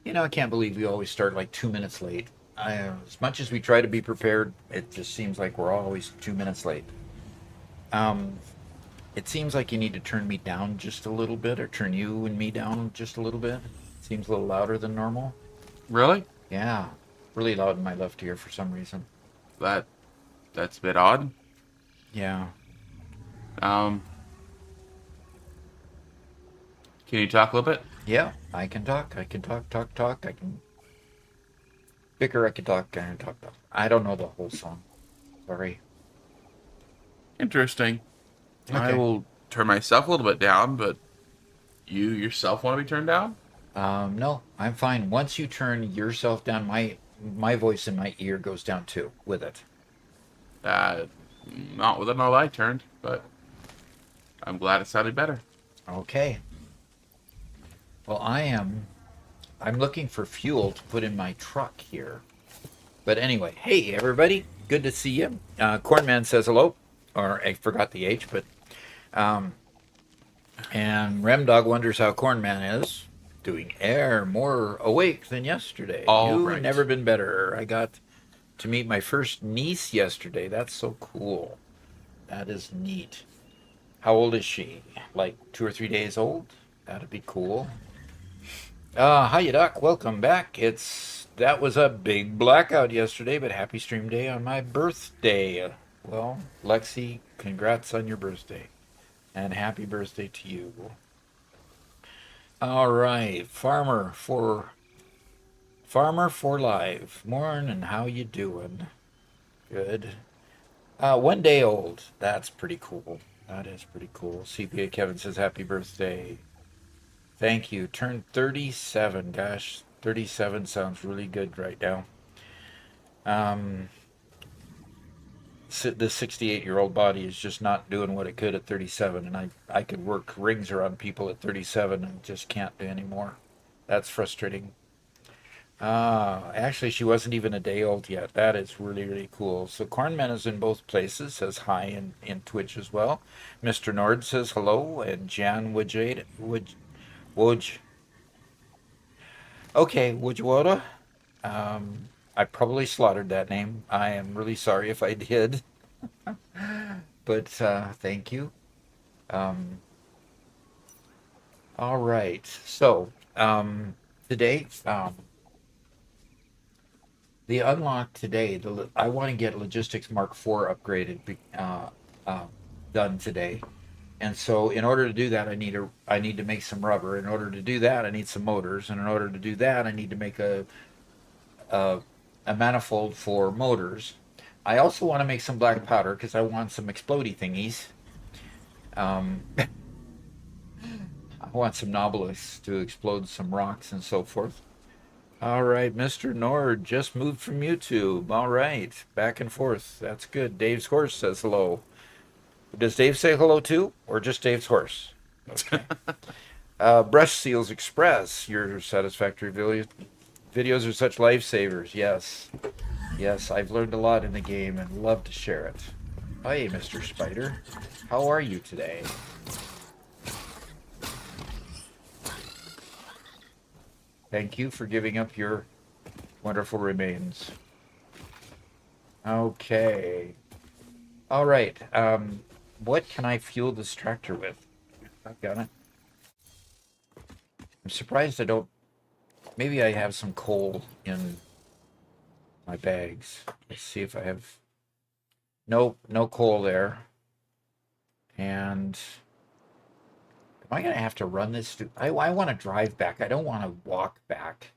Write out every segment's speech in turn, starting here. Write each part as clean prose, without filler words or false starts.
You know, I can't believe we always start like 2 minutes late. As much as we try to be prepared, it just seems like we're always 2 minutes late. Um, it seems like you need to turn me down just a little bit, or turn you and me down just a little bit. Seems a little louder than normal. Really? Yeah, really loud in my left ear for some reason. That's a bit odd. Yeah. Um, can you talk a little bit? Yeah, I can talk. I can talk. I can bicker. I can talk. I can talk. I don't know the whole song. Sorry. Interesting. I Okay. will turn myself a little bit down, but You yourself want to be turned down? No, I'm fine. Once you turn yourself down, my voice in my ear goes down too with it. Uh, Not with it all I turned, but I'm glad it sounded better. Okay. Well, I'm looking for fuel to put in my truck here. But anyway, hey everybody, good to see you. Cornman says hello, or I forgot the H, but and Remdog wonders how Cornman is doing. Air more awake than yesterday. All You've right. never been better. I got to meet my first niece yesterday. That's so cool. That is neat. How old is she? Like 2 or 3 days old? That'd be cool. Hiya Doc, welcome back. That was a big blackout yesterday, but happy stream day on my birthday. Well, Lexi, congrats on your birthday. And happy birthday to you. All right, Farmer for Live. Morning, how you doing? Good. 1 day old. That's pretty cool. That is pretty cool. CPA Kevin says happy birthday. Thank you. Turned 37. Gosh, 37 sounds really good right now. The 68-year-old body is just not doing what it could at 37, and I could work rings around people at 37 and just can't do anymore. That's frustrating. Actually, she wasn't even a day old yet. That is really, really cool. So Cornman is in both places, says hi in Twitch as well. Mr. Nord says hello, and Jan Woj. Okay, Wojwoda. I probably slaughtered that name. I am really sorry if I did. But thank you. All right. So today, the unlock today, I want to get Logistics Mark IV upgraded, done today. And so in order to do that, I need to make some rubber. In order to do that, I need some motors. And in order to do that, I need to make a manifold for motors. I also want to make some black powder because I want some explodey thingies. I want some nobelis to explode some rocks and so forth. All right, Mr. Nord just moved from YouTube. All right, back and forth. That's good. Dave's horse says hello. Does Dave say hello too, or just Dave's horse? Okay. Brush Seals Express. Your Satisfactory videos are such lifesavers. Yes. Yes, I've learned a lot in the game and love to share it. Hey, Mr. Spider. How are you today? Thank you for giving up your wonderful remains. Okay. All right. What can I fuel this tractor with? I've got it. I'm surprised I don't... Maybe I have some coal in my bags. Let's see if I have... Nope, no coal there. And... Am I going to have to run this? I want to drive back. I don't want to walk back.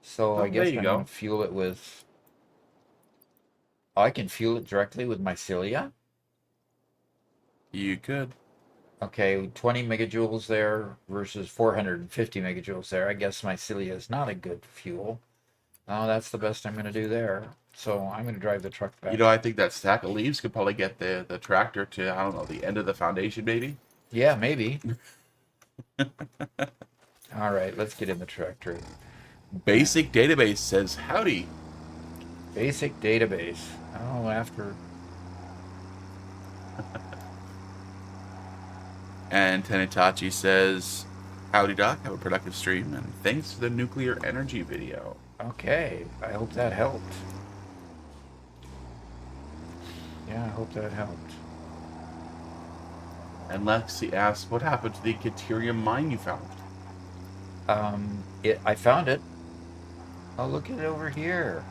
So I guess I'm going to fuel it with... Oh, I can fuel it directly with my cilia? You could. Okay, 20 megajoules there versus 450 megajoules there. I guess my cilia is not a good fuel. Oh, that's the best I'm going to do there. So I'm going to drive the truck back. You know, I think that stack of leaves could probably get the tractor to, I don't know, the end of the foundation, maybe? Yeah, maybe. All right, let's get in the tractor. Basic Database says, howdy. Basic Database. Oh, after... And Tenitachi says, howdy Doc, have a productive stream, and thanks for the nuclear energy video. Okay, I hope that helped. Yeah, I hope that helped. And Lexi asks, what happened to the Caterium mine you found? I found it. Oh, look at it over here.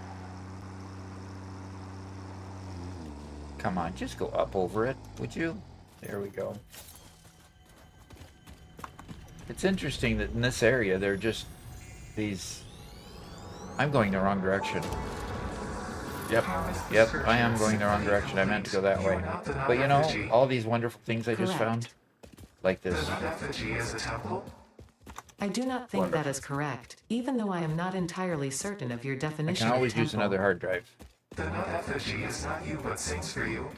Come on, just go up over it, would you? There we go. It's interesting that in this area, they're just these... I'm going the wrong direction. Yep, I am going the wrong direction. I meant to go that way. But you know, all these wonderful things I just found. like this. The effigy is a temple? I do not think Wonderful. that is correct, even though I am not entirely certain of your I definition can of always temple. use another hard drive. The nut effigy is not you but sings for you.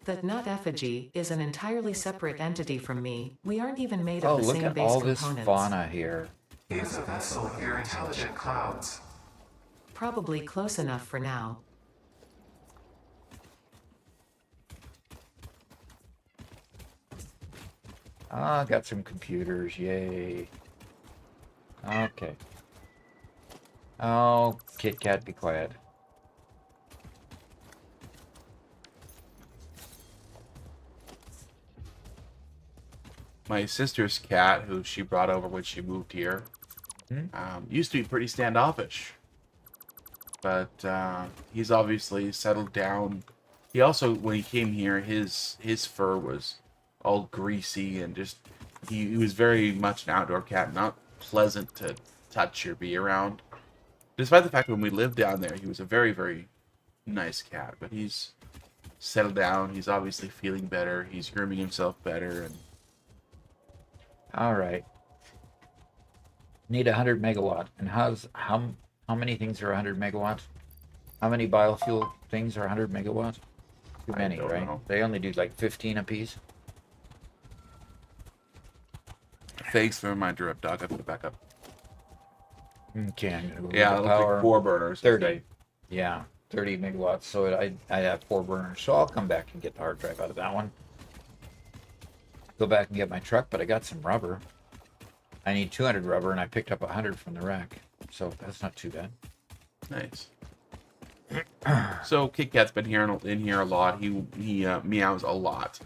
That nut effigy is an entirely separate entity from me. We aren't even made Oh, of the look same at base all this components. fauna here. He is a vessel of your intelligent clouds. Probably close enough for now. Ah, got some computers, yay. Okay. Oh, Kit Kat, be quiet. My sister's cat, who she brought over when she moved here, used to be pretty standoffish. But he's obviously settled down. He also, when he came here, his fur was all greasy and just he was very much an outdoor cat, not pleasant to touch or be around. Despite the fact that when we lived down there, he was a very, very nice cat. But he's settled down. He's obviously feeling better. He's grooming himself better, and All right. Need 100 megawatt. And how many things are 100 megawatt? How many biofuel things are 100 megawatt? Too I many, don't right? know. They only do like 15 apiece. thanks for the reminder of Doug. I put it back up. Okay, I'm gonna go Yeah, it with the looks power. like 4 burners. 30. Yeah, 30 megawatts. So I have 4 burners. So I'll come back and get the hard drive out of that one. Go back and get my truck, but I got some rubber. I need 200 rubber, and I picked up 100 from the rack. So that's not too bad. Nice. So Kit Kat's been here in here a lot. He meows a lot,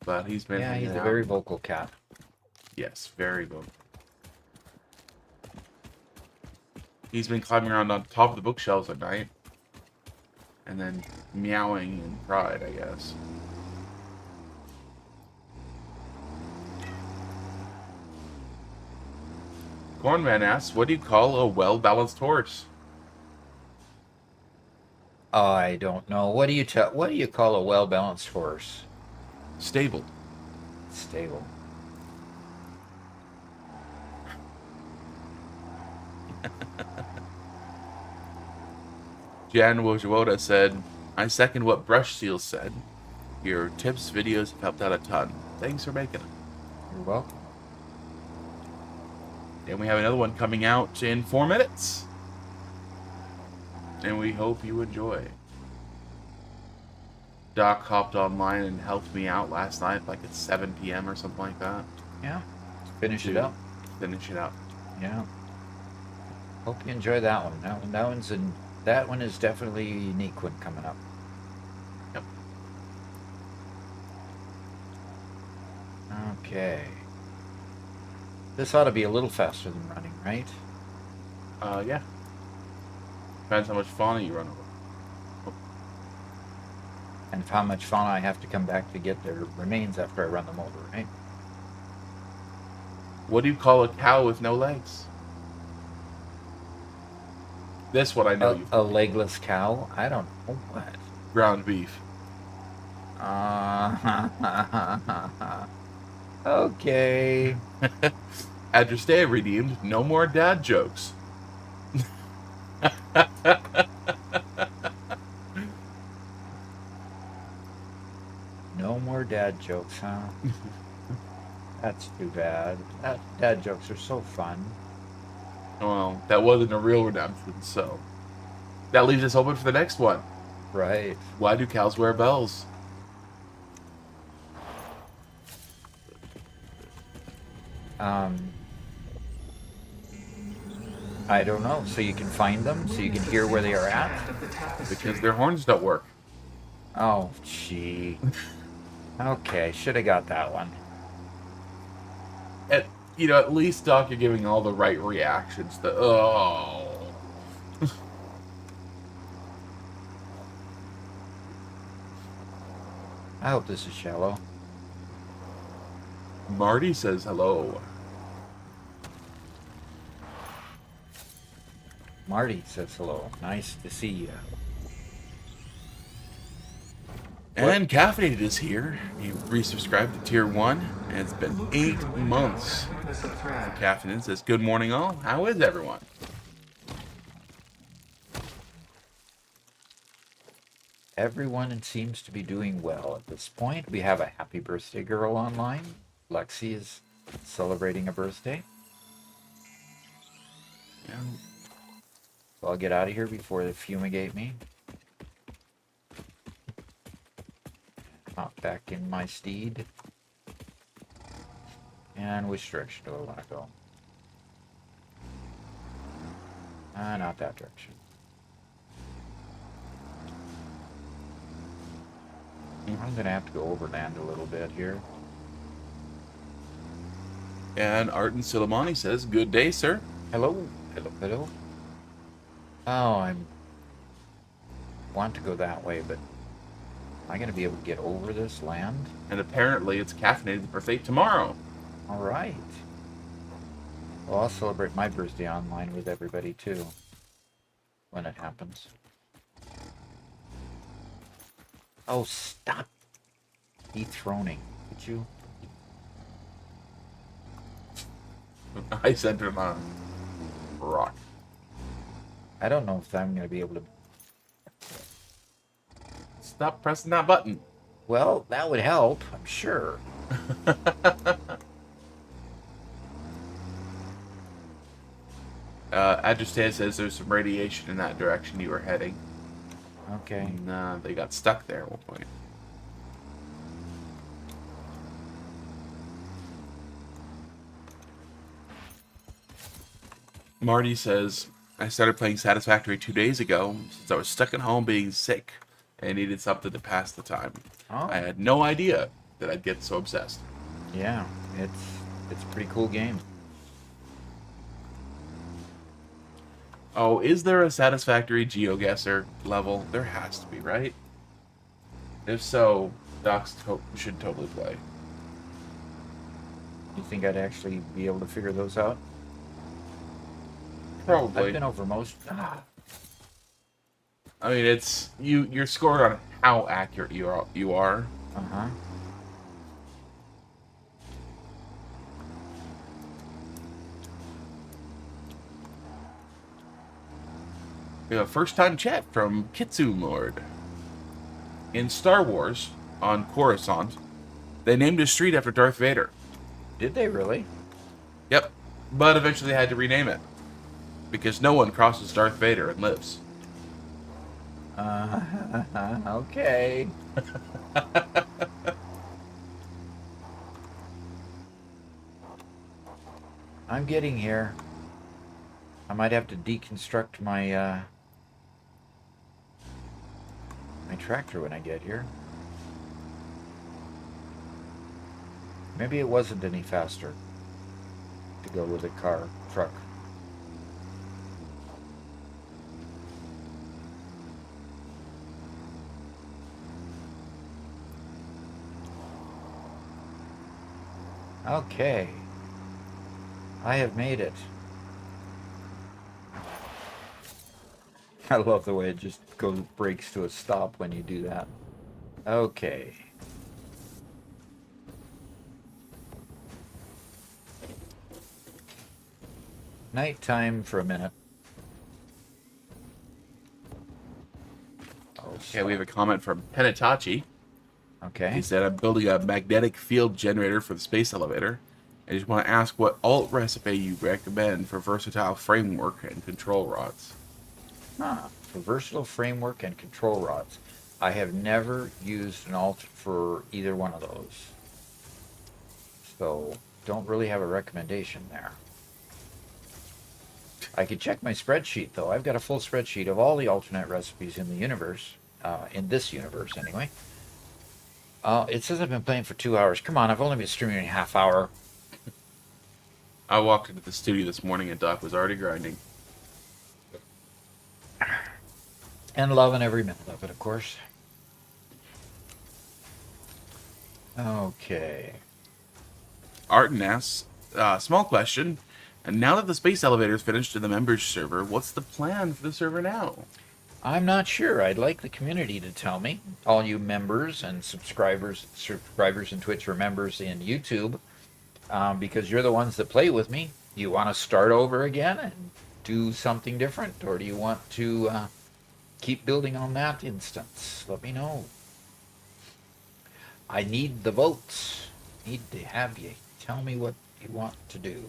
but he's been Yeah, he's hanging a out. very vocal cat. Yes, very vocal. He's been climbing around on top of the bookshelves at night, and then meowing in pride, I guess. Cornman asks, "What do you call a well-balanced horse?" I don't know. What do you call a well-balanced horse? Stable. Stable. Jan Wojowoda said, "I second what Brush Seal said. Your tips videos have helped out a ton. Thanks for making them." You're welcome. And we have another one coming out in 4 minutes. And we hope you enjoy. Doc hopped online and helped me out last night, like at 7 p.m. or something like that. Yeah. Finish it to up. Finish it up. Yeah. Hope you enjoy that one. That one is definitely a unique one coming up. Yep. Okay. This ought to be a little faster than running, right? Yeah. Depends how much fauna you run over. And how much fauna I have to come back to get their remains after I run them over, right? What do you call a cow with no legs? This one I know A legless cow? I don't know what. Ground beef. Okay. Address day redeemed. No more dad jokes. No more dad jokes, huh? That's too bad. Dad jokes are so fun. Well, that wasn't a real redemption, so that leaves us open for the next one. Right. Why do cows wear bells? I don't know. So you can find them? So you can hear where they are at? Because their horns don't work. Oh, gee. Okay, should have got that one. At least, Doc, you're giving all the right reactions. Oh. I hope this is shallow. Marty says hello. Marty says hello. Nice to see you. And Caffeinated is here. He resubscribed to Tier 1, and it's been 8 months. Witness a threat. Caffeinated says, good morning all. How is everyone? Everyone seems to be doing well at this point. We have a happy birthday girl online. Lexi is celebrating a birthday. Yeah. So I'll get out of here before they fumigate me. Hop back in my steed. And which direction do I want to go? Not that direction. I'm gonna have to go overland a little bit here. And Artin Silamani says, good day, sir. Hello, hello, hello. Oh, I want to go that way, but am I gonna be able to get over this land? And apparently it's Caffeinated's birthday tomorrow. All right. Well, I'll celebrate my birthday online with everybody too, when it happens. Oh, stop dethroning, could you? I sent him a rock. I don't know if I'm going to be able to... Stop pressing that button. Well, that would help, I'm sure. Adjusted says there's some radiation in that direction you were heading. Okay. And they got stuck there at one point. Marty says, I started playing Satisfactory 2 days ago since I was stuck at home being sick and needed something to pass the time. Oh. I had no idea that I'd get so obsessed. Yeah, it's a pretty cool game. Oh, is there a Satisfactory GeoGuessr level? There has to be, right? If so, Docs should totally play. You think I'd actually be able to figure those out? Probably. I've been over most... I mean, it's you're scored on how accurate you are. Uh-huh. We have a first-time chat from Kitsune Lord. In Star Wars, on Coruscant, they named a street after Darth Vader. Did they really? Yep, but eventually they had to rename it because no one crosses Darth Vader and lives. Okay. I'm getting here. I might have to deconstruct my my tractor when I get here. Maybe it wasn't any faster to go with a truck. Okay. I have made it. I love the way it just breaks to a stop when you do that. Okay. Nighttime for a minute. Okay, we have a comment from Penitachi. Okay. He said, I'm building a magnetic field generator for the space elevator. I just want to ask what alt recipe you recommend for versatile framework and control rods. For versatile framework and control rods. I have never used an alt for either one of those. So, don't really have a recommendation there. I could check my spreadsheet, though. I've got a full spreadsheet of all the alternate recipes in the universe. In this universe, anyway. It says I've been playing for 2 hours. Come on, I've only been streaming a half hour. I walked into the studio this morning and Doc was already grinding. And loving every minute of it, of course. Okay. Artin asks, small question. And now that the space elevator is finished in the members server, what's the plan for the server now? I'm not sure. I'd like the community to tell me. All you members and subscribers in Twitch or members in YouTube, because you're the ones that play with me. You want to start over again and do something different, or do you want to keep building on that instance? Let me know. I need the votes. Need to have you tell me what you want to do.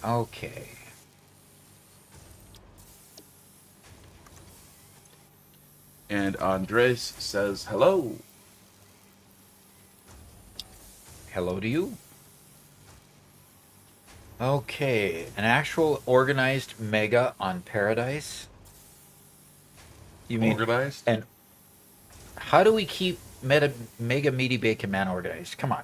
Okay. And Andres says hello. Hello to you. Okay, an actual organized mega on Paradise. You mean Organized? and how do we keep Mega Meaty Bacon Man organized? Come on.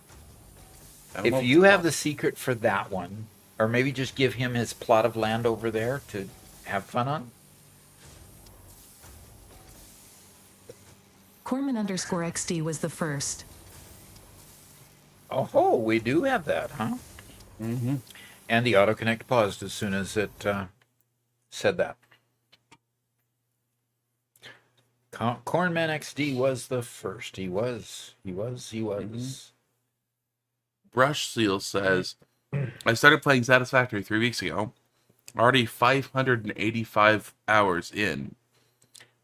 I don't know If you have the secret for that one, or maybe just give him his plot of land over there to have fun on. Corman_XD was the first. Oh, we do have that, huh? Mm-hmm. And the autoconnect paused as soon as it said that. Cornman XD was the first. He was. Mm-hmm. Brush Seal says, I started playing Satisfactory 3 weeks ago. Already 585 hours in.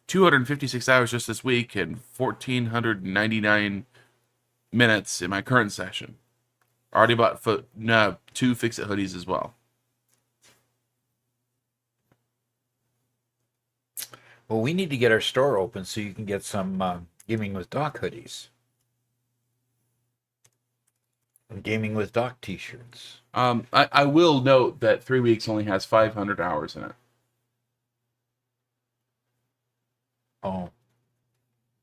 256 hours just this week and 1,499 minutes in my current session. Already bought 2 Fix-It hoodies as well. Well, we need to get our store open so you can get some Gaming with Doc hoodies. And Gaming with Doc t-shirts. I will note that 3 weeks only has 500 hours in it. Oh.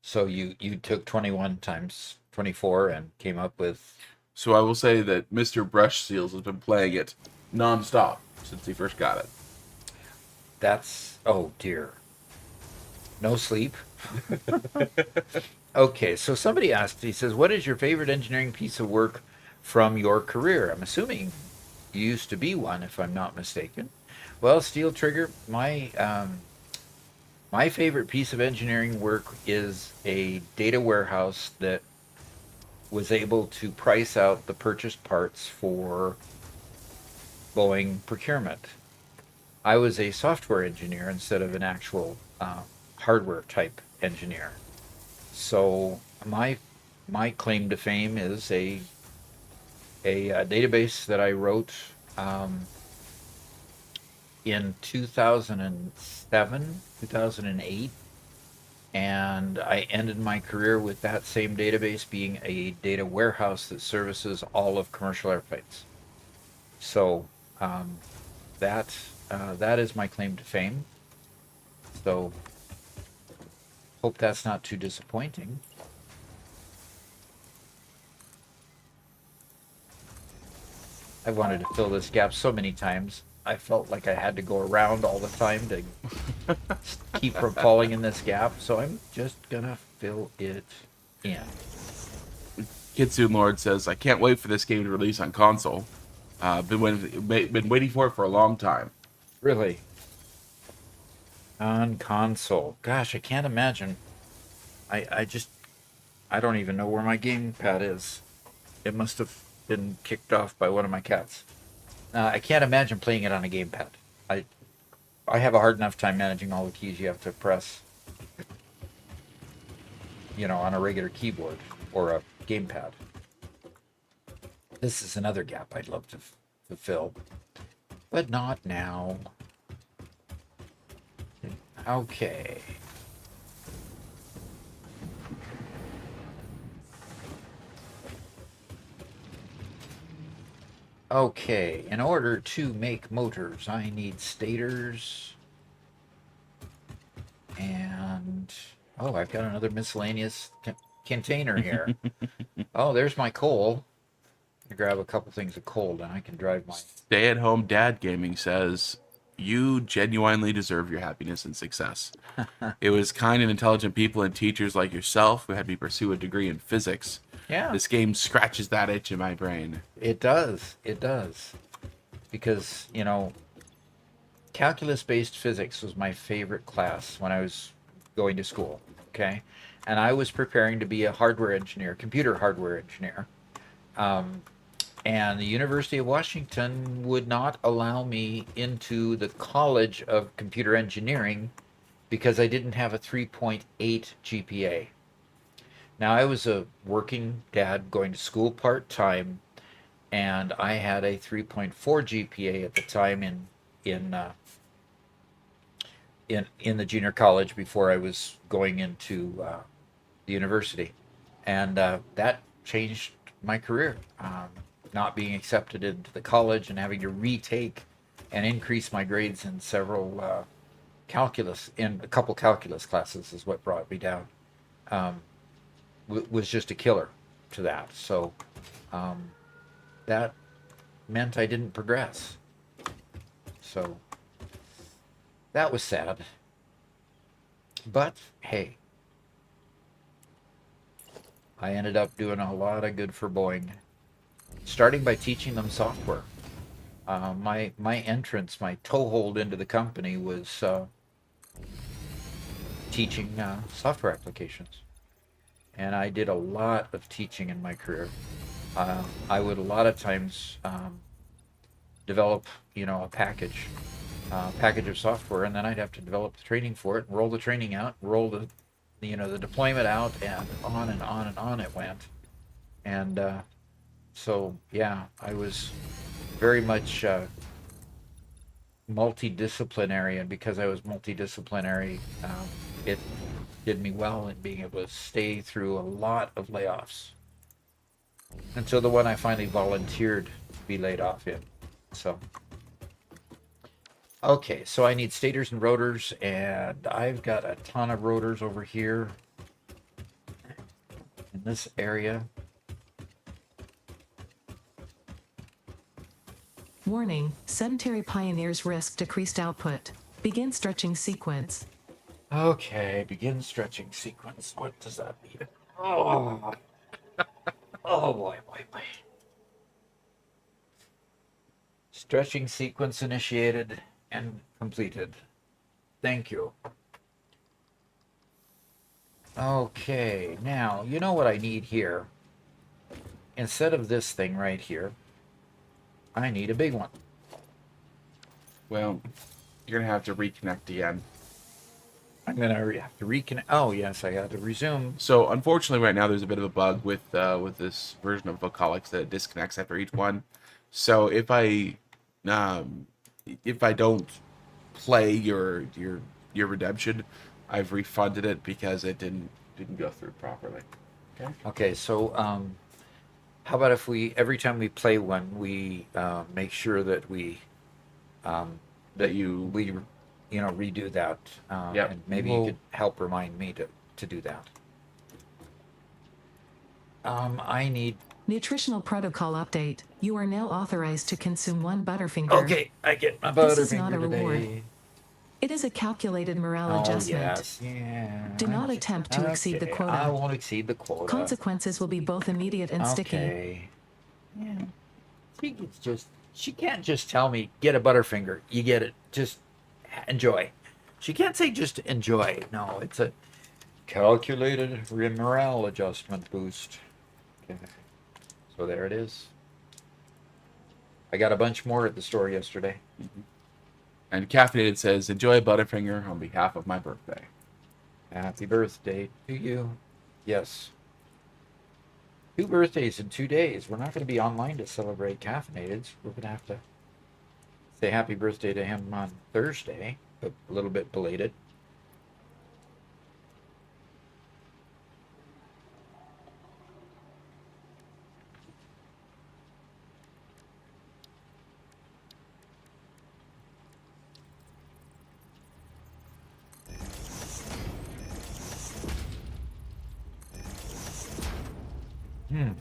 So you took 21 times 24 and came up with... So I will say that Mr. Brush Seals has been playing it non-stop since he first got it. That's... Oh, dear. No sleep? Okay, so somebody asked, he says, what is your favorite engineering piece of work from your career? I'm assuming you used to be one, if I'm not mistaken. Well, Steel Trigger, my favorite piece of engineering work is a data warehouse that was able to price out the purchased parts for Boeing procurement. I was a software engineer instead of an actual hardware type engineer. So my claim to fame is a database that I wrote in 2007, 2008, and I ended my career with that same database being a data warehouse that services all of commercial airplanes. So that is my claim to fame. So hope that's not too disappointing. I wanted to fill this gap so many times. I felt like I had to go around all the time to keep from falling in this gap, so I'm just gonna fill it in. Kitsune Lord says, I can't wait for this game to release on console. Been waiting for it for a long time. Really? On console. Gosh, I can't imagine. I don't even know where my gamepad is. It must have been kicked off by one of my cats. I can't imagine playing it on a gamepad. I have a hard enough time managing all the keys you have to press, on a regular keyboard or a gamepad. This is another gap I'd love to fill, but not now. Okay. Okay, in order to make motors, I need stators. And, I've got another miscellaneous container here. Oh, there's my coal. I grab a couple things of coal and I can drive my... Stay-at-home dad gaming says, you genuinely deserve your happiness and success. It was kind and intelligent people and teachers like yourself who had me pursue a degree in physics. Yeah. This game scratches that itch in my brain. It does. It does. Because, calculus-based physics was my favorite class when I was going to school. Okay, and I was preparing to be a hardware engineer, computer hardware engineer. Um, and the University of Washington would not allow me into the College of Computer Engineering because I didn't have a 3.8 GPA. Now, I was a working dad going to school part time, and I had a 3.4 GPA at the time in uh, in the junior college before I was going into the university, and that changed my career. Not being accepted into the college and having to retake and increase my grades in several in a couple calculus classes is what brought me down. Um, was just a killer to that. So um, that meant I didn't progress. So that was sad. But hey, I ended up doing a lot of good for Boeing, starting by teaching them software. My entrance, my toehold into the company was teaching software applications, and I did a lot of teaching in my career. I would a lot of times develop, a package of software, and then I'd have to develop the training for it, roll the training out, roll the deployment out, and on and on and on it went. And so, yeah, I was very much multidisciplinary, and because I was multidisciplinary, it did me well in being able to stay through a lot of layoffs until the one I finally volunteered to be laid off in. So, okay, so I need stators and rotors, and I've got a ton of rotors over here in this area. Warning, sedentary pioneers risk decreased output. Begin stretching sequence. Okay, begin stretching sequence. What does that mean? Oh, oh boy, boy, boy. Stretching sequence initiated and completed. Thank you. Okay, now, you know what I need here? Instead of this thing right here, I need a big one. Well, you're going to have to reconnect again. I'm going to have to reconnect. Oh, yes, I got to resume. So, unfortunately, right now there's a bit of a bug with this version of Vocalics that it disconnects after each one. So, if I don't play your redemption, I've refunded it because it didn't go through properly. Okay. Okay, so how about if every time we play one, we make sure that we redo that. Yep. And maybe you could help remind me to do that. I need. Nutritional protocol update. You are now authorized to consume 1 Butterfinger. Okay, I get my This is not a Butterfinger reward. today. It is a calculated morale Oh, adjustment. yes, yeah. Do not attempt to exceed the quota. I won't exceed the quota. Consequences will be both immediate and sticky. Okay. Yeah. She can't just tell me, get a Butterfinger. You get it. Just enjoy. She can't say just enjoy. No, it's a calculated morale adjustment boost. Okay. So there it is. I got a bunch more at the store yesterday. Mm-hmm. And Caffeinated says, enjoy Butterfinger on behalf of my birthday. Happy birthday to you. Yes. 2 birthdays in 2 days. We're not going to be online to celebrate Caffeinated. We're going to have to say happy birthday to him on Thursday, but a little bit belated. Hmm.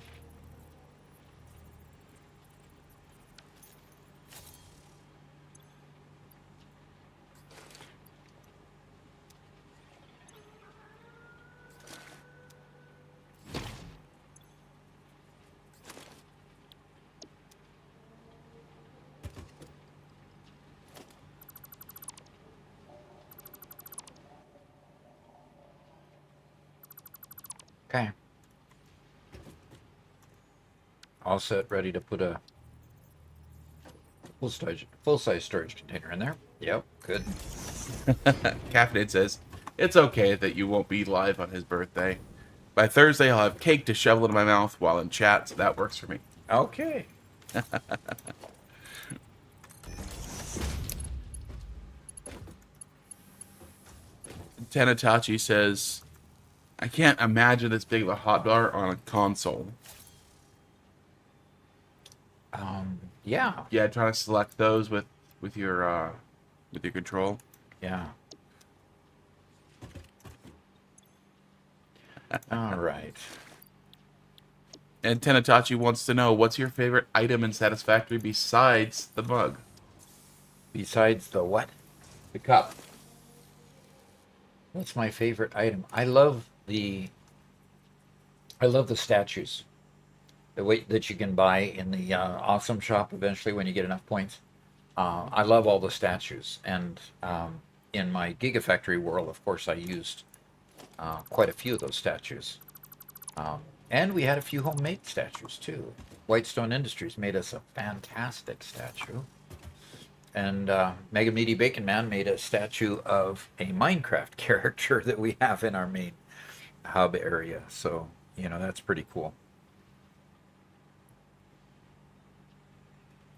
all set, ready to put a full-size storage container in there. Yep, good. Caffeinated says, it's okay that you won't be live on his birthday. By Thursday, I'll have cake to shovel into my mouth while in chat, so that works for me. Okay. Tanatachi says, I can't imagine this big of a hotbar on a console. Yeah. Yeah, trying to select those with your control. Yeah. All right. And Tanatachi wants to know, what's your favorite item in Satisfactory besides the mug? Besides the what? The cup. What's my favorite item? I love the statues. The way that you can buy in the awesome shop eventually when you get enough points. I love all the statues, and in my Gigafactory world, of course, I used quite a few of those statues. And we had a few homemade statues too. Whitestone Industries made us a fantastic statue. And Mega Meaty Bacon Man made a statue of a Minecraft character that we have in our main hub area. So, that's pretty cool.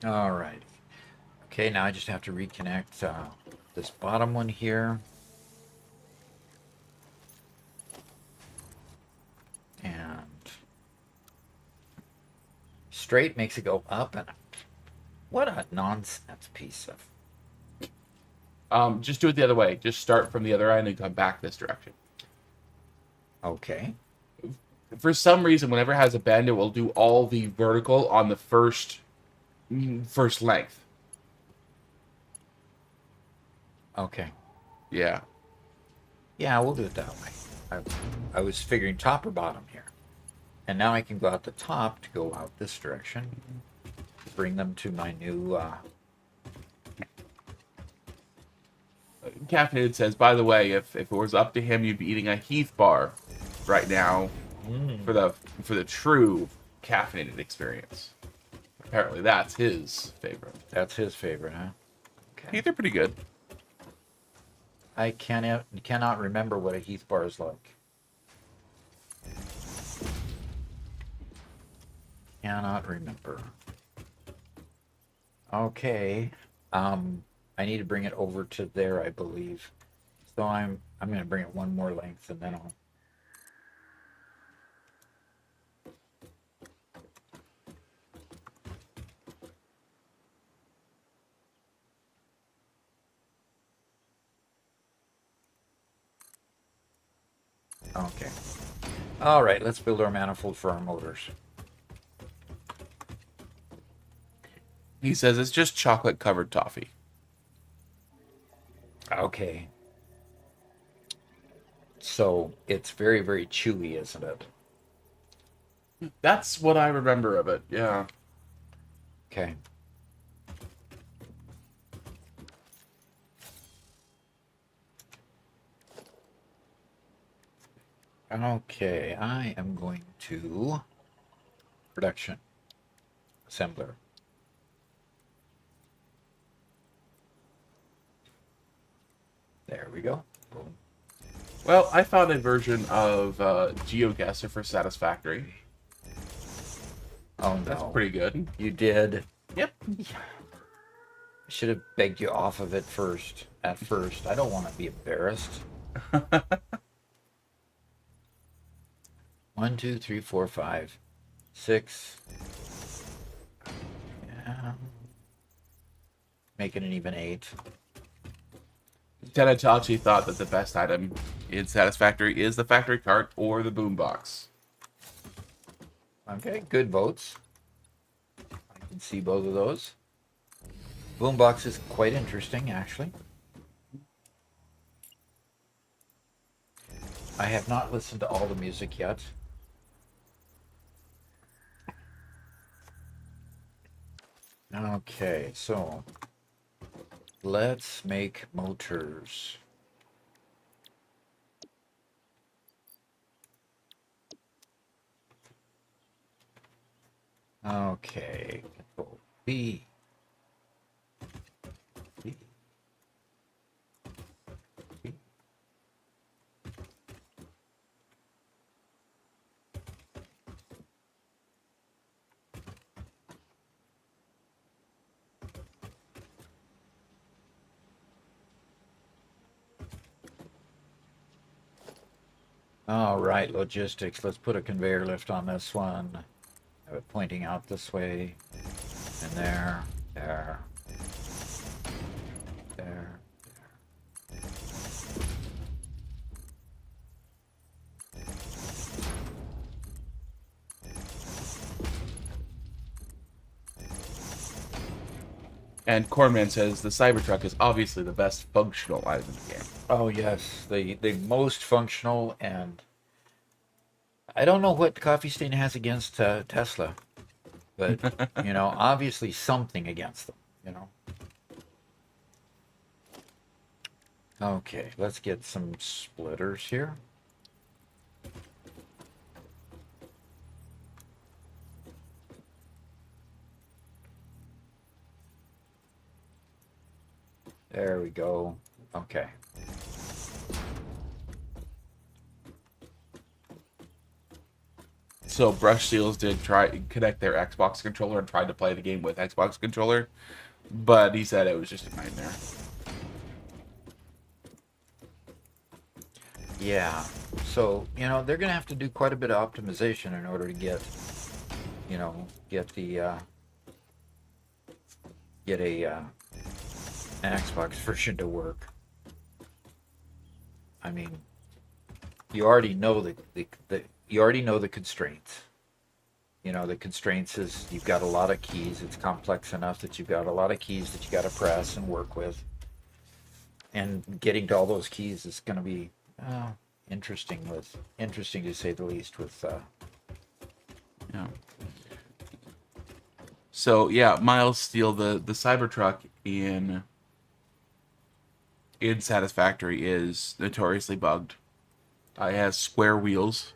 All right. Okay, now I just have to reconnect this bottom one here. And straight makes it go up, and what a nonsense piece of... Just do it the other way. Just start from the other end and come back this direction. Okay. For some reason, whenever it has a bend, it will do all the vertical on the first length. Okay. Yeah. Yeah, we'll do it that way. I was figuring top or bottom here. And now I can go out the top to go out this direction. Bring them to my new... Caffeinated says, by the way, if it was up to him, you'd be eating a Heath bar right now for the true caffeinated experience. Apparently, that's his favorite. That's his favorite, huh? Okay. Heath are pretty good. I cannot remember what a Heath bar is like. Cannot remember. Okay. I need to bring it over to there, I believe. So I'm going to bring it one more length, and then I'll... Okay. All right, let's build our manifold for our motors. He says it's just chocolate covered toffee. Okay. So it's very, very chewy, isn't it? That's what I remember of it, yeah. Okay. Okay, I am going to production assembler. There we go. Boom. Well, I found a version of GeoGuessr for Satisfactory. Oh no. That's pretty good. You did. Yep. I should have begged you off of it first. At first. I don't want to be embarrassed. 1, 2, 3, 4, 5, 6. Yeah. Making it even 8. Tenatachi thought that the best item in Satisfactory is the factory cart or the boombox. Okay, good votes. I can see both of those. Boombox is quite interesting, actually. I have not listened to all the music yet. Okay, so let's make motors. Okay. Control B. B. B. All right, logistics. Let's put a conveyor lift on this one. Have it pointing out this way. And there. There. There. And Cornman says the Cybertruck is obviously the best functional item in the game. Oh yes, the most functional, and I don't know what Coffee Stain has against Tesla, but you know, obviously something against them. You know. Okay, let's get some splitters here. There we go. Okay. So Brush Seals did try connect their Xbox controller and tried to play the game with Xbox controller, but he said it was just a nightmare. Yeah. So, you know, they're going to have to do quite a bit of optimization in order to get, you know, get the, get an Xbox version to work. I mean, you already know the constraints. You know, the constraints is you've got a lot of keys. It's complex enough that you've got a lot of keys that you got to press and work with. And getting to all those keys is going to be interesting to say the least. With Yeah. So yeah, Miles Steele, the Cybertruck in Satisfactory is notoriously bugged. It has square wheels.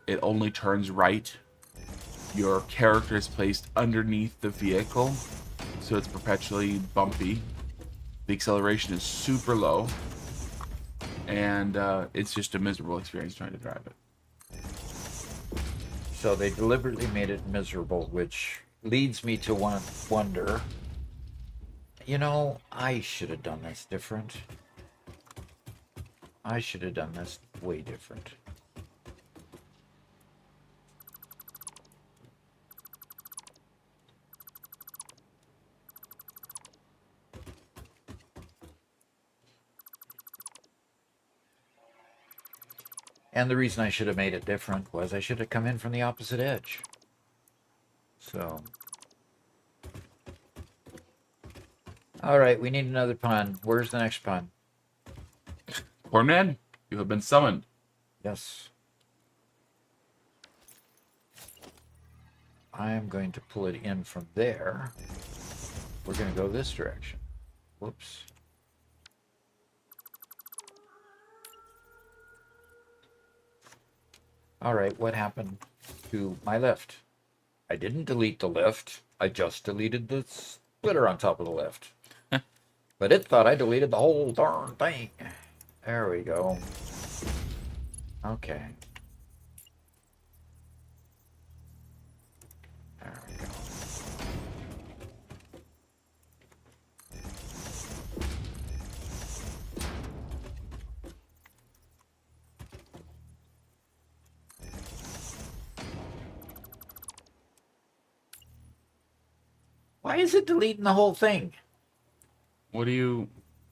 It only turns right. Your character is placed underneath the vehicle, so it's perpetually bumpy. The acceleration is super low, and it's just a miserable experience trying to drive it. so they deliberately made it miserable, which leads me to wonder. You know, I should have done this different. I should have done this way different. And the reason I should have made it different was I should have come in from the opposite edge. So. All right, we need another pun. Where's the next pun? Cornman, you have been summoned. Yes. I am going to pull it in from there. We're going to go this direction. Whoops. All right, what happened to my lift? I didn't delete the lift. I just deleted the splitter on top of the lift. But it thought I deleted the whole darn thing. There we go. Okay. There we go. Why is it deleting the whole thing? What do you...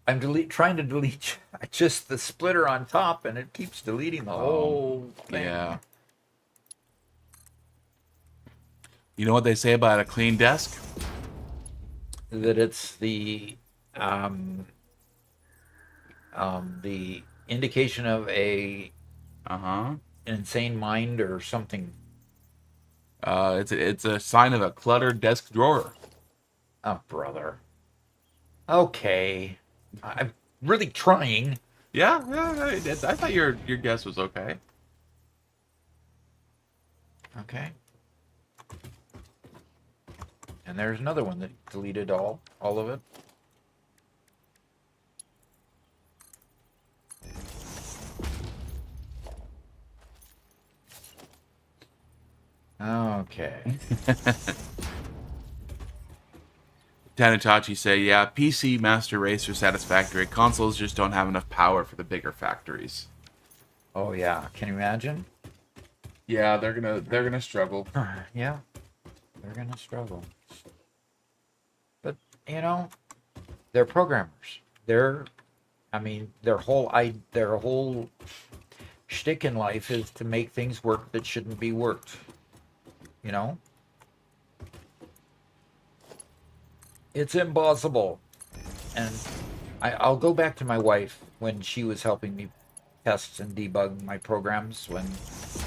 I'm trying to delete just the splitter on top, and it keeps deleting the whole thing. Yeah. You know what they say about a clean desk? That it's the indication of a Uh-huh. insane mind or something. It's a sign of a cluttered desk drawer. Oh, brother. Okay. I'm really trying. Yeah, I thought your guess was okay. Okay. And there's another one that deleted all of it. Okay. Tanitachi say, yeah, PC Master Race or Satisfactory. Consoles just don't have enough power for the bigger factories. Oh yeah, can you imagine? Yeah, they're gonna struggle. Yeah, they're gonna struggle. But you know, they're programmers. Their whole shtick in life is to make things work that shouldn't be worked. You know, it's impossible. And I'll go back to my wife when she was helping me test and debug my programs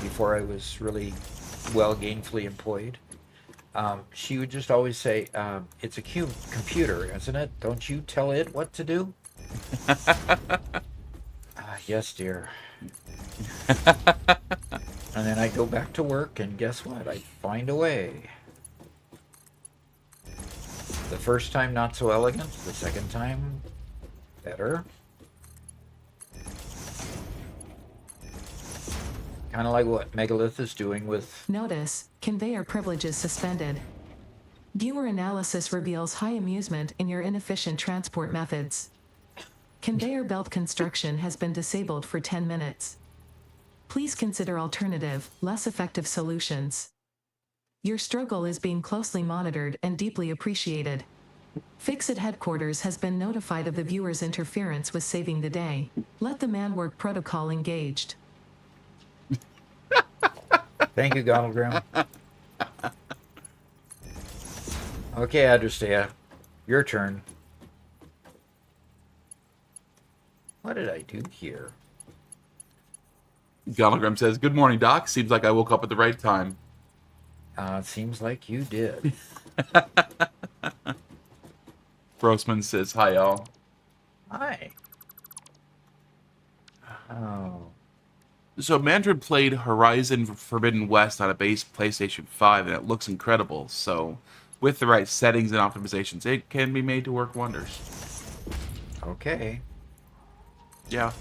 before I was really well gainfully employed. She would just always say, "It's a computer, isn't it? Don't you tell it what to do?" Yes, dear. And then I go back to work, and guess what? I find a way. The first time, not so elegant. The second time, better. Kind of like what Megalith is doing with... Notice, conveyor privileges suspended. Viewer analysis reveals high amusement in your inefficient transport methods. Conveyor belt construction has been disabled for 10 minutes. Please consider alternative, less effective solutions. Your struggle is being closely monitored and deeply appreciated. Fix-It headquarters has been notified of the viewer's interference with saving the day. Let the man-work protocol engaged. Thank you, Gottlegram. Okay, Adrestea. Your turn. What did I do here? Galagram says, good morning, Doc. Seems like I woke up at the right time. Seems like you did. Grossman says, hi, y'all. Hi. Oh. So Mandrin played Horizon Forbidden West on a base PlayStation 5, and it looks incredible. So with the right settings and optimizations, it can be made to work wonders. Okay. Yeah.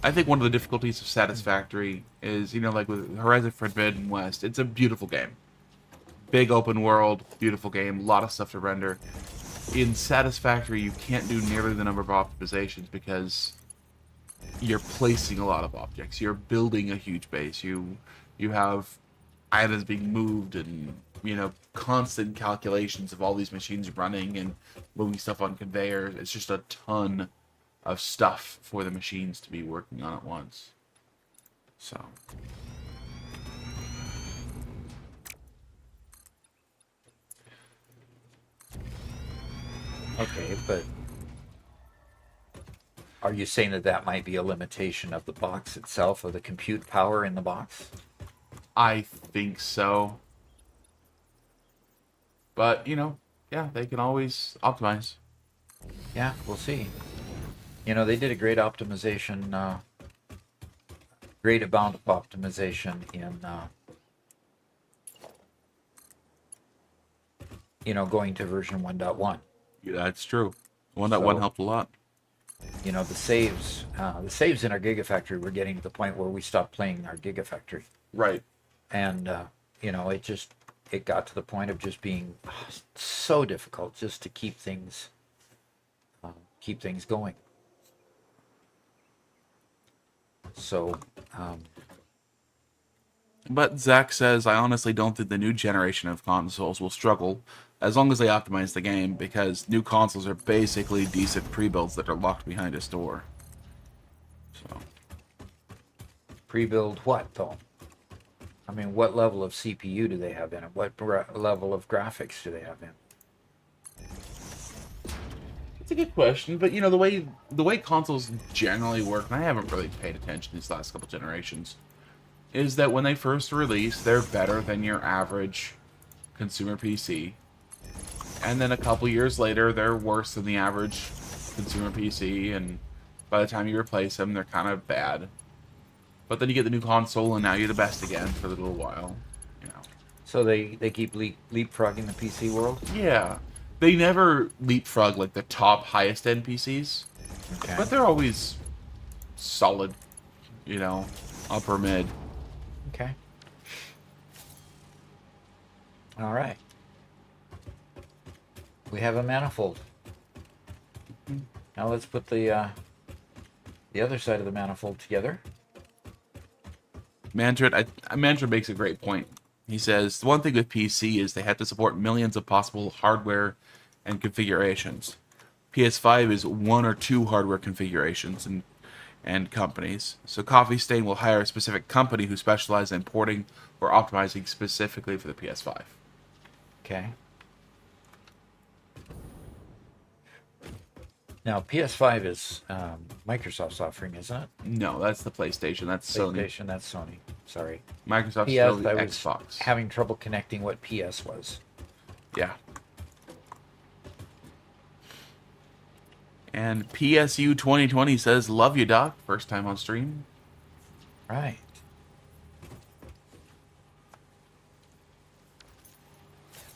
I think one of the difficulties of Satisfactory is, like with Horizon Forbidden West, it's a beautiful game. Big open world, beautiful game, a lot of stuff to render. In Satisfactory, you can't do nearly the number of optimizations because you're placing a lot of objects. You're building a huge base. You have items being moved and, constant calculations of all these machines running and moving stuff on conveyors. It's just a ton of stuff for the machines to be working on at once. So Okay, but are you saying that might be a limitation of the box itself, of the compute power in the box? I think so. But, yeah, they can always optimize. Yeah, we'll see. They did a great optimization, great amount of optimization in, going to version 1.1. Yeah, that's true. 1.1 helped a lot. The saves in our Gigafactory were getting to the point where we stopped playing our Gigafactory. Right. And, it got to the point of just being so difficult just to keep things going. So, But Zach says, I honestly don't think the new generation of consoles will struggle as long as they optimize the game, because new consoles are basically decent pre-builds that are locked behind a store. So, pre-build what, though? I mean, what level of CPU do they have in it? What level of graphics do they have in? it's a good question, but the way consoles generally work, and I haven't really paid attention these last couple generations, is that when they first release, they're better than your average consumer PC. And then a couple years later, they're worse than the average consumer PC, and by the time you replace them, they're kind of bad. But then you get the new console, and now you're the best again for a little while. So they keep leapfrogging the PC world. Yeah. They never leapfrog like the top highest end PCs, Okay. but they're always solid, upper mid. Okay. All right. We have a manifold. Now let's put the other side of the manifold together. Mantra makes a great point. He says, the one thing with PC is they have to support millions of possible hardware and configurations. PS5 is one or two hardware configurations and companies. So Coffee Stain will hire a specific company who specializes in porting or optimizing specifically for the PS5. Okay. Now PS5 is Microsoft's offering, isn't it? No, that's the PlayStation. That's Sony. PlayStation, that's Sony. Sorry. Microsoft's PS, still the I was Xbox. having trouble connecting what PS was. Yeah. And PSU 2020 says, love you, Doc. First time on stream. Right.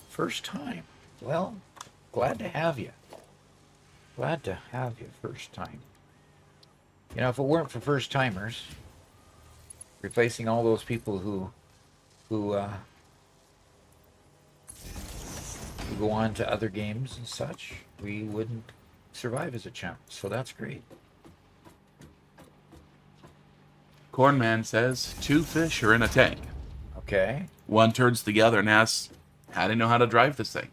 First time. Well, glad to have you. Glad to have you first time. If it weren't for first timers, replacing all those people who go on to other games and such, we wouldn't survive as a channel. So that's great. Cornman says, 2 fish are in a tank. Okay. One turns to the other and asks, how do you know how to drive this thing?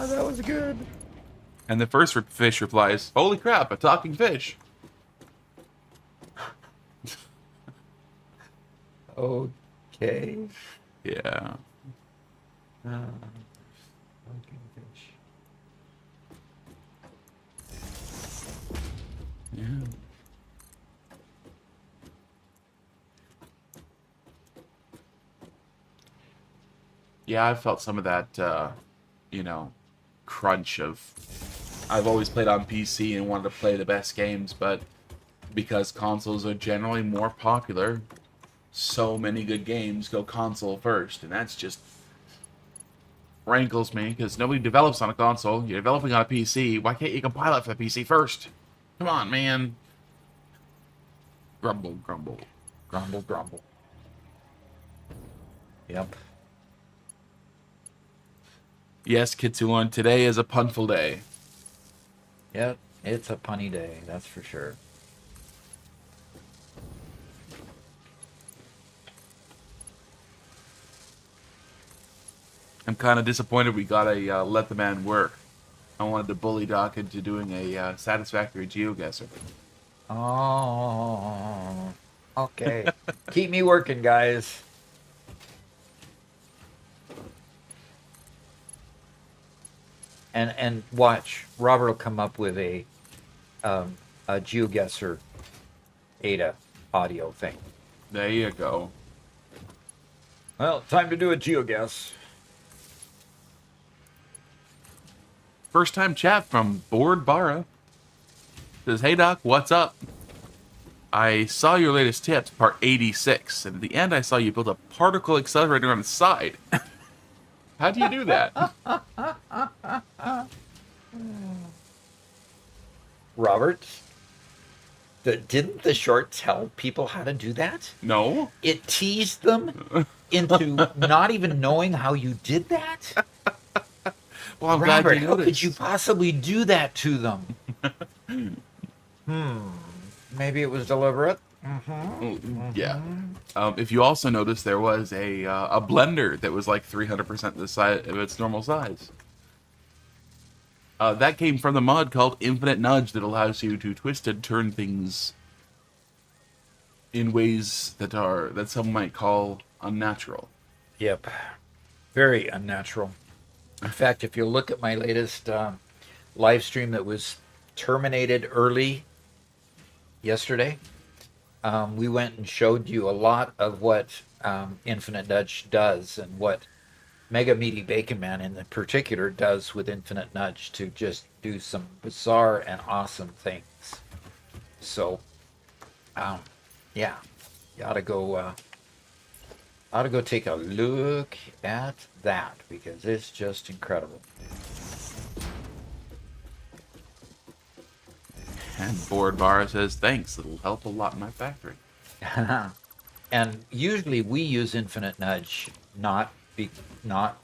Oh, that was good. And the first fish replies, holy crap, a talking fish. Okay. Yeah. Talking fish. Yeah. Yeah, I felt some of that, crunch of... I've always played on PC and wanted to play the best games, but because consoles are generally more popular, so many good games go console first, and that's just rankles me, because nobody develops on a console. You're developing on a PC. Why can't you compile it for the PC first? Come on, man. Grumble, grumble. Grumble, grumble. Yep. Yes, Kitsulon, today is a punful day. Yep. It's a punny day, that's for sure. I'm kind of disappointed we got a Let the Man Work. I wanted to bully Doc into doing a Satisfactory GeoGuessr. Oh, okay. Keep me working, guys. And watch, Robert will come up with a GeoGuessr Ada audio thing. There you go. Well, time to do a GeoGuess. First time chat from Board Barra. Says, hey Doc, what's up? I saw your latest tips, part 86, and at the end I saw you build a particle accelerator on the side. How do you do that? Robert, didn't the short tell people how to do that? No. It teased them into not even knowing how you did that? Well, I'm Robert, glad you how noticed. could you possibly do that to them? Maybe it was deliberate. Yeah. If you also noticed, there was a blender that was like 300% the size of its normal size. That came from the mod called Infinite Nudge that allows you to twist and turn things in ways that some might call unnatural. Yep. Very unnatural. In fact, if you look at my latest live stream that was terminated early yesterday, we went and showed you a lot of what Infinite Nudge does and what Mega Meaty Bacon Man in particular does with Infinite Nudge to just do some bizarre and awesome things. So Yeah, you ought to go take a look at that because it's just incredible. And Board Bar says, thanks, it'll help a lot in my factory. And usually we use infinite nudge not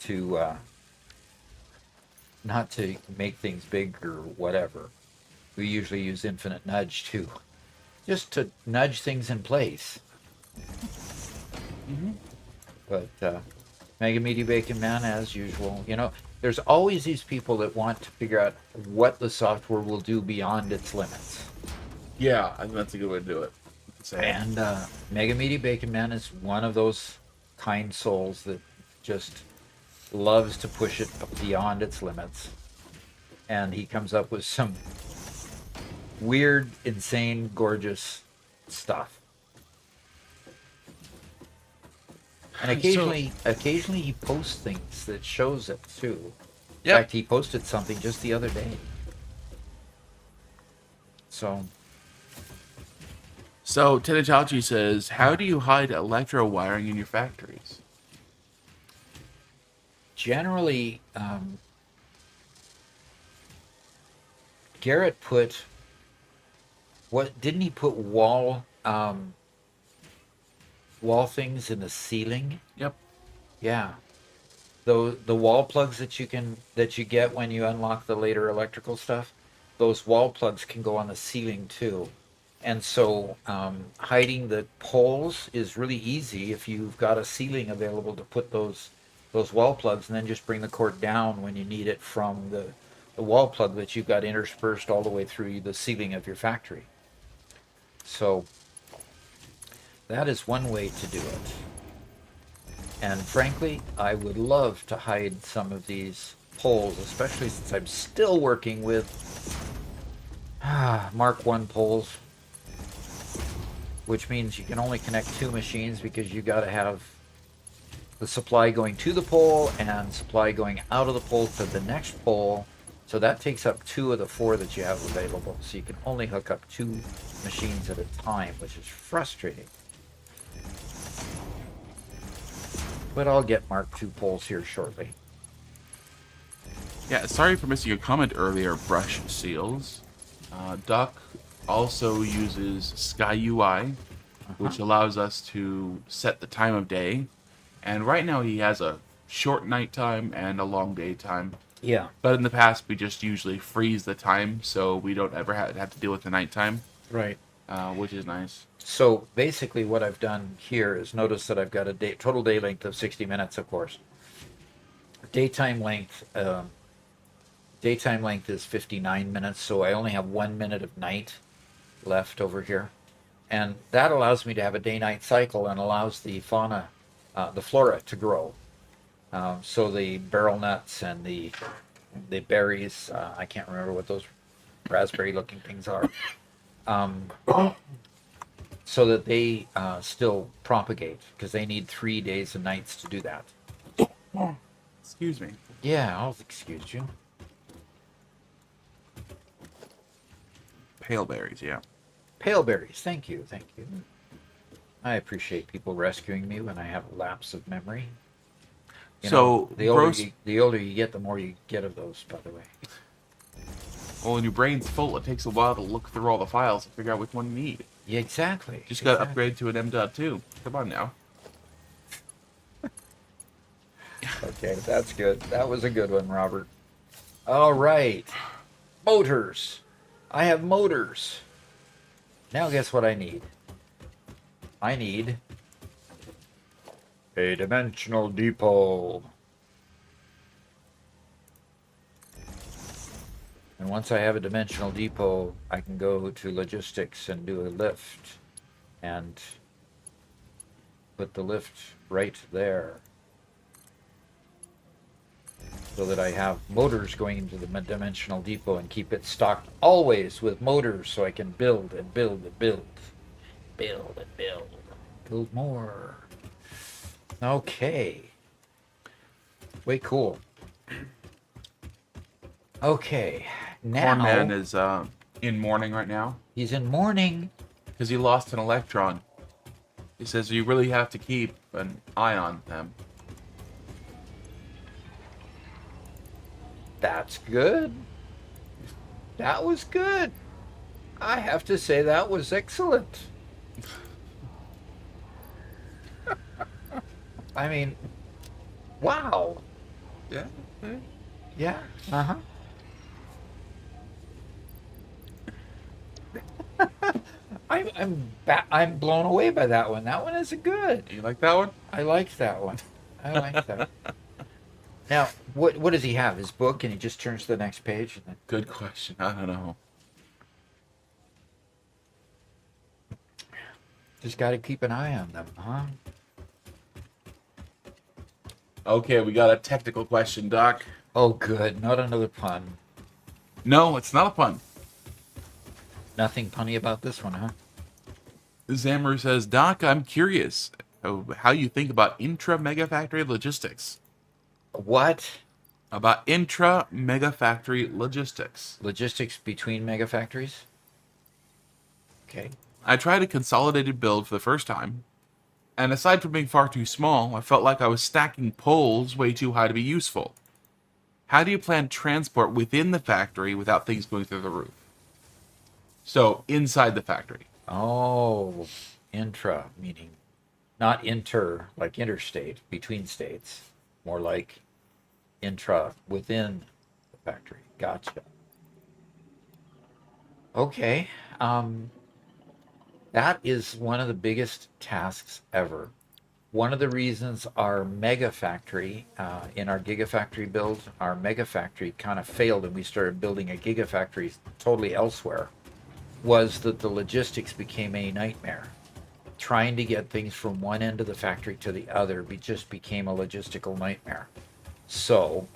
to make things big or whatever. We usually use infinite nudge to just to nudge things in place. But Mega Meaty Bacon Man, as usual, there's always these people that want to figure out what the software will do beyond its limits. Yeah, I think that's a good way to do it. And Mega Meaty Bacon Man is one of those kind souls that just loves to push it beyond its limits. And he comes up with some weird, insane, gorgeous stuff. And occasionally he posts things that shows it too. In fact, he posted something just the other day. So Tenetachi says, how do you hide electro wiring in your factories? generally, Garrett put didn't he put wall things in the ceiling? Yep. Yeah. The wall plugs that you get when you unlock the later electrical stuff, those wall plugs can go on the ceiling too. And so hiding the poles is really easy if you've got a ceiling available to put those wall plugs, and then just bring the cord down when you need it from the wall plug that you've got interspersed all the way through the ceiling of your factory. So that is one way to do it. And frankly, I would love to hide some of these poles, especially since I'm still working with Mark 1 poles, which means you can only connect 2 machines because you got to have the supply going to the pole and supply going out of the pole to the next pole. So that takes up 2 of the 4 that you have available. So you can only hook up 2 machines at a time, which is frustrating. But I'll get Mark II poles here shortly. Yeah, sorry for missing your comment earlier, Brush Seals. Duck also uses Sky UI, which allows us to set the time of day. And right now he has a short nighttime and a long daytime. Yeah. But in the past, we just usually freeze the time, so we don't ever have to deal with the nighttime. Right. Which is nice. So basically what I've done here is notice that I've got a total day length of 60 minutes, of course. Daytime length is 59 minutes, so I only have 1 minute of night left over here. And that allows me to have a day-night cycle and allows the fauna, the flora to grow. So the barrel nuts and the berries, I can't remember what those raspberry-looking things are. So that they still propagate, because they need 3 days and nights to do that. Excuse me. Yeah, I'll excuse you. Pale berries, yeah. Pale berries, thank you. I appreciate people rescuing me when I have a lapse of memory. The older you get, the more you get of those, by the way. Well, when your brain's full, it takes a while to look through all the files and figure out which one you need. Yeah, exactly. Just got to upgrade to an M.2. Come on now. Okay, that's good. That was a good one, Robert. All right. Motors. I have motors. Now guess what I need? I need a dimensional depot. And once I have a dimensional depot, I can go to logistics and do a lift and put the lift right there, so that I have motors going into the dimensional depot and keep it stocked always with motors, so I can build and build and build. Build and build. Build more. Okay. Way cool. Okay. Now Cornman is in mourning right now. he's in mourning. because he lost an electron. He says you really have to keep an eye on them. That's good. That was good. I have to say that was excellent. I mean, wow. Yeah. Yeah. Uh-huh. I'm blown away by that one. That one is good. You like that one? I liked that one. I like that. Now, what does he have? His book, and he just turns to the next page. And then... Good question. I don't know. Just got to keep an eye on them, huh? Okay, we got a technical question, Doc. Oh, good. Not another pun. No, it's not a pun. Nothing punny about this one, huh? Zammer says, Doc, I'm curious how you think about intra-megafactory logistics. What? About intra-megafactory logistics. Logistics between megafactories? Okay. I tried a consolidated build for the first time, and aside from being far too small, I felt like I was stacking poles way too high to be useful. How do you plan transport within the factory without things going through the roof? So, inside the factory. Oh, intra, meaning not inter, like interstate, between states. More like intra, within the factory. Gotcha. Okay. That is one of the biggest tasks ever. One of the reasons our mega factory, in our gigafactory build, our mega factory kind of failed and we started building a gigafactory totally elsewhere, was that the logistics became a nightmare. Trying to get things from one end of the factory to the other just became a logistical nightmare. So,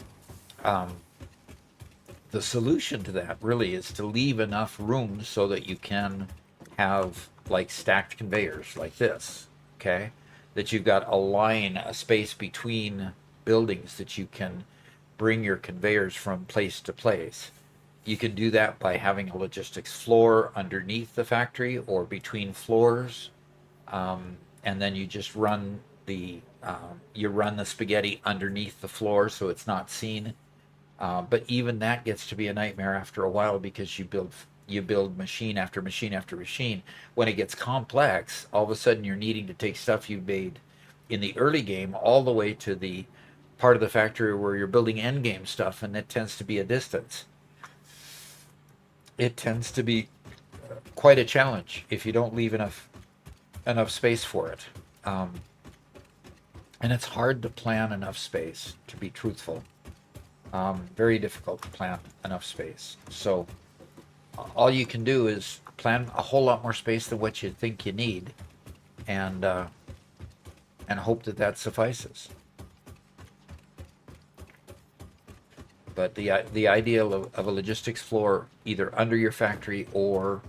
the solution to that really is to leave enough room so that you can have like stacked conveyors like this, okay? That you've got a space between buildings that you can bring your conveyors from place to place. You can do that by having a logistics floor underneath the factory or between floors, and then you just run the spaghetti underneath the floor so it's not seen. But even that gets to be a nightmare after a while because you build machine after machine after machine. When it gets complex, all of a sudden you're needing to take stuff you made in the early game all the way to the part of the factory where you're building end game stuff, and it tends to be a distance. It tends to be quite a challenge if you don't leave enough space for it. And it's hard to plan enough space, to be truthful. Very difficult to plan enough space. So all you can do is plan a whole lot more space than what you think you need, and hope that suffices. But the idea of a logistics floor either under your factory or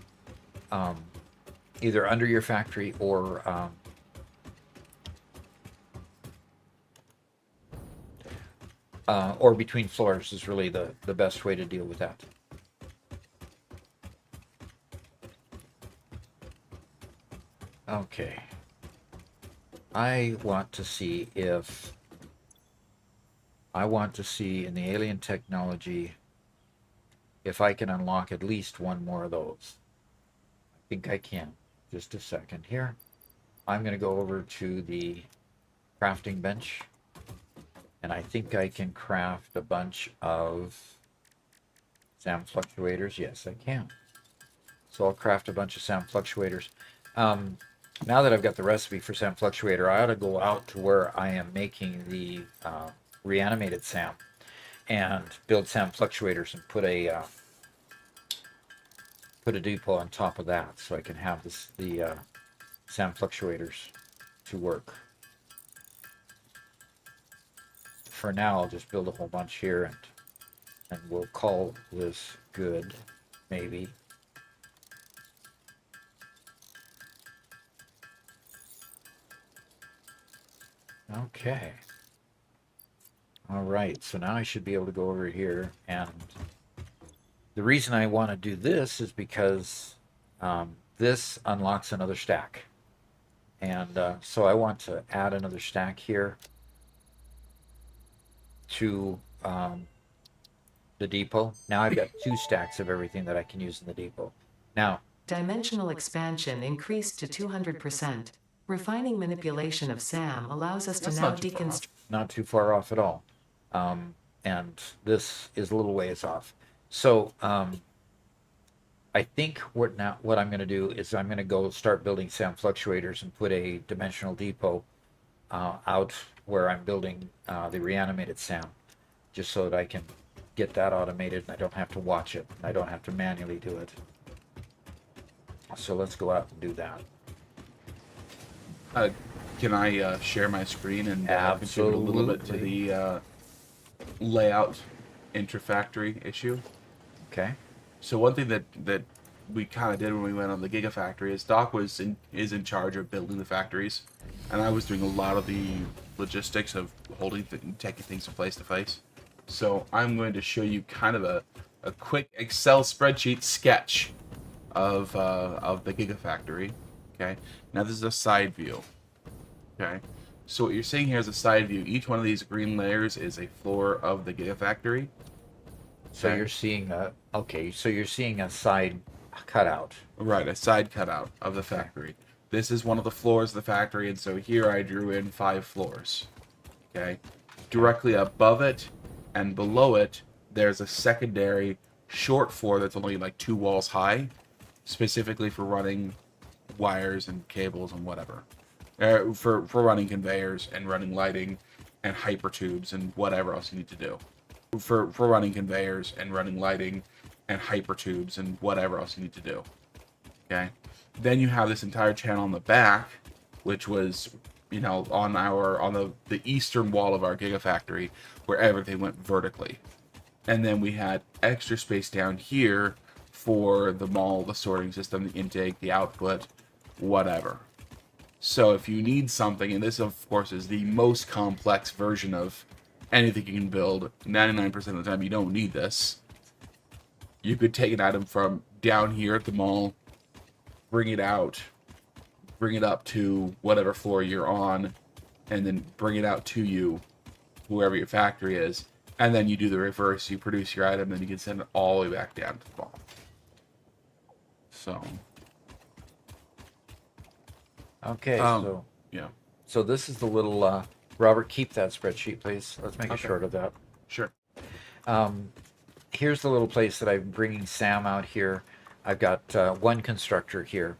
or between floors is really the best way to deal with that. Okay. I want to see in the alien technology if I can unlock at least one more of those. I think I can. Just a second here. I'm going to go over to the crafting bench, and I think I can craft a bunch of SAM fluctuators. Yes, I can. So I'll craft a bunch of SAM fluctuators. Now that I've got the recipe for SAM fluctuator, I ought to go out to where I am making the reanimated SAM and build SAM fluctuators and put a depot on top of that so I can have the SAM fluctuators to work. For now, I'll just build a whole bunch here and we'll call this good, maybe. Okay. All right, so now I should be able to go over here, and the reason I want to do this is because this unlocks another stack. And so I want to add another stack here to the depot. Now I've got 2 stacks of everything that I can use in the depot. Now, Dimensional expansion increased to 200%. Refining manipulation of SAM allows us to That's now not too far off. deconstruct. not too far off at all. And this is a little ways off. So I think what I'm going to do is I'm going to go start building SAM fluctuators and put a dimensional depot out where I'm building the reanimated SAM, just so that I can get that automated and I don't have to watch it. I don't have to manually do it. So let's go out and do that. Can I share my screen and contribute a little bit to the layout intrafactory issue? Okay. So one thing that we kind of did when we went on the Gigafactory is Doc is in charge of building the factories, and I was doing a lot of the logistics of taking things from place to place. So I'm going to show you kind of a quick Excel spreadsheet sketch of the Gigafactory. Okay. Now this is a side view. Okay. So what you're seeing here is a side view. Each one of these green layers is a floor of the Gigafactory. So Okay. you're seeing so you're seeing a side cutout. Right, a side cutout of the factory. This is one of the floors of the factory, and so here I drew in 5 floors. Okay. Directly above it and below it, there's a secondary short floor that's only like 2 walls high, specifically for running wires and cables and whatever. For running conveyors and running lighting and hypertubes and whatever else you need to do. For running conveyors and running lighting and hypertubes and whatever else you need to do. Okay. Then you have this entire channel on the back, which was, on the eastern wall of our Gigafactory, where everything went vertically. And then we had extra space down here for the mall, the sorting system, the intake, the output, whatever. So if you need something, and this of course is the most complex version of anything you can build, 99% of the time you don't need this. You could take an item from down here at the mall, bring it up to whatever floor you're on, and then bring it out to you, wherever your factory is, and then you do the reverse, you produce your item, then you can send it all the way back down to the mall. So, Okay, yeah, so this is the little Robert, keep that spreadsheet, please. Let's make a Okay. short of that. sure. Here's the little place that I'm bringing SAM out here. I've got one constructor here.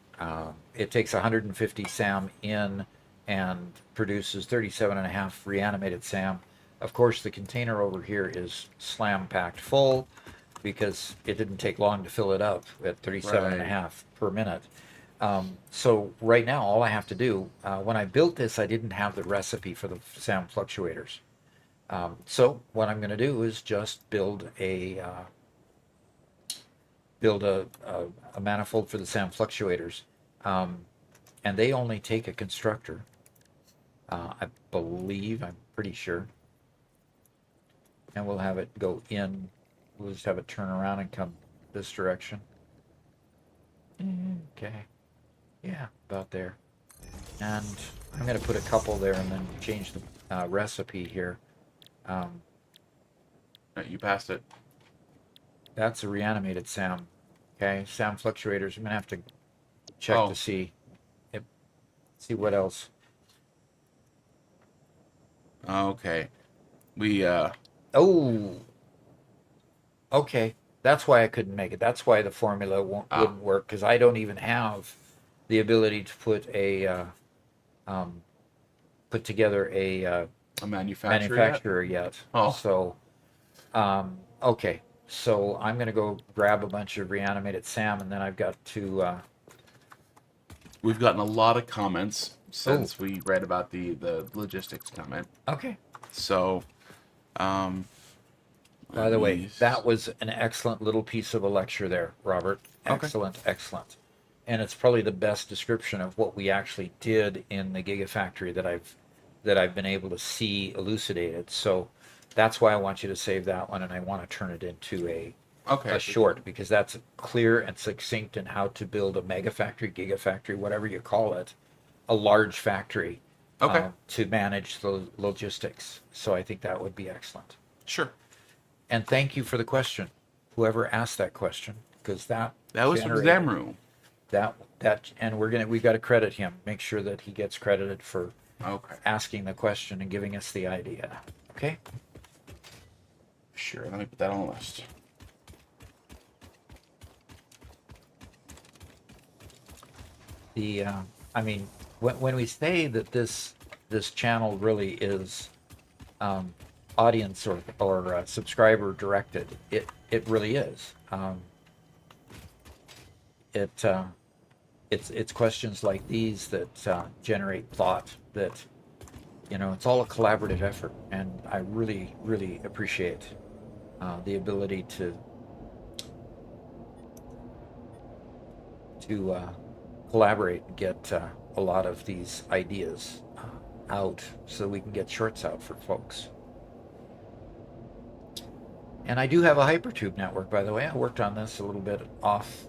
It takes 150 SAM in and produces 37.5 reanimated SAM. Of course, the container over here is slam packed full because it didn't take long to fill it up at 37.5 per minute. So right now, all I have to do, when I built this, I didn't have the recipe for the SAM fluctuators. So what I'm going to do is just build a manifold for the SAM fluctuators, and they only take a constructor. I believe, I'm pretty sure, and we'll have it go in. We'll just have it turn around and come this direction. Okay, yeah, about there. And I'm going to put a couple there and then change the recipe here. You passed it. That's a reanimated SAM. Okay, SAM fluctuators. I'm gonna have to check to see what else. Okay. We, Oh, okay. That's why I couldn't make it. That's why the formula wouldn't work, because I don't even have the ability to put together a manufacturer yet. Oh. So, okay. So I'm gonna go grab a bunch of reanimated SAM, and then I've got to. We've gotten a lot of comments since we read about the logistics comment. Okay. So, By the way, that was an excellent little piece of a lecture there, Robert. Excellent, excellent. And it's probably the best description of what we actually did in the Gigafactory that I've been able to see elucidated. So that's why I want you to save that one, and I want to turn it into Okay. a short, because that's clear and succinct in how to build a mega factory, gigafactory, whatever you call it, a large factory Okay. to manage the logistics. So I think that would be excellent. Sure. And thank you for the question, whoever asked that question, because that That was from generated- Zamru. that and we've got to credit him. Make sure that he gets credited for Okay. asking the question and giving us the idea. Okay. Sure. Let me put that on the list. The I mean, when we say that this channel really is audience or subscriber directed, it really is. It's questions like these that generate thought. That it's all a collaborative effort, and I really appreciate the ability to collaborate and get a lot of these ideas out so we can get shorts out for folks. And I do have a hypertube network, by the way. I worked on this a little bit off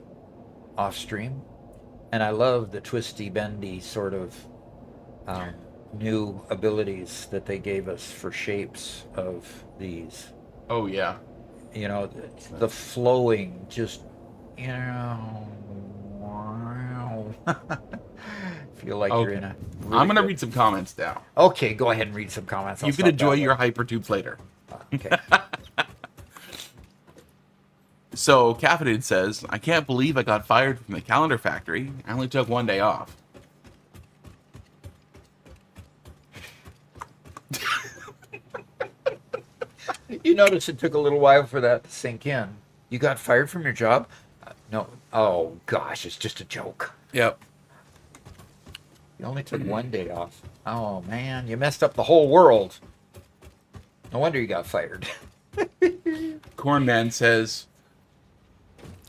stream, and I love the twisty bendy sort of new abilities that they gave us for shapes of these. Oh yeah. The flowing, just feel like you're in a really I'm gonna good- read some comments now. Okay, go ahead and read some comments. I'll You can stop enjoy that your way. hypertubes later. Okay. So Caffeinated says, I can't believe I got fired from the calendar factory. I only took 1 day off. You notice it took a little while for that to sink in. You got fired from your job? No. Oh gosh, it's just a joke. Yep. You only took 1 day off. Oh man, you messed up the whole world. No wonder you got fired. Cornman says,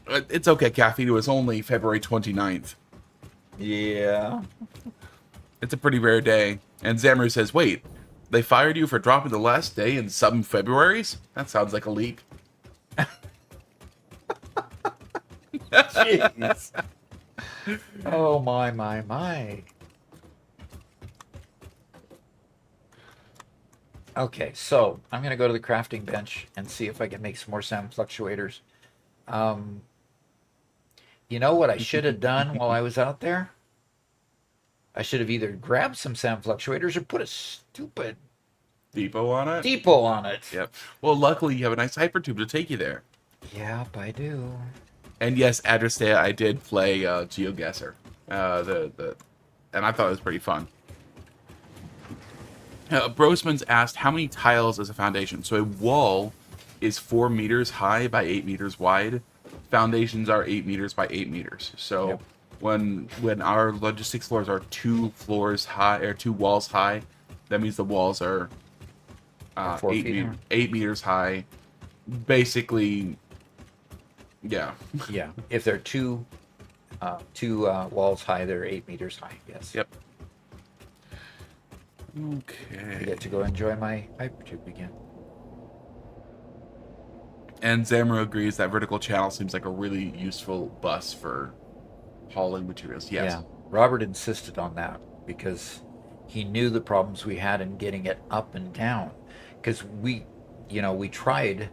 it's okay, Caffeine. It was only February 29th. Yeah. It's a pretty rare day. And Zamru says, wait, they fired you for dropping the last day in some Februaries? That sounds like a leak. Jeez. Oh my. Okay, so I'm gonna go to the crafting bench and see if I can make some more sound fluctuators. You know what I should have done while I was out there? I should have either grabbed some sound fluctuators or put a stupid Depot on it? depot on it. Yep. Well, luckily you have a nice hypertube to take you there. Yep, I do. And yes, Adrestea, I did play GeoGuessr. And I thought it was pretty fun. Brosman's asked, how many tiles is a foundation? So a wall is 4 meters high by 8 meters wide. Foundations are 8 meters by 8 meters. So Yep. when our logistics floors are 2 floors high or 2 walls high, that means the walls are 4 feet high. 8 meters high. Basically, yeah. Yeah, if they're two walls high, they're 8 meters high. Yes. Yep. I Okay. get to go enjoy my hypertube again. And Zamru agrees that vertical channel seems like a really useful bus for hauling materials. Yes. Yeah, Robert insisted on that because he knew the problems we had in getting it up and down. Because we tried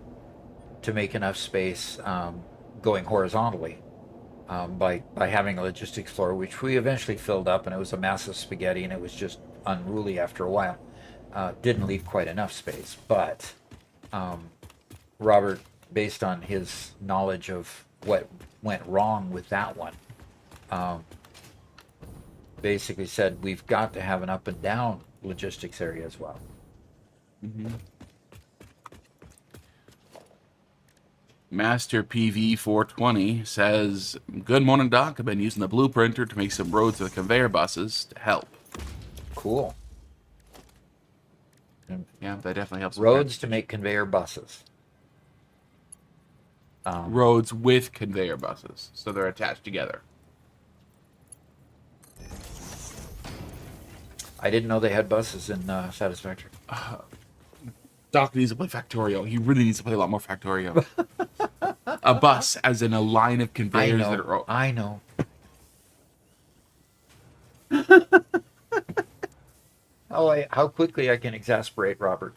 to make enough space going horizontally by having a logistics floor, which we eventually filled up, and it was a massive spaghetti, and it was just unruly after a while. Didn't leave quite enough space, but Robert, based on his knowledge of what went wrong with that one, basically said we've got to have an up and down logistics area as well. Mm-hmm. Master PV 420 says, good morning, Doc. I've been using the blueprinter to make some roads for the conveyor buses to help. Cool. Yeah, that definitely helps. with Roads to make conveyor buses. roads with conveyor buses, so they're attached together. I didn't know they had buses in Satisfactory. Doc needs to play Factorio. He really needs to play a lot more Factorio. A bus, as in a line of I conveyors that know. are. I know. How quickly I can exasperate Robert.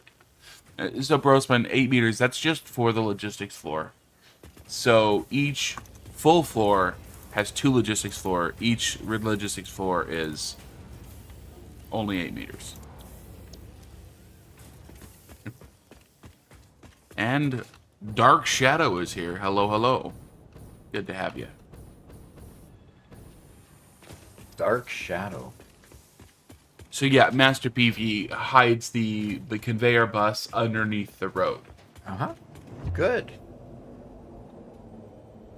So, Brosman, 8 meters, that's just for the logistics floor. So, each full floor has 2 logistics floor. Each logistics floor is only 8 meters. And Dark Shadow is here. Hello, hello. Good to have you. Dark Shadow. So yeah, Master PV hides the conveyor bus underneath the road. Uh-huh. Good.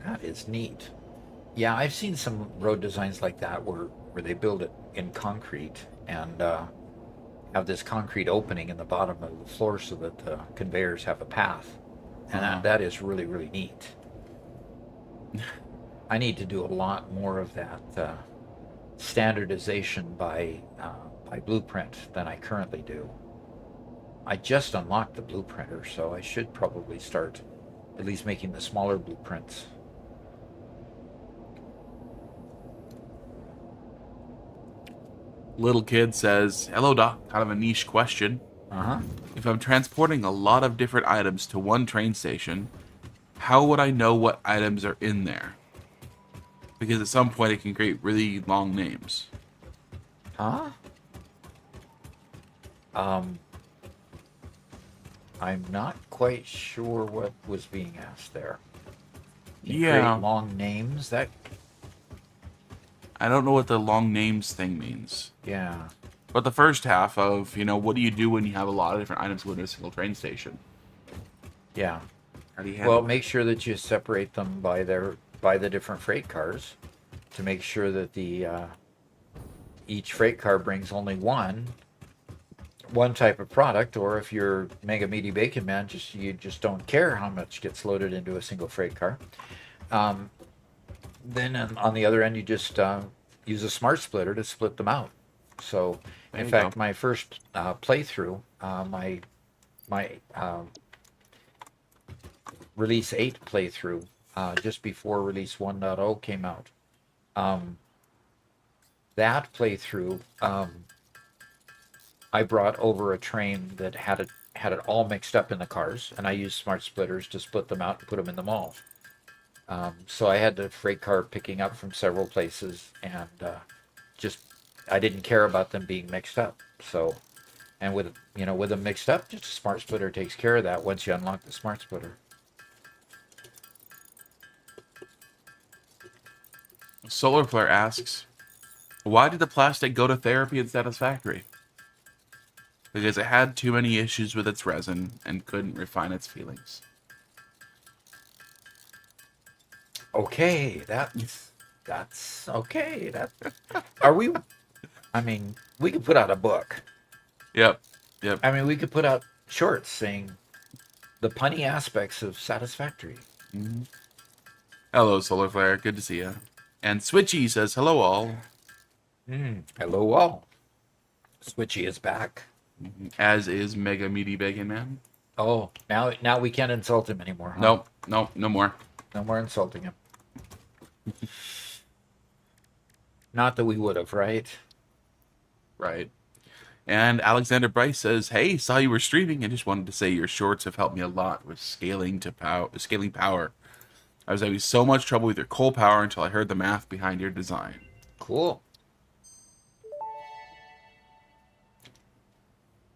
That is neat. Yeah, I've seen some road designs like that where they build it in concrete and have this concrete opening in the bottom of the floor so that the conveyors have a path. And that is really, really neat. I need to do a lot more of that standardization by blueprint than I currently do. I just unlocked the blueprinter, so I should probably start at least making the smaller blueprints. Little Kid says, "Hello, Doc. Kind of a niche question. Uh-huh. If I'm transporting a lot of different items to one train station, how would I know what items are in there? Because at some point it can create really long names." Huh? I'm not quite sure what was being asked there. You Yeah. create long names. That I don't know what the long names thing means. yeah. But the first half of, what do you do when you have a lot of different items going to a single train station? Yeah. How do you Well, handle make sure that you separate them by the different freight cars to make sure that the each freight car brings only one type of product, or if you're Mega Meaty Bacon Man, you just don't care how much gets loaded into a single freight car. Then on the other end, you just use a smart splitter to split them out. So, There in you fact, go. my first playthrough, my Release 8 playthrough, just before Release 1.0 came out, that playthrough, I brought over a train that had it all mixed up in the cars, and I used smart splitters to split them out and put them in the mall. So I had the freight car picking up from several places, and just I didn't care about them being mixed up. So, and with them mixed up, just a smart splitter takes care of that once you unlock the smart splitter. Solar Flare asks, why did the plastic go to therapy in Satisfactory? Because it had too many issues with its resin and couldn't refine its feelings. Okay, that's okay. Are we? I mean, we could put out a book. Yep. I mean, we could put out shorts saying the punny aspects of Satisfactory. Hello, Solar Flare. Good to see you. And Switchy says, hello, all. Hello, all. Switchy is back. As is Mega Meaty Bacon Man. Oh, now we can't insult him anymore. Huh? Nope, no more. No more insulting him. Not that we would have, right? Right. And Alexander Bryce says, hey, saw you were streaming and just wanted to say your shorts have helped me a lot with scaling power. I was having so much trouble with your coal power until I heard the math behind your design. Cool.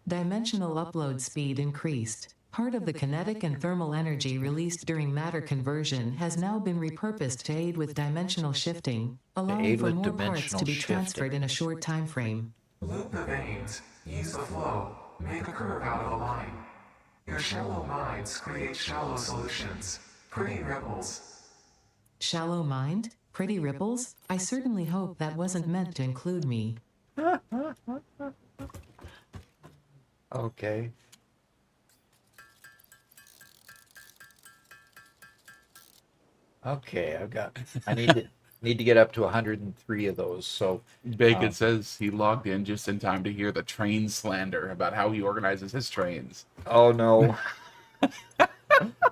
Dimensional upload speed increased. Part of the kinetic and thermal energy released during matter conversion has now been repurposed to aid with dimensional shifting, allowing aid for with more parts dimensional to be shifting. transferred in a short time frame. Loop the veins, use the flow, make a curve out of a line. Your shallow minds create shallow solutions. Pretty ripples. Shallow mind? Pretty ripples? I certainly hope that wasn't meant to include me. Okay. Okay, I need to get up to 103 of those. So Bacon says he logged in just in time to hear the train slander about how he organizes his trains. oh no.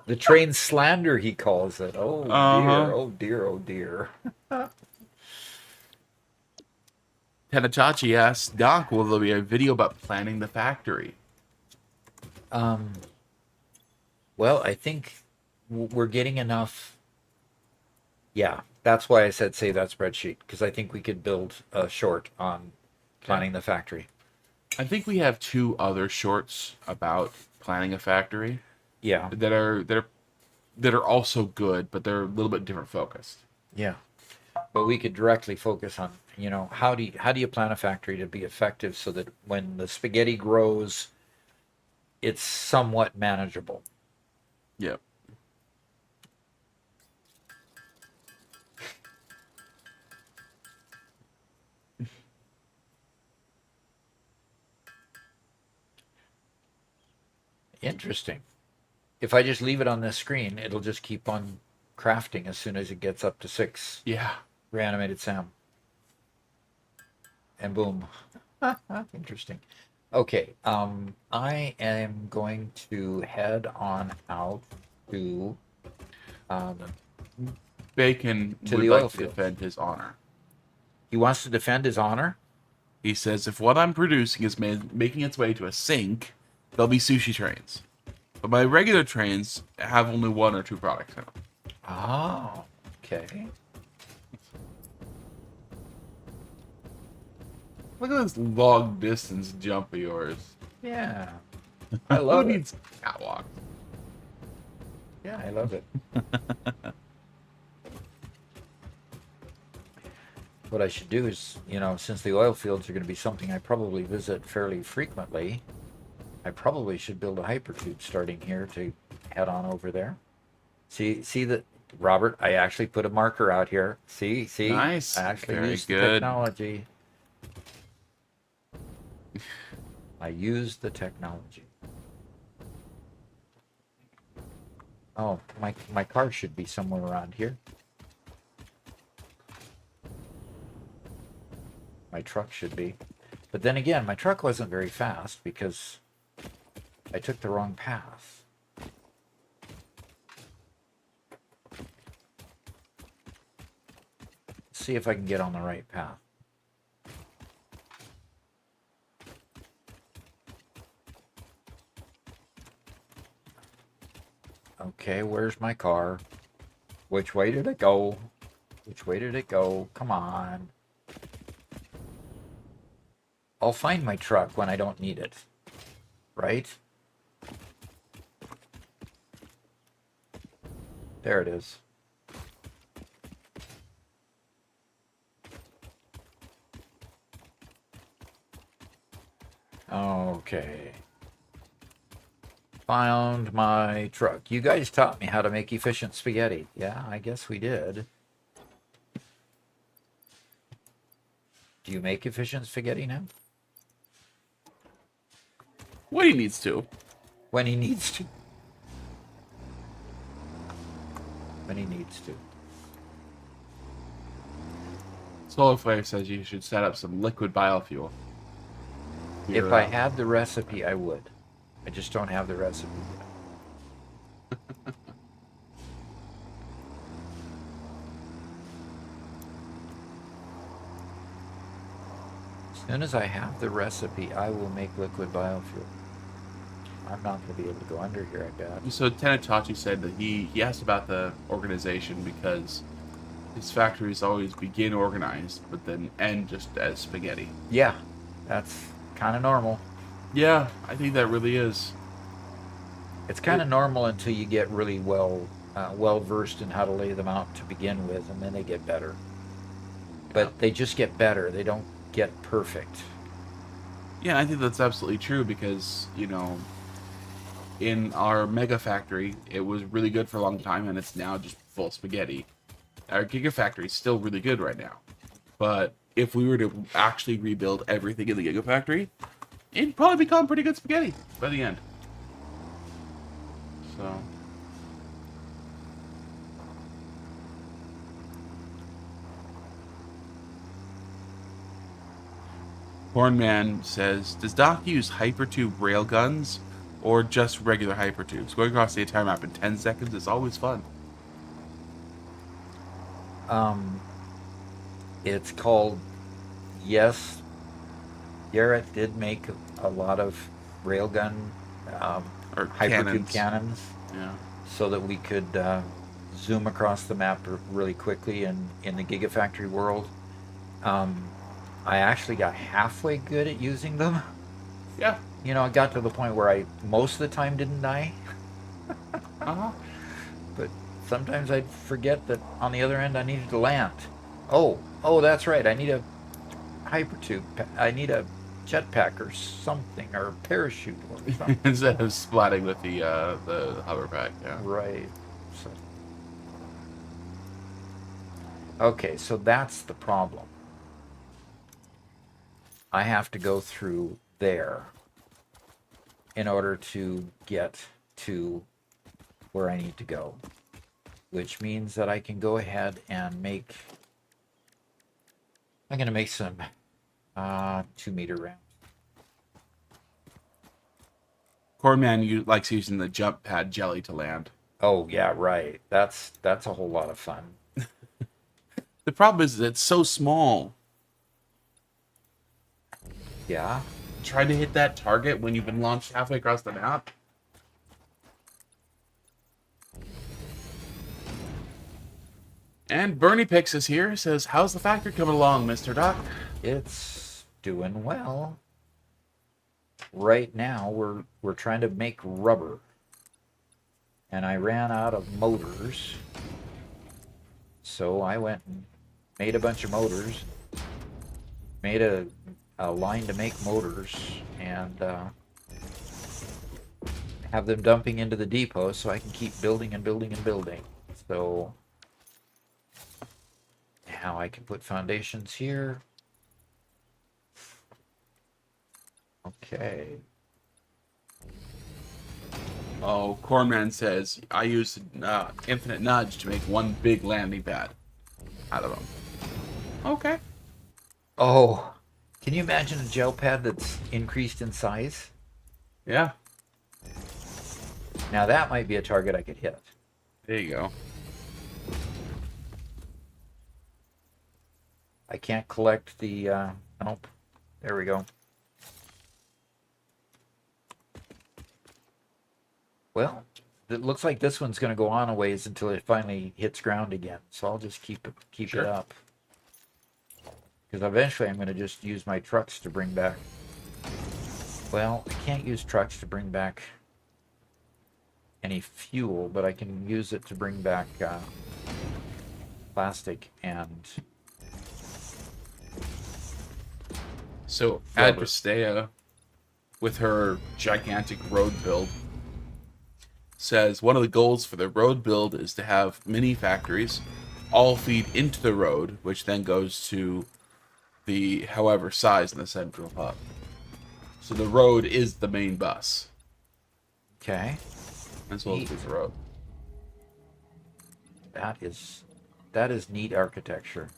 The train slander, he calls it. Oh dear, Uh-huh. oh dear, oh dear. Tenatachi asks, Doc, will there be a video about planning the factory? Um, well, I think we're getting enough. Yeah, that's why I said save that spreadsheet, because I think we could build a short on planning the factory. I think we have 2 other shorts about planning a factory Yeah, that are also good, but they're a little bit different focused. yeah. But we could directly focus on, how do you plan a factory to be effective so that when the spaghetti grows, it's somewhat manageable. Yep. Interesting. If I just leave it on this screen, it'll just keep on crafting as soon as it gets up to 6 Yeah. reanimated Sam. And boom. Interesting. Okay, I am going to head on out to um, Bacon To would the like oil to fields. defend his honor. he wants to defend his honor. He says, if what I'm producing is making its way to a sink, there'll be sushi trains. But my regular trains have only 1 or 2 products in them. Oh, okay. Look at this long distance jump of yours. Yeah. I love Who it. needs catwalk? Yeah, I love it. What I should do is, since the oil fields are going to be something I probably visit fairly frequently, I probably should build a hypertube starting here to head on over there. See that, Robert? I actually put a marker out here. See? Nice. I actually Very used the good. technology. I used the technology. Oh, my car should be somewhere around here. My truck should be. But then again, my truck wasn't very fast because I took the wrong path. Let's see if I can get on the right path. Okay, where's my car? Which way did it go? Which way did it go? Come on. I'll find my truck when I don't need it. Right? There it is. Okay. Found my truck. You guys taught me how to make efficient spaghetti. Yeah, I guess we did. Do you make efficient spaghetti now? What he needs to. When he needs to. When he needs to. Solar Flare says you should set up some liquid biofuel. If I had the recipe, I would. I just don't have the recipe yet. As soon as I have the recipe, I will make liquid biofuel. I'm not going to be able to go under here, I bet. So Tenetachi said that he asked about the organization because his factories always begin organized, but then end just as spaghetti. Yeah, that's kind of normal. Yeah, I think that really is. It's kind of normal until you get really well versed in how to lay them out to begin with, and then they get better. But they just get better. They don't get perfect. Yeah, I think that's absolutely true because, in our mega factory, it was really good for a long time and it's now just full of spaghetti. Our gigafactory is still really good right now. But if we were to actually rebuild everything in the gigafactory, it'd probably become pretty good spaghetti by the end. So... Hornman says, does Doc use hypertube railguns or just regular hypertubes. Going across the entire map in 10 seconds is always fun. It's called, yes, Garrett did make a lot of railgun Or hypertube cannons Yeah. so that we could zoom across the map really quickly in the Gigafactory world. I actually got halfway good at using them. Yeah. You know, it got to the point where I most of the time didn't die. Uh-huh. But sometimes I'd forget that on the other end I needed to land. Oh, that's right. I need a hypertube. I need a jetpack or something, or a parachute or something. Instead of splatting with the hoverpack, yeah. Right. So. Okay, so that's the problem. I have to go through there in order to get to where I need to go, which means that I can go ahead and make. I'm going to make some 2-meter rounds. Cornman likes using the jump pad jelly to land. Oh yeah, right. That's a whole lot of fun. The problem is that it's so small. Yeah. Try to hit that target when you've been launched halfway across the map. And Bernie Pix is here. Says, "How's the factory coming along, Mr. Doc?" It's doing well. Right now we're trying to make rubber. And I ran out of motors. So I went and made a bunch of motors. Made a line to make motors and have them dumping into the depot so I can keep building and building and building. So now I can put foundations here. Okay. Oh, Cornman says, "I used infinite nudge to make one big landing pad out of them." Okay. Oh, can you imagine a gel pad that's increased in size? Yeah. Now that might be a target I could hit. There you go. I can't collect the, nope. There we go. Well, it looks like this one's going to go on a ways until it finally hits ground again. So I'll just keep Sure. it up. Because eventually I'm going to just use my trucks to bring back. Well, I can't use trucks to bring back any fuel, but I can use it to bring back plastic and. So Rubber. Adrestea, with her gigantic road build, says one of the goals for the road build is to have mini factories all feed into the road, which then goes to the however size in the central hub. So the road is the main bus. Okay. As well as the road. That is neat architecture.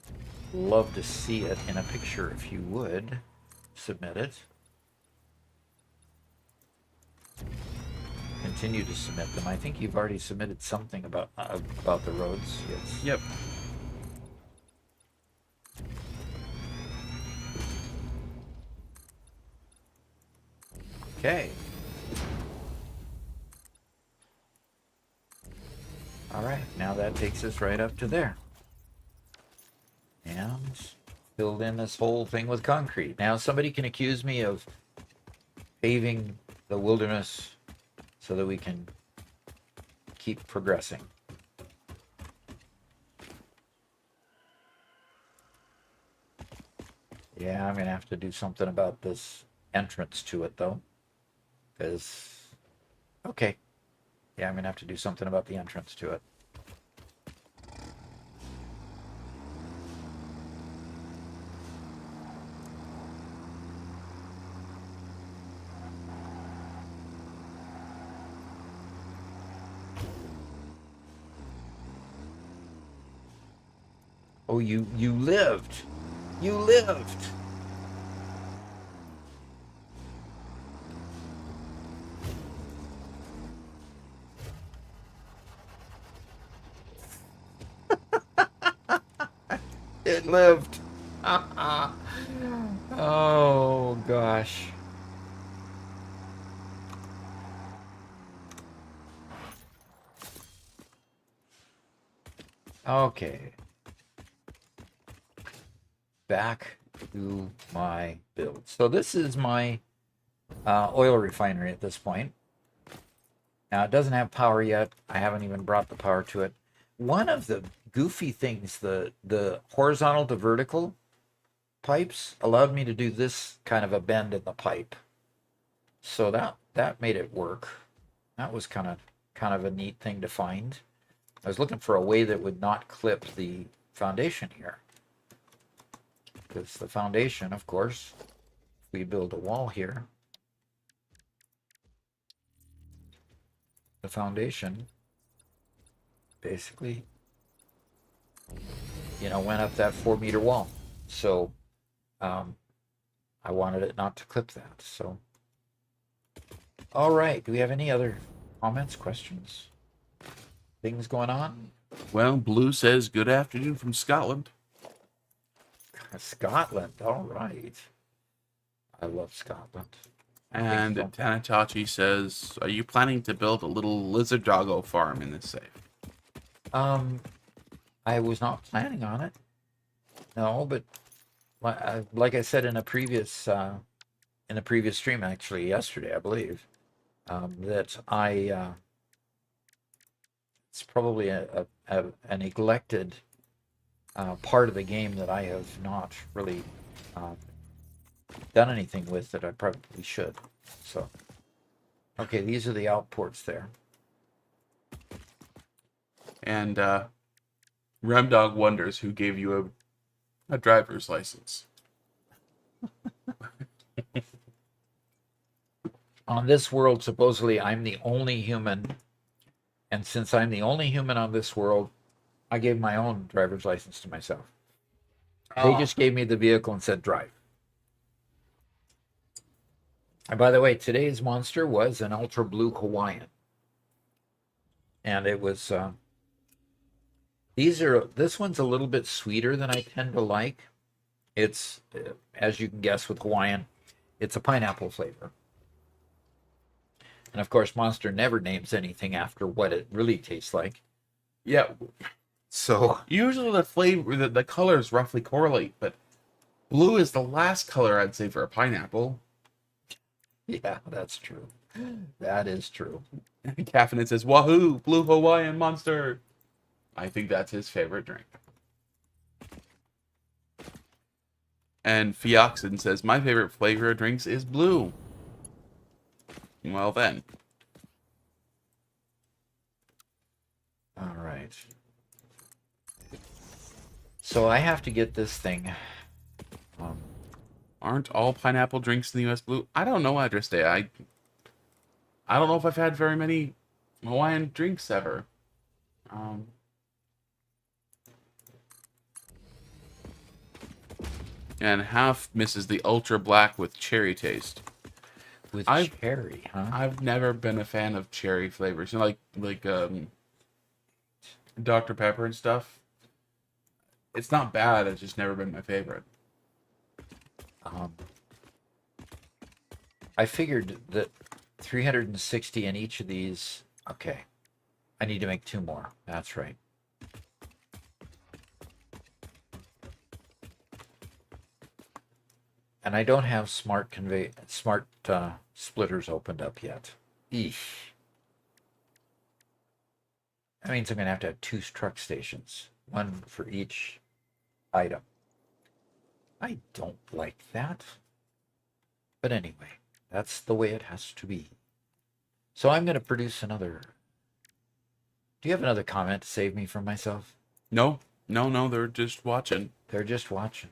Love to see it in a picture if you would. Submit it. Continue to submit them. I think you've already submitted something about the roads. Yes. Yep. Okay. All right. Now that takes us right up to there. And filled in this whole thing with concrete. Now somebody can accuse me of paving the wilderness so that we can keep progressing. Yeah, I'm gonna have to do something about this entrance to it though. Because, okay. Yeah, I'm gonna have to do something about the entrance to it. Oh, you lived. You lived. It lived. Oh, gosh. Okay. Back to my build. So this is my oil refinery at this point. Now, it doesn't have power yet. I haven't even brought the power to it. One of the goofy things, the horizontal to vertical pipes allowed me to do this kind of a bend in the pipe. So that made it work. That was kind of a neat thing to find. I was looking for a way that would not clip the foundation here. Because the foundation, of course, if we build a wall here, the foundation basically, went up that 4-meter wall. So I wanted it not to clip that. So, all right. Do we have any other comments, questions, things going on? Well, Blue says good afternoon from Scotland. Scotland. All right. I love Scotland. And Tanatachi says, are you planning to build a little lizard doggo farm in this safe? I was not planning on it. No, but like I said in a previous stream, actually yesterday, I believe, that it's probably a neglected part of the game that I have not really done anything with that I probably should. So, okay, these are the outports there. And Remdog wonders who gave you a driver's license. On this world, supposedly, I'm the only human. And since I'm the only human on this world, I gave my own driver's license to myself. They just gave me the vehicle and said, drive. And by the way, today's monster was an ultra blue Hawaiian. And it was, this one's a little bit sweeter than I tend to like. It's, as you can guess with Hawaiian, it's a pineapple flavor. And of course, Monster never names anything after what it really tastes like. Yeah. So usually the flavor, the colors roughly correlate, but blue is the last color I'd say for a pineapple. Yeah, that's true. That is true. Caffeine says, wahoo, blue Hawaiian monster. I think that's his favorite drink. And Fioxin says, my favorite flavor of drinks is blue. Well then. All right. So I have to get this thing. Aren't all pineapple drinks in the U.S. blue? I don't know, Address Day. I don't know if I've had very many Hawaiian drinks ever. And half misses the ultra black with cherry taste. With cherry, huh? I've never been a fan of cherry flavors. You know, like Dr. Pepper and stuff. It's not bad. It's just never been my favorite. I figured that 360 in each of these. Okay. I need to make 2 more. That's right. And I don't have smart splitters opened up yet. Eesh. That means I'm going to have 2 truck stations. 1 for each item. I don't like that. But anyway, that's the way it has to be. So I'm going to produce another. Do you have another comment to save me from myself? No, they're just watching. They're just watching.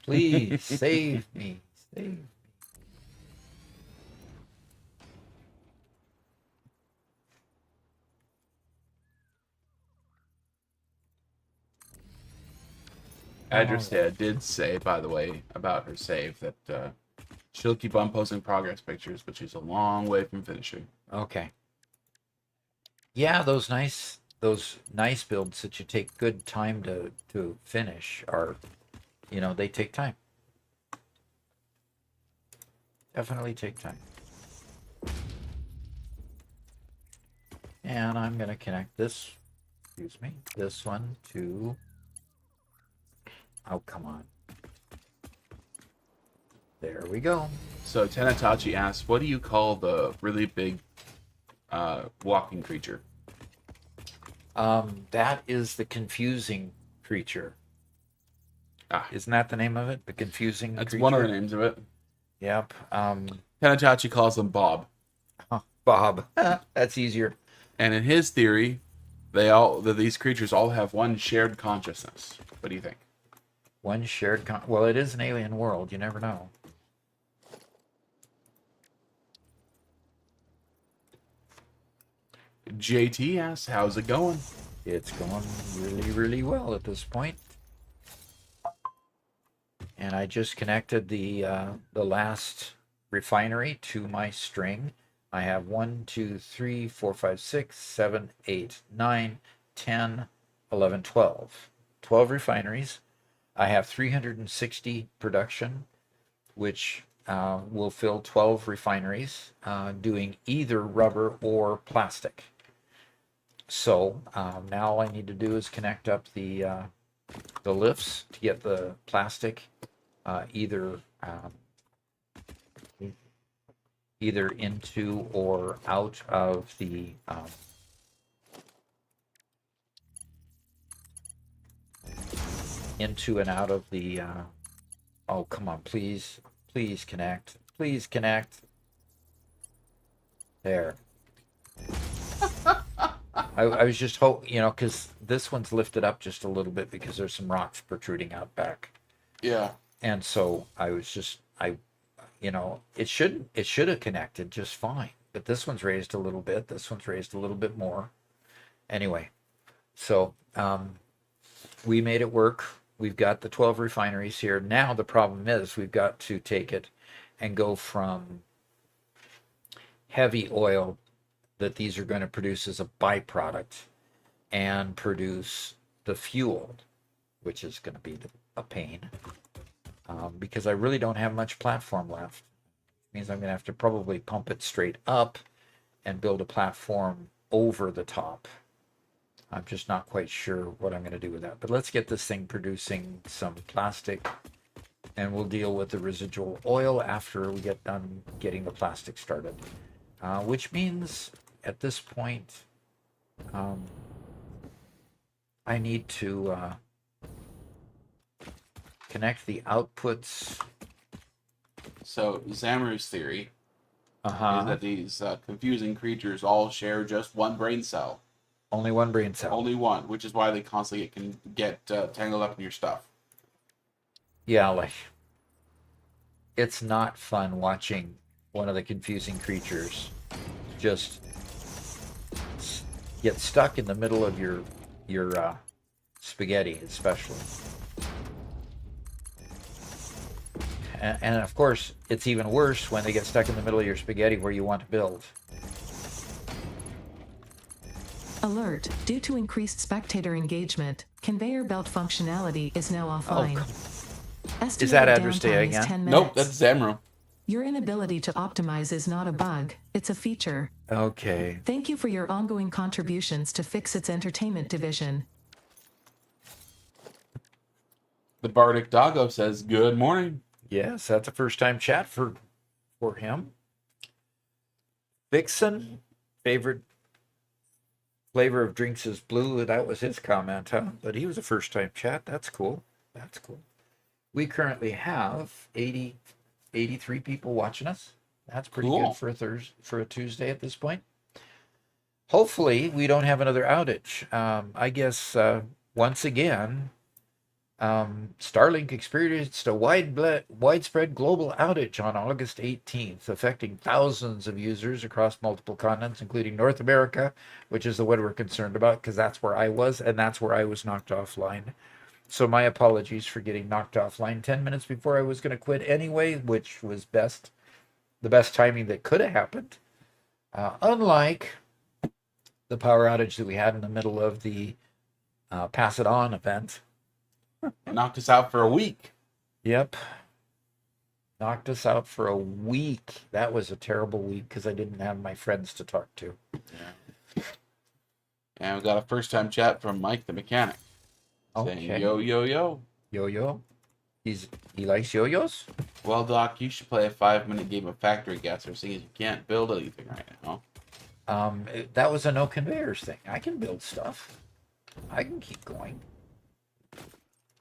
Please save me. Save me. Adrestea did say, by the way, about her save that she'll keep on posting progress pictures, but she's a long way from finishing. Okay. Yeah, those nice those nice builds that you take good time to finish are, they take time. Definitely take time. And I'm going to connect this, this one to, oh, come on. There we go. So Tenatachi asks, what do you call the really big walking creature? That is the confusing creature. Ah. Isn't that the name of it? The confusing That's creature? one of the names of it. Yep. Tenatachi calls them Bob. Bob. That's easier. And in his theory, these creatures all have one shared consciousness. What do you think? One shared well, it is an alien world. You never know. JT asks, how's it going? It's going really, really well at this point. And I just connected the last refinery to my string. I have 1, 2, 3, 4, 5, 6, 7, 8, 9, 10, 11, 12. 12 refineries. I have 360 production, which will fill 12 refineries, doing either rubber or plastic. So now all I need to do is connect up the lifts to get the plastic either into or out of the into and out of the oh, come on, please connect, there. I was just because this one's lifted up just a little bit because there's some rocks protruding out back. Yeah. And so I was just, it should have connected just fine. But this one's raised a little bit. This one's raised a little bit more. Anyway, so we made it work. We've got the 12 refineries here. Now the problem is we've got to take it and go from heavy oil that these are going to produce as a byproduct and produce the fuel, which is going to be a pain. Because I really don't have much platform left. It means I'm going to have to probably pump it straight up and build a platform over the top. I'm just not quite sure what I'm going to do with that. But let's get this thing producing some plastic, and we'll deal with the residual oil after we get done getting the plastic started. Which means at this point, I need to connect the outputs. So Zamu's theory is Uh-huh. that these confusing creatures all share just one brain cell. Only one brain cell. Only one, which is why they constantly can get tangled up in your stuff. Yeah, like, it's not fun watching one of the confusing creatures just get stuck in the middle of your spaghetti, especially. And of course, it's even worse when they get stuck in the middle of your spaghetti where you want to build. Alert, due to increased spectator engagement, conveyor belt functionality is now offline. Is that Estimated address day downtime is again? 10 Nope, minutes. that's Zamu. Your inability to optimize is not a bug, it's a feature. Okay. Thank you for your ongoing contributions to fix its entertainment division. The Bardic Doggo says, good morning. Yes, that's a first time chat for him. Vixen, favorite flavor of drinks is blue. That was his comment, huh? But he was a first time chat. That's cool. That's cool. We currently have 83 people watching us. That's pretty Cool. good for a Tuesday at this point. Hopefully we don't have another outage. I guess once again, Starlink experienced a widespread global outage on August 18th, affecting thousands of users across multiple continents, including North America, which is the one we're concerned about because that's where I was, and that's where I was knocked offline. So my apologies for getting knocked offline 10 minutes before I was going to quit anyway, which was the best timing that could have happened. Unlike the power outage that we had in the middle of the Pass It On event. It knocked us out for a week. Yep. Knocked us out for a week. That was a terrible week because I didn't have my friends to talk to. Yeah. And we got a first-time chat from Mike the mechanic. Saying, Okay. yo, yo, yo. Yo-yo. He likes yo-yos? Well, Doc, you should play a 5-minute game of Factory Guesser, seeing as you can't build anything right now. That was a no conveyors thing. I can build stuff. I can keep going.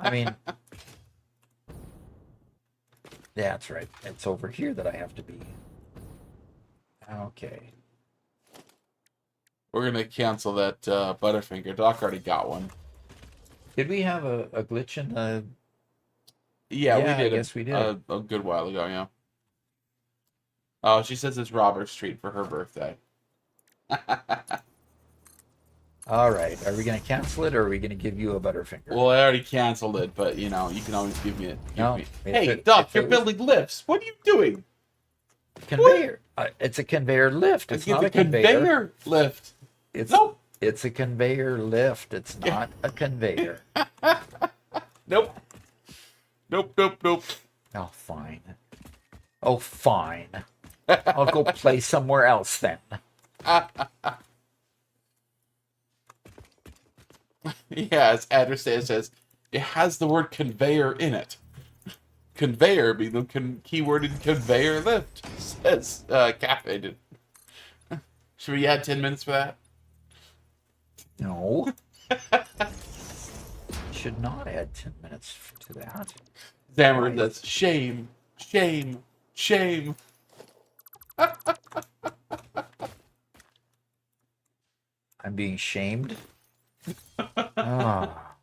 I mean, that's right. It's over here that I have to be. Okay. We're going to cancel that Butterfinger. Doc already got one. Did we have a glitch in the... Yeah, Yeah, we did. I guess we did. A good while ago, yeah. Oh, she says it's Robert Street for her birthday. All right. Are we going to cancel it or are we going to give you a Butterfinger? Well, I already canceled it, but, you know, you can always give me it. No. Hey, Doc, you're building lifts. What are you doing? Conveyor. It's a conveyor lift. It's not a conveyor. Lift. It's, Nope. It's a conveyor lift. It's not a conveyor. Nope. Nope, nope, nope. Oh, fine. Oh, fine. I'll go play somewhere else then. Yeah, as Adversary says, it has the word conveyor in it. Conveyor being the keyword in conveyor lift, says Cafe did. Should we add 10 minutes for that? No. Should not add 10 minutes to that. Zammer says, shame, shame, shame. I'm being shamed. Ah,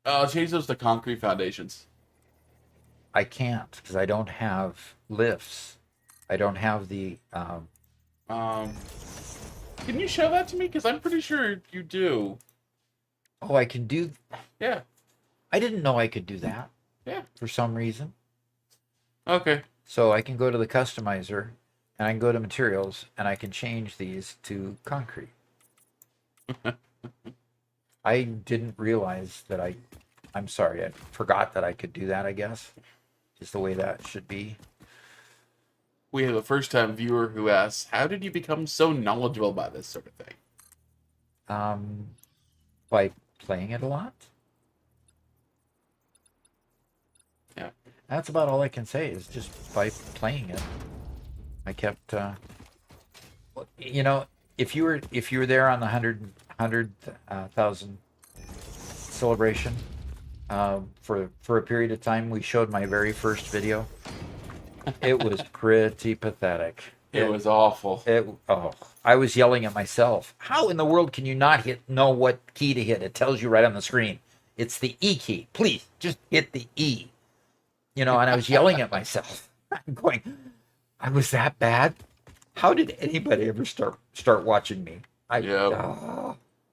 I'll change those to concrete foundations. I can't because I don't have lifts. I don't have the. Can you show that to me? Because I'm pretty sure you do. Oh, I can do. Yeah. I didn't know I could do that. Yeah. For some reason. Okay. So I can go to the customizer and I can go to materials and I can change these to concrete. I didn't realize that I'm sorry, I forgot that I could do that, I guess. Is the way that should be. We have a first-time viewer who asks, how did you become so knowledgeable about this sort of thing? By playing it a lot. Yeah. That's about all I can say is just by playing it. I kept, you know, if you were there on the 100,000 celebration, for a period of time, we showed my very first video. It was pretty pathetic. It was awful. I was yelling at myself. How in the world can you not know what key to hit? It tells you right on the screen. It's the E key. Please, just hit the E. You know, and I was yelling at myself. I'm going, I was that bad? How did anybody ever start watching me?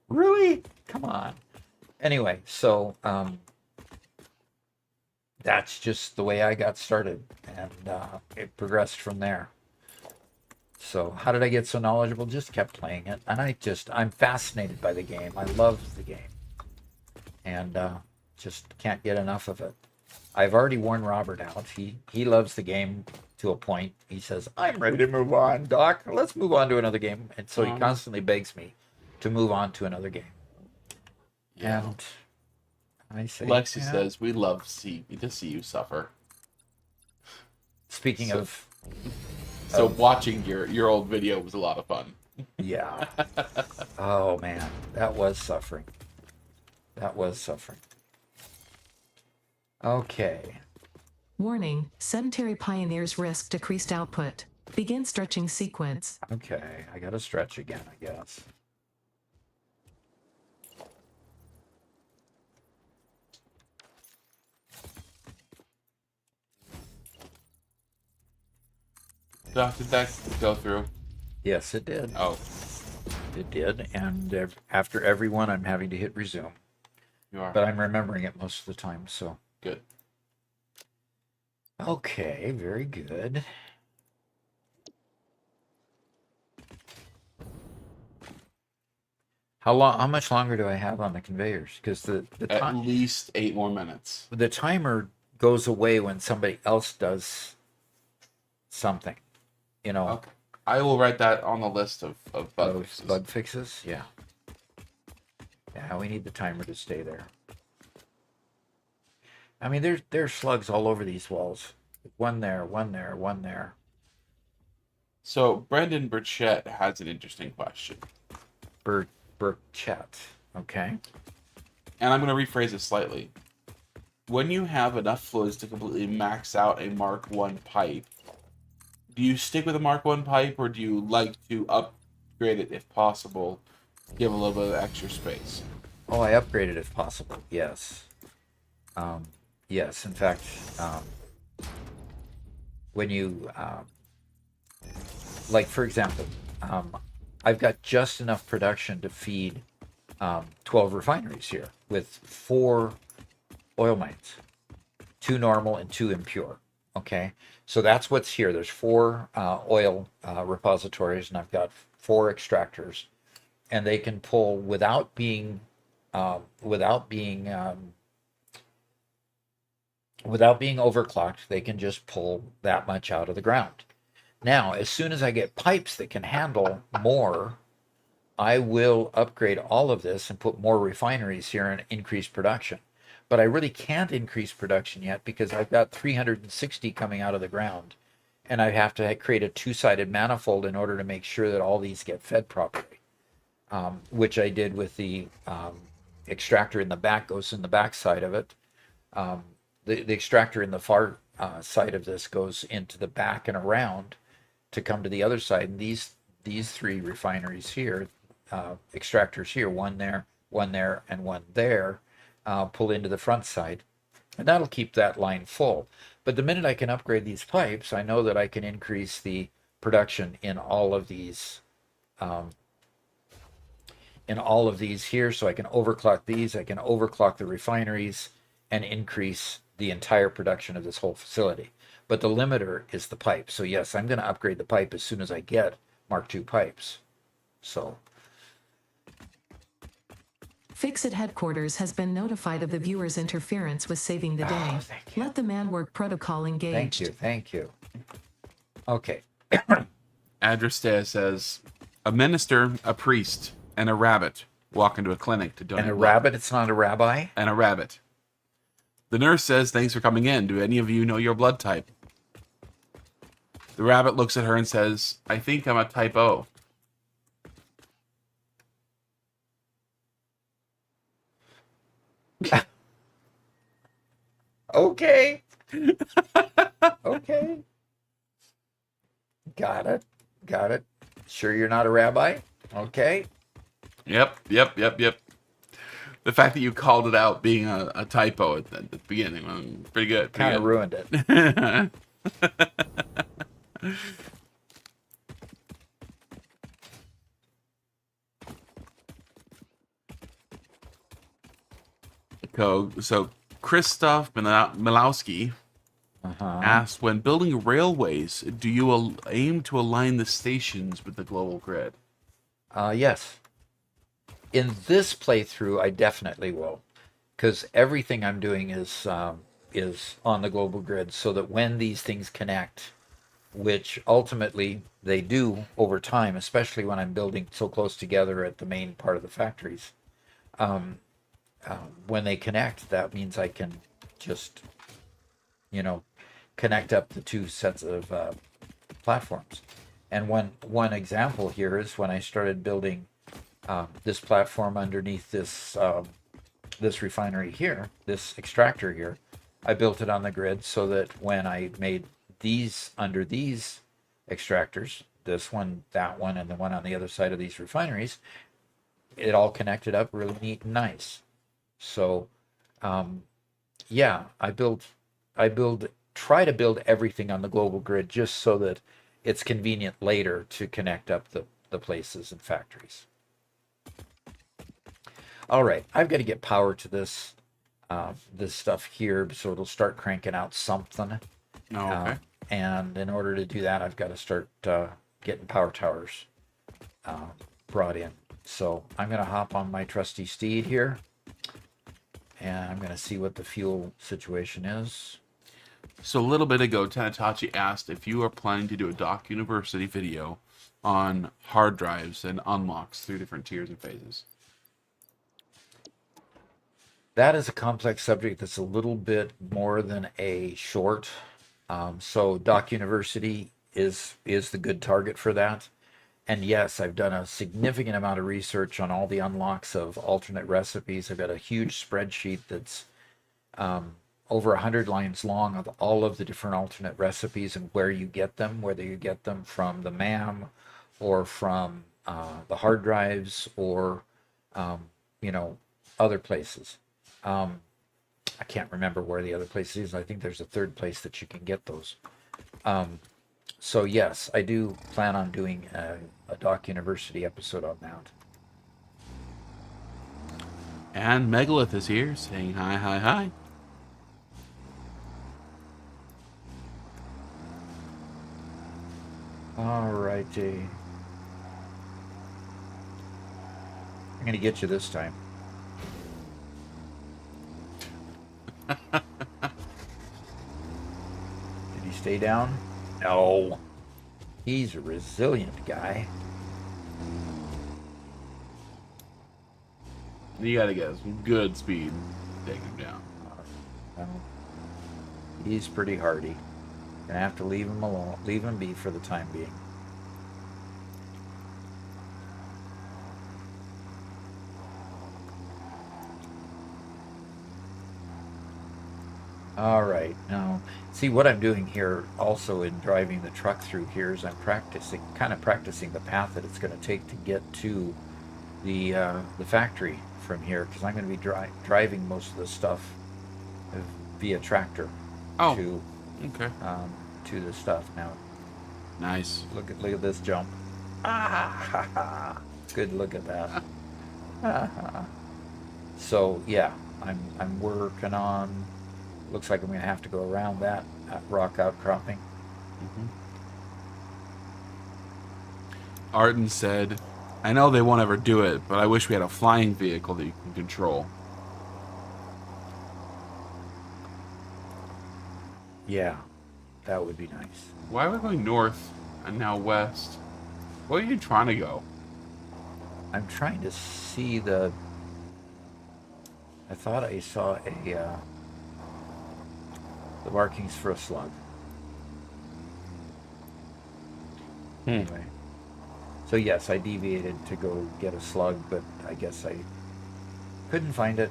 Really? Come on. Anyway, so that's just the way I got started, and it progressed from there. So how did I get so knowledgeable? Just kept playing it, and I'm fascinated by the game. I love the game, and just can't get enough of it. I've already worn Robert out. He loves the game to a point. He says, I'm ready to move on, Doc. Let's move on to another game. And so he constantly begs me to move on to another game. Yeah. And I say, Lexi says, we love to see you suffer. Speaking of... So watching your old video was a lot of fun. Yeah. Oh, man. That was suffering. That was suffering. Okay. Warning, sedentary pioneers risk decreased output. Begin stretching sequence. Okay. I gotta stretch again, I guess. Doc, did that go through? Yes, it did. Oh, It did. And after every one, I'm having to hit resume. you are. But I'm remembering it most of the time, so... Good. Okay, very good. How much longer do I have on the conveyors? Because At least 8 more minutes. the timer goes away when somebody else does something. You know, Okay. I will write that on the list of bug those fixes. bug fixes. Yeah. Yeah, we need the timer to stay there. I mean, there's slugs all over these walls. One there, one there, one there. So Brendan Burchett has an interesting question. Burchett. Okay. And I'm going to rephrase it slightly. When you have enough fluids to completely max out a Mark 1 pipe, do you stick with a Mark 1 pipe, or do you like to upgrade it if possible, give a little bit of extra space? Oh, I upgraded if possible. Yes. Yes. In fact, when you, like for example, I've got just enough production to feed 12 refineries here with 4 oil mines, 2 normal and 2 impure. Okay, so that's what's here. There's 4 oil repositories, and I've got 4 extractors, and they can pull without being overclocked. They can just pull that much out of the ground. Now, as soon as I get pipes that can handle more, I will upgrade all of this and put more refineries here and increase production. But I really can't increase production yet because I've got 360 coming out of the ground, and I have to create a 2-sided manifold in order to make sure that all these get fed properly, which I did with the extractor in the back, goes in the back side of it. The extractor in the far side of this goes into the back and around to come to the other side. And these 3 refineries here, extractors here, one there, and one there, pull into the front side, and that'll keep that line full. But the minute I can upgrade these pipes, I know that I can increase the production in all of these here. So I can overclock these, I can overclock the refineries, and increase the entire production of this whole facility. But the limiter is the pipe. So yes, I'm going to upgrade the pipe as soon as I get Mark II pipes. So Fix-It Headquarters has been notified of the viewer's interference with saving the day. Oh, thank you. Let the man work protocol engaged. Thank you. Okay. Adrastea says, a minister, a priest, and a rabbit walk into a clinic to donate And a blood. rabbit, it's not a rabbi? And a rabbit. The nurse says, thanks for coming in. Do any of you know your blood type? The rabbit looks at her and says, I think I'm a type O. Okay. Okay. Got it. Sure you're not a rabbi? Okay. Yep. The fact that you called it out being a typo at the beginning, pretty good. Kind of ruined it. So Christoph Milowski asked, when building railways, do you aim to align the stations with the global grid? Yes. In this playthrough, I definitely will, because everything I'm doing is on the global grid, so that when these things connect, which ultimately they do over time, especially when I'm building so close together at the main part of the factories, when they connect, that means I can just, connect up the 2 sets of platforms. And one example here is when I started building this platform underneath this refinery here, this extractor here, I built it on the grid so that when I made these under these extractors, this one, that one, and the one on the other side of these refineries, it all connected up really neat and nice. So, yeah, try to build everything on the global grid just so that it's convenient later to connect up the places and factories. All right, I've got to get power to this stuff here so it'll start cranking out something. Oh, okay. And in order to do that, I've got to start getting power towers brought in. So I'm going to hop on my trusty steed here, and I'm going to see what the fuel situation is. So a little bit ago, Tanatachi asked if you are planning to do a Doc University video on hard drives and unlocks through different tiers and phases. That is a complex subject that's a little bit more than a short. So Doc University is the good target for that. And yes, I've done a significant amount of research on all the unlocks of alternate recipes. I've got a huge spreadsheet that's over 100 lines long of all of the different alternate recipes and where you get them, whether you get them from the MAM or from the hard drives or, other places. I can't remember where the other place is. I think there's a third place that you can get those. So yes, I do plan on doing a Doc University episode on that. And Megalith is here saying hi, hi, hi. All righty. I'm gonna get you this time. Did he stay down? No. He's a resilient guy. You gotta get some good speed to take him down. Well, he's pretty hardy. Gonna have to leave him alone, leave him be for the time being. All right, now see what I'm doing here also in driving the truck through here is I'm practicing the path that it's going to take to get to the factory from here, because I'm going to be driving most of the stuff via tractor to Okay. To the stuff. Now Nice. look at this jump. Ah, ha, ha. Good look at that. Ah, ha. So yeah, I'm working on. Looks like I'm going to have to go around that rock outcropping. Arden said, I know they won't ever do it, but I wish we had a flying vehicle that you can control. Yeah, that would be nice. Why are we going north and now west? Where are you trying to go? I'm trying to see the. I thought I saw the markings for a slug. Anyway. So yes, I deviated to go get a slug, but I guess I couldn't find it.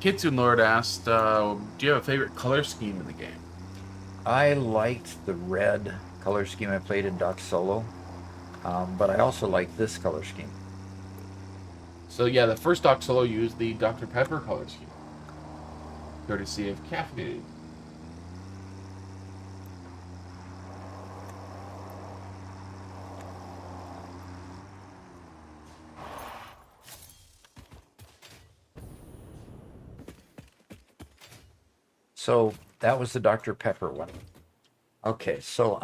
Kitsune Lord asked, do you have a favorite color scheme in the game? I liked the red color scheme I played in Doc Solo, but I also like this color scheme. So yeah, the first Doc Solo used the Dr. Pepper color scheme, courtesy of Caffeinated. So that was the Dr. Pepper one. Okay, so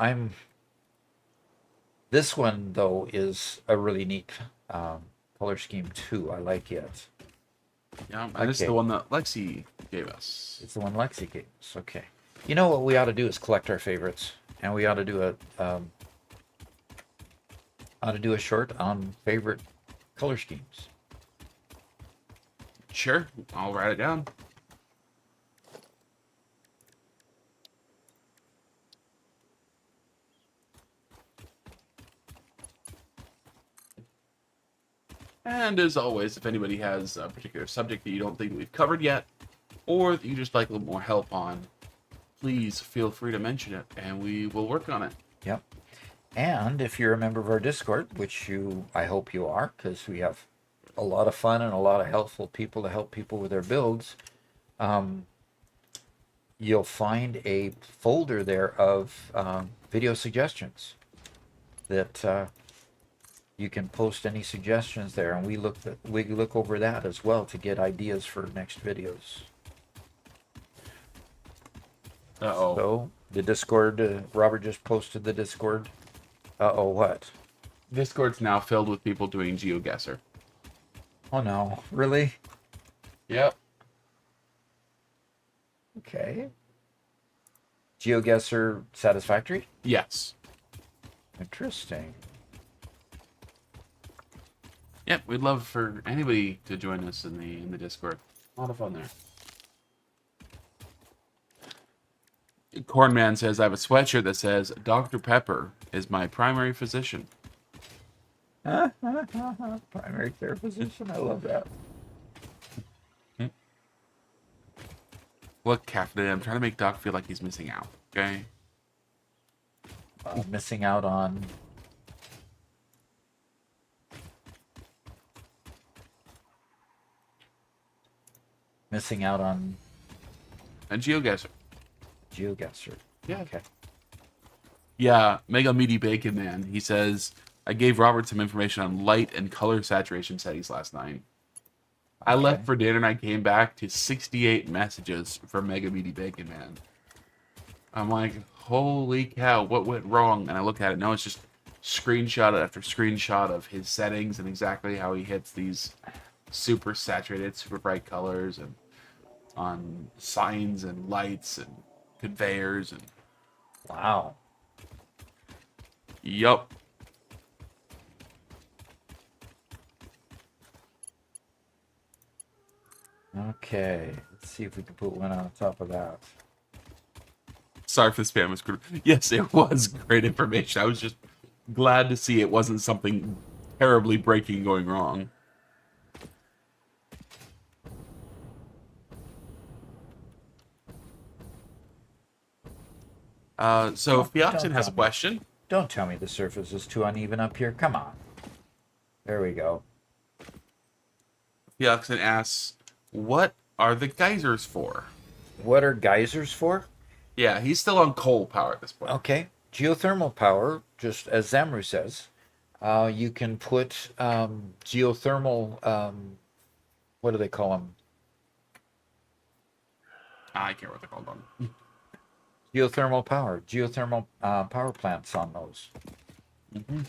this one though is a really neat color scheme too. I like it. Yeah, and this is the one that Lexi gave us. It's the one Lexi gave us. Okay. You know what we ought to do is collect our favorites, and we ought to do a short on favorite color schemes. Sure, I'll write it down. And as always, if anybody has a particular subject that you don't think we've covered yet, or that you just like a little more help on, please feel free to mention it, and we will work on it. Yep. And if you're a member of our Discord, which I hope you are, because we have a lot of fun and a lot of helpful people to help people with their builds, you'll find a folder there of video suggestions that you can post any suggestions there, and we look over that as well to get ideas for next videos. Uh-oh. So the Discord, Robert just posted the Discord. Uh-oh, what? Discord's now filled with people doing GeoGuessr. Oh no, really? Yep. Okay. GeoGuessr Satisfactory? Yes. Interesting. Yep, we'd love for anybody to join us in the Discord. A lot of fun there. Cornman says, I have a sweatshirt that says, Dr. Pepper is my primary physician. Primary care physician. I love that. Look, Captain, I'm trying to make Doc feel like he's missing out, okay? Missing out on. Missing out on And GeoGuessr. GeoGuessr. Yeah. Okay. Yeah, Mega Meaty Bacon Man. He says, I gave Robert some information on light and color saturation settings last night. I left for dinner and I came back to 68 messages from Mega Meaty Bacon Man. I'm like, holy cow, what went wrong? And I look at it, no, it's just screenshot after screenshot of his settings and exactly how he hits these super saturated, super bright colors and on signs and lights and conveyors and Wow. yup. Okay. Let's see if we can put one on top of that. Sorry for the spam. It was yes, it was great information. I was just glad to see it wasn't something terribly breaking going wrong. So Fioxin has a question. Don't tell me the surface is too uneven up here. Come on. There we go. Fioxin asks, what are the geysers for? What are geysers for? Yeah, he's still on coal power at this point. Okay. Geothermal power, just as Zamru says, you can put geothermal, what do they call them? I can't remember what they're called on. Geothermal power plants on those. Mm-hmm.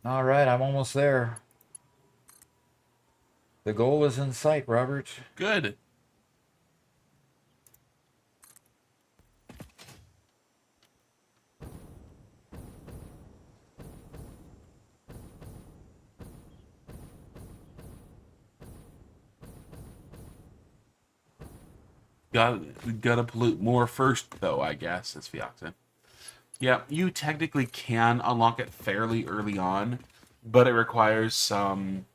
All right, I'm almost there. The goal is in sight, Robert. Good. Gotta pollute more first, though, I guess, says Fioxin. Yeah, you technically can unlock it fairly early on, but it requires some,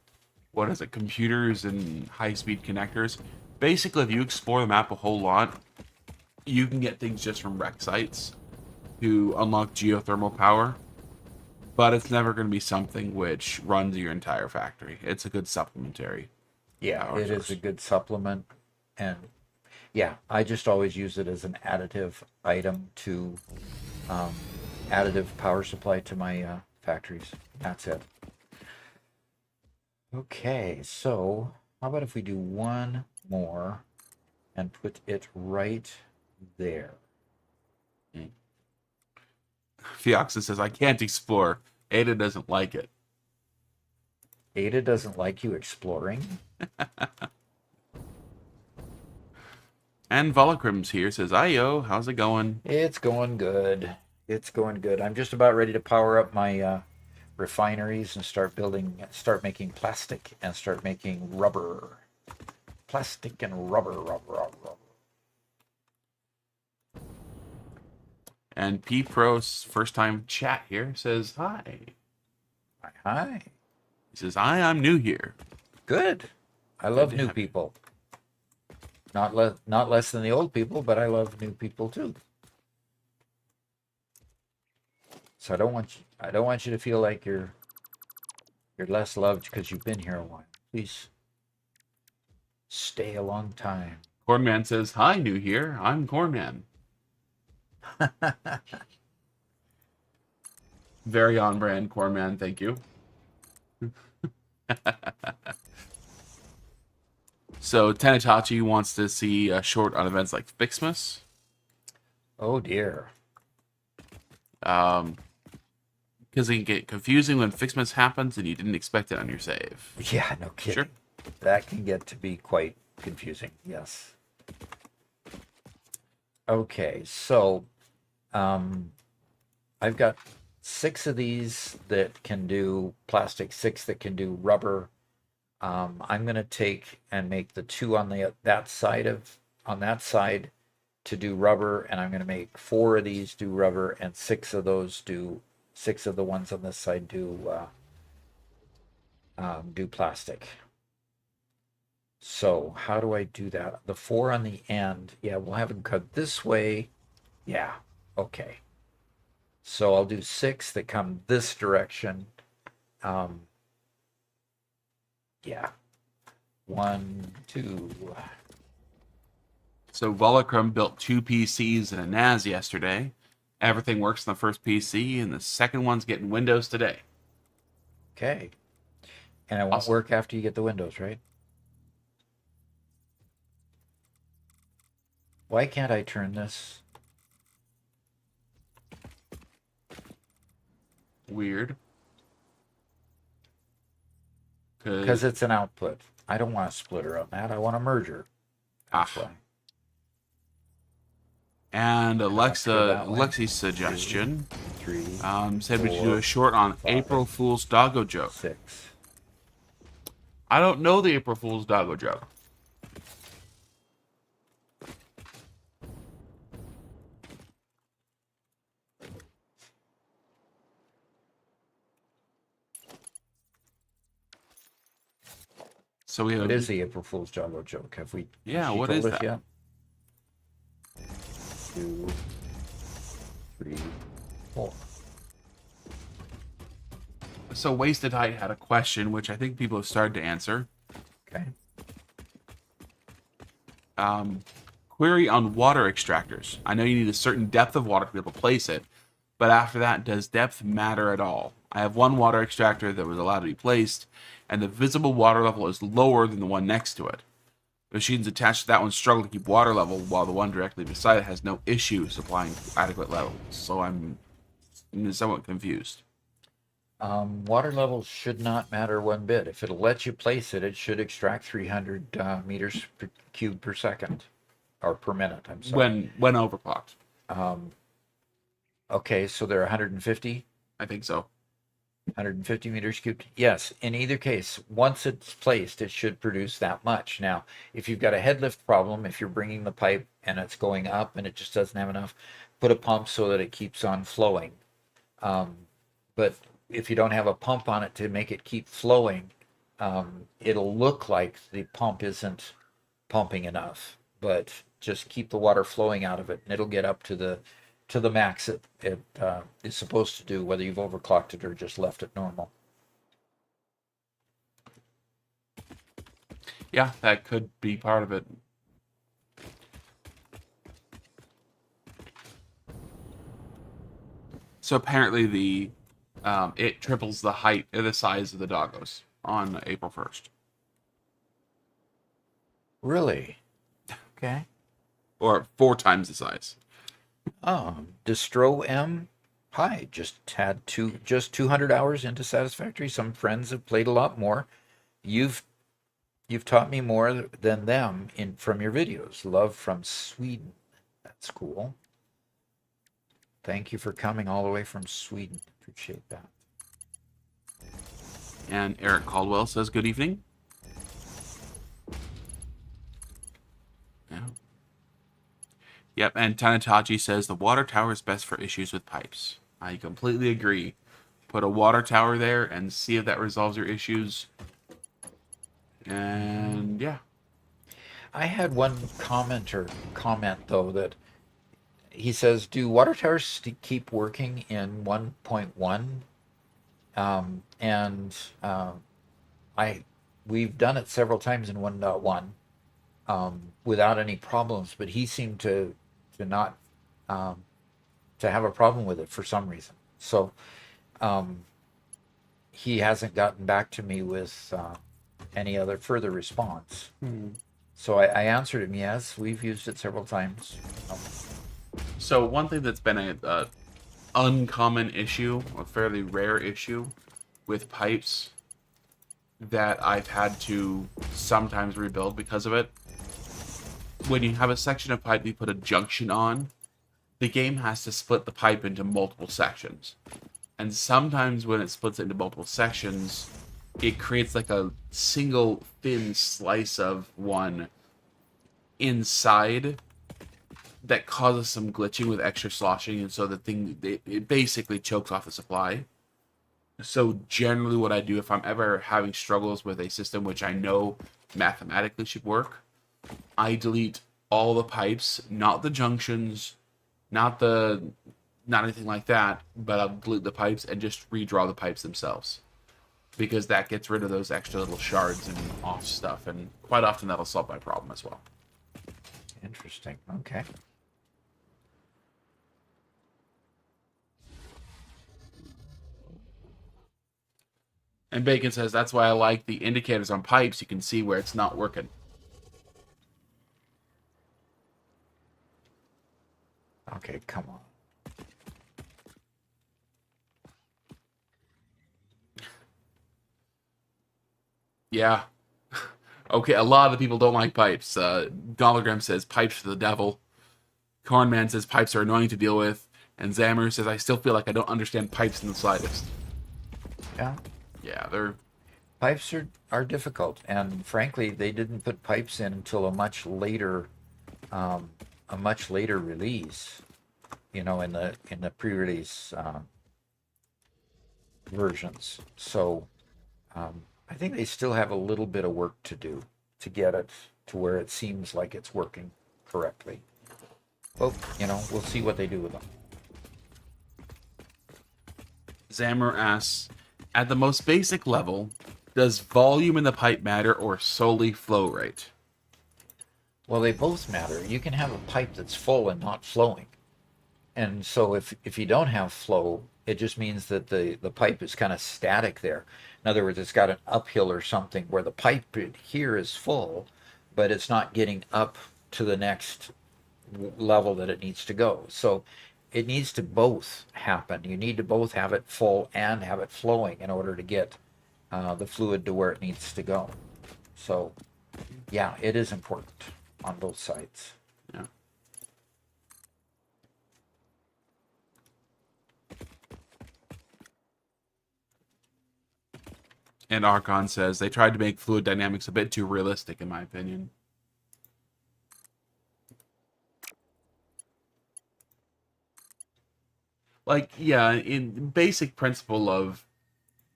what is it, computers and high-speed connectors. Basically, if you explore the map a whole lot, you can get things just from wreck sites to unlock geothermal power, but it's never going to be something which runs your entire factory. It's a good supplementary. Yeah, it is a good supplement. And yeah, I just always use it as an additive item to additive power supply to my factories. That's it. Okay, so how about if we do one more and put it right there? Fioxin says, I can't explore. Ada doesn't like it. Ada doesn't like you exploring? And Volacrim's here, says, Ayo, how's it going? It's going good. It's going good. I'm just about ready to power up my refineries and start making plastic and start making rubber. Plastic and rubber. And P Pro's first time chat here says, hi. Hi. He says, hi, I'm new here. Good. I love to new have you. people. Not less than the old people, but I love new people too. So I don't want you to feel like you're less loved because you've been here a while. Please stay a long time. Cornman says, hi, new here. I'm Cornman. Very on brand, Cornman. Thank you. So Tenitachi wants to see a short on events like Fixmas. Oh dear. Because it can get confusing when fixments happens and you didn't expect it on your save. Yeah, no kidding. Sure. That can get to be quite confusing. Yes. Okay, so I've got 6 of these that can do plastic, 6 that can do rubber. I'm gonna take and make the 2 on that side to do rubber, and I'm gonna make 4 of these do rubber, and 6 of the ones on this side do plastic. So how do I do that? The 4 on the end, yeah, we'll have them cut this way. Yeah, okay. So I'll do 6 that come this direction. Yeah. 1, 2. So Volacrum built 2 PCs and a NAS yesterday. Everything works on the first PC, and the second one's getting Windows today. Okay. And it won't Awesome. work after you get the Windows, right? Why can't I turn this? Weird. Because it's an output. I don't want a splitter on that. I want a merger. That's why. And go that way. Alexi's suggestion 3, said we should do 4, a short on 5, April Fool's Doggo joke. 6. I don't know the April Fool's Doggo joke. So we have. What is the April Fool's Joggo joke? Have we? Yeah, she what told is us that? Yet? 2, 3, 4. So Wasted Height had a question, which I think people have started to answer. Okay. Query on water extractors. I know you need a certain depth of water to be able to place it, but after that, does depth matter at all? I have one water extractor that was allowed to be placed, and the visible water level is lower than the one next to it. Machines attached to that one struggle to keep water level, while the one directly beside it has no issue supplying adequate levels. So I'm somewhat confused. Water levels should not matter one bit. If it'll let you place it, it should extract 300 meters per cube per second, or per minute. I'm sorry. When overclocked, Okay, so they're 150. I think so. 150 meters cubed. Yes, in either case, once it's placed, it should produce that much. Now, if you've got a head lift problem, if you're bringing the pipe and it's going up and it just doesn't have enough, put a pump so that it keeps on flowing. But if you don't have a pump on it to make it keep flowing, it'll look like the pump isn't pumping enough. But just keep the water flowing out of it, and it'll get up to the max it is supposed to do, whether you've overclocked it or just left it normal. Yeah, that could be part of it. So apparently the it triples the height or the size of the doggos on April 1st. Really? Okay. Or 4 times the size. Distro M. Hi, just had 200 hours into Satisfactory. Some friends have played a lot more. You've taught me more than them from your videos. Love from Sweden. That's cool. Thank you for coming all the way from Sweden. Appreciate that. And Eric Caldwell says, good evening. Yeah. Yep, and Tanatachi says, the water tower is best for issues with pipes. I completely agree. Put a water tower there and see if that resolves your issues. And yeah. I had one comment though, that he says, do water towers keep working in 1.1? We've done it several times in 1.1 without any problems, but he seemed to not to have a problem with it for some reason. So he hasn't gotten back to me with any other further response. So I answered him, yes, we've used it several times. So one thing that's been a uncommon issue, a fairly rare issue with pipes that I've had to sometimes rebuild because of it. When you have a section of pipe you put a junction on, the game has to split the pipe into multiple sections. And sometimes when it splits it into multiple sections, it creates like a single thin slice of one inside that causes some glitching with extra sloshing, and so the thing, it basically chokes off the supply. So generally what I do if I'm ever having struggles with a system which I know mathematically should work, I delete all the pipes, not the junctions, not anything like that, but I'll delete the pipes and just redraw the pipes themselves. Because that gets rid of those extra little shards and off stuff, and quite often that'll solve my problem as well. Interesting. Okay. And Bacon says, that's why I like the indicators on pipes. You can see where it's not working. Okay, come on. Yeah. Okay, a lot of people don't like pipes. Gologram says, pipes for the devil. Cornman says, pipes are annoying to deal with. And Zammer says, I still feel like I don't understand pipes in the slightest. Yeah. Yeah, they're... Pipes are difficult, and frankly, they didn't put pipes in until a much later release. You know, in the pre-release versions. So I think they still have a little bit of work to do to get it to where it seems like it's working correctly. Well, you know, we'll see what they do with them. Zammer asks, at the most basic level, does volume in the pipe matter or solely flow rate? Well, they both matter. You can have a pipe that's full and not flowing. And so if you don't have flow, it just means that the pipe is kind of static there. In other words, it's got an uphill or something where the pipe here is full, but it's not getting up to the next level that it needs to go. So it needs to both happen. You need to both have it full and have it flowing in order to get the fluid to where it needs to go. So yeah, it is important on both sides. Yeah. And Archon says, they tried to make fluid dynamics a bit too realistic, in my opinion. Like, yeah, in basic principle of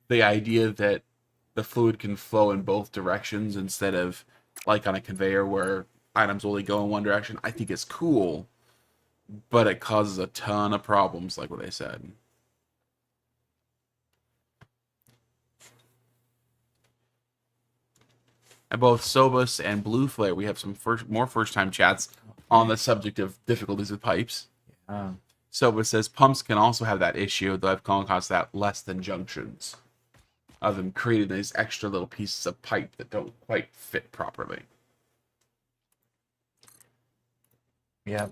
the idea that the fluid can flow in both directions instead of like on a conveyor where items only go in one direction, I think it's cool, but it causes a ton of problems, like what they said. And both Sobus and Blue Flare, we have some more first-time chats on the subject of difficulties with pipes. Sobus says pumps can also have that issue, though I've come across that less than junctions, of them creating these extra little pieces of pipe that don't quite fit properly. Yeah,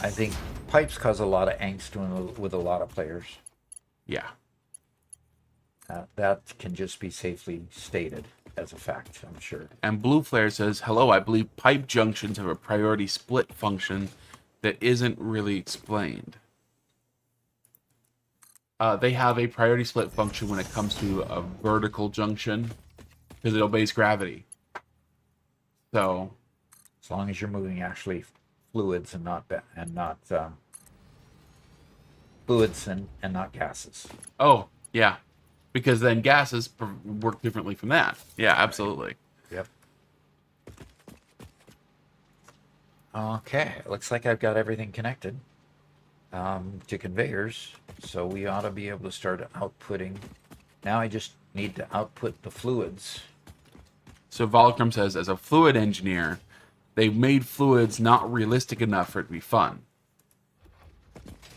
I think pipes cause a lot of angst with a lot of players. Yeah. That can just be safely stated as a fact, I'm sure. And Blue Flare says, hello, I believe pipe junctions have a priority split function that isn't really explained. They have a priority split function when it comes to a vertical junction, because it obeys gravity. So, as long as you're moving actually fluids and not fluids and not gases. Oh, yeah. Because then gases work differently from that. Yeah, absolutely. Yep. Okay, looks like I've got everything connected to conveyors, so we ought to be able to start outputting. Now I just need to output the fluids. So Volcrum says, as a fluid engineer, they've made fluids not realistic enough for it to be fun.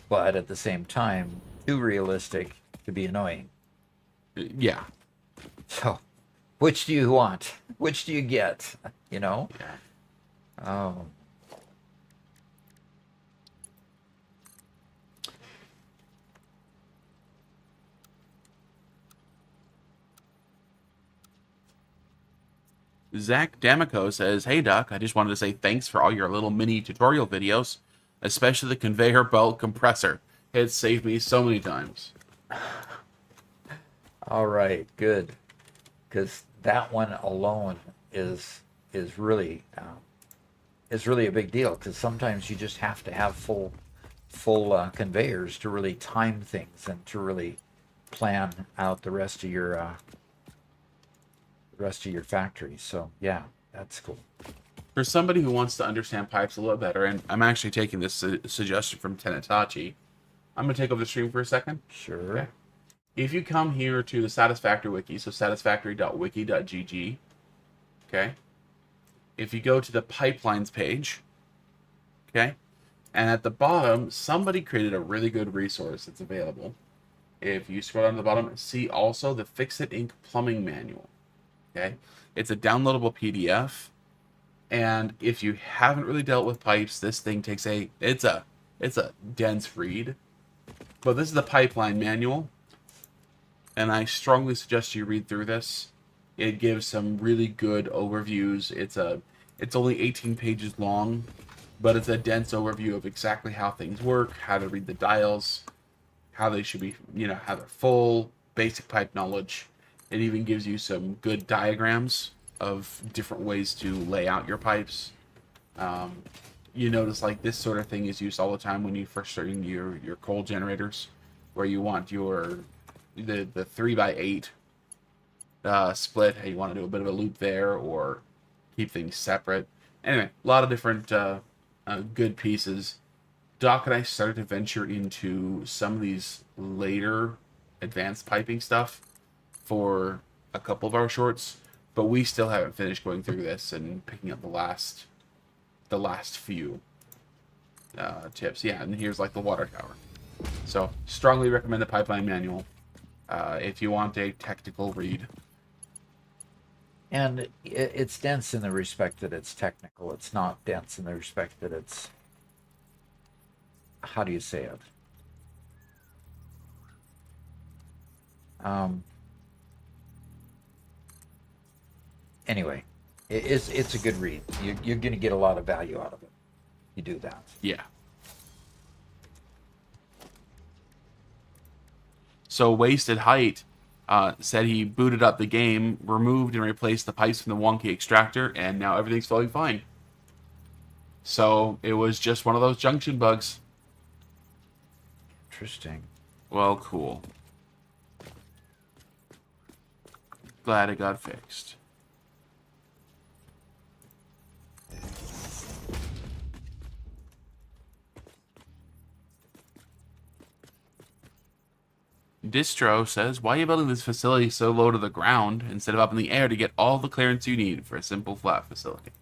But at the same time, too realistic to be annoying. Yeah. So, which do you want? Which do you get? You know? Yeah. Oh. Zach D'Amico says, "Hey Doc, I just wanted to say thanks for all your little mini tutorial videos, especially the conveyor belt compressor. It saved me so many times." All right, good, because that one alone is really a big deal. Because sometimes you just have to have full conveyors to really time things and to really plan out the rest of your factory. So yeah, that's cool. For somebody who wants to understand pipes a little better, and I'm actually taking this suggestion from Tenetachi, I'm going to take over the stream for a second. Sure. Okay. If you come here to the Satisfactory wiki, so satisfactory.wiki.gg, okay? If you go to the pipelines page, okay? And at the bottom, somebody created a really good resource that's available. If you scroll down to the bottom, see also the Fix-It Inc. plumbing manual, okay? It's a downloadable PDF, and if you haven't really dealt with pipes, this thing takes it's a dense read. But this is the pipeline manual, and I strongly suggest you read through this. It gives some really good overviews. It's only 18 pages long, but it's a dense overview of exactly how things work, how to read the dials, how they should be, how they're full, basic pipe knowledge. It even gives you some good diagrams of different ways to lay out your pipes. You notice like this sort of thing is used all the time when you first start your coal generators, where you want the 3x8 split. Hey, you want to do a bit of a loop there or keep things separate. Anyway, a lot of different good pieces. Doc and I started to venture into some of these later advanced piping stuff for a couple of our shorts, but we still haven't finished going through this and picking up the last few tips. Yeah, and here's like the water tower. So strongly recommend the pipeline manual if you want a technical read. And it's dense in the respect that it's technical. It's not dense in the respect that it's, how do you say it? Anyway, it's a good read. You're going to get a lot of value out of it. You do that. Yeah. So Wasted Height said he booted up the game, removed and replaced the pipes from the wonky extractor, and now everything's flowing fine. So it was just one of those junction bugs. Interesting. Well, cool. Glad it got fixed. Distro says, why are you building this facility so low to the ground instead of up in the air to get all the clearance you need for a simple flat facility?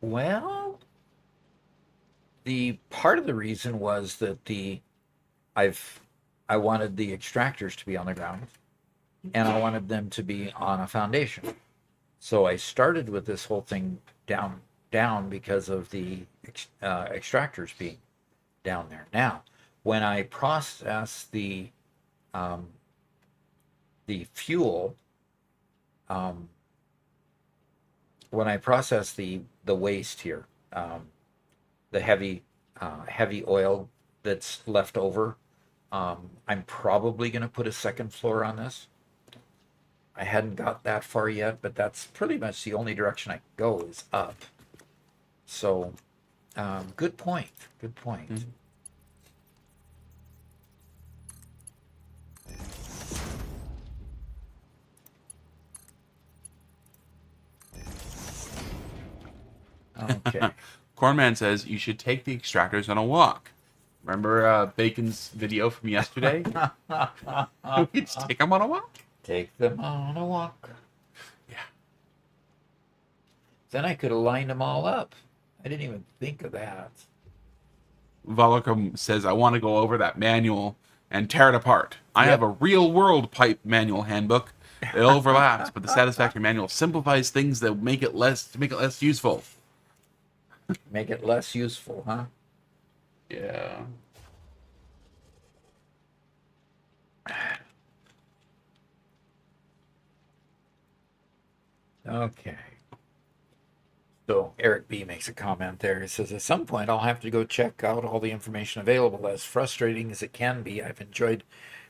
Well, the part of the reason was that I wanted the extractors to be on the ground, and I wanted them to be on a foundation. So I started with this whole thing down because of the extractors being down there. Now, when I process the fuel, when I process the waste here, the heavy oil that's left over, I'm probably going to put a second floor on this. I hadn't got that far yet, but that's pretty much the only direction I can go is up. So, good point. Good point. Mm-hmm. Okay. Cornman says you should take the extractors on a walk. Remember Bacon's video from yesterday? We just take them on a walk. Take them on a walk. Yeah. Then I could have lined them all up. I didn't even think of that. Volocom says, I want to go over that manual and tear it apart. I have a real-world pipe manual handbook. It overlaps, but the Satisfactory manual simplifies things that make it less useful. Make it less useful, huh? Yeah. Okay. So Eric B makes a comment there. He says, at some point I'll have to go check out all the information available. As frustrating as it can be, I've enjoyed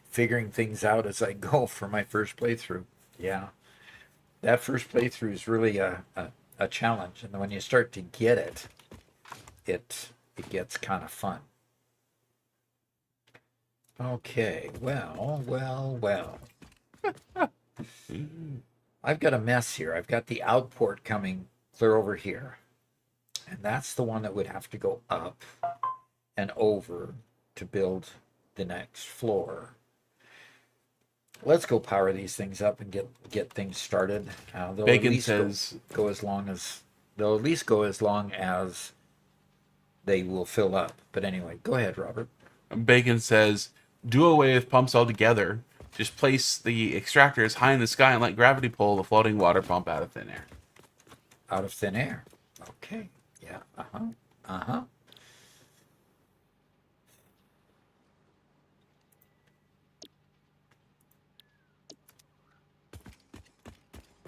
figuring things out as I go for my first playthrough. Yeah. That first playthrough is really a challenge. And when you start to get it, it gets kind of fun. Okay, well. I've got a mess here. I've got the outport coming clear over here. And that's the one that would have to go up and over to build the next floor. Let's go power these things up and get things started. They'll Bacon at least says go as long as they'll at least go as long as they will fill up. But anyway, go ahead, Robert. Bacon says do away with pumps altogether. Just place the extractors high in the sky and let gravity pull the floating water pump out of thin air. Out of thin air. Okay. Yeah. Uh-huh.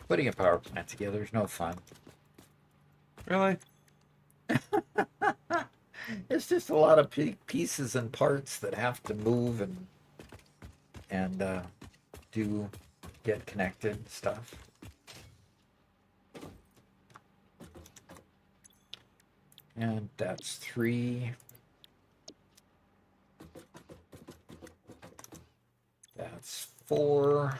Putting a power plant together is no fun. Really? It's just a lot of pieces and parts that have to move and do get connected and stuff. And that's 3. That's 4.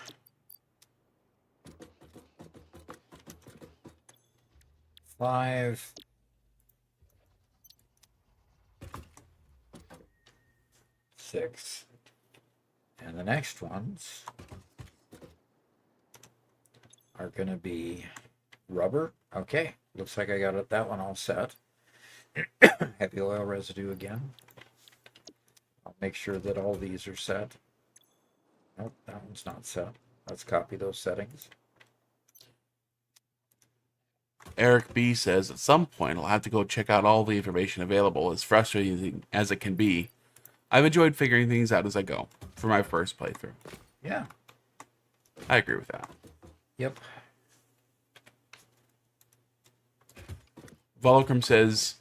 5. 6. And the next ones are going to be rubber. Okay, looks like I got that one all set. Heavy oil residue again. I'll make sure that all these are set. Nope, that one's not set. Let's copy those settings. Eric B says at some point I'll have to go check out all the information available, as frustrating as it can be. I've enjoyed figuring things out as I go for my first playthrough. Yeah. I agree with that. Yep. Volocrum says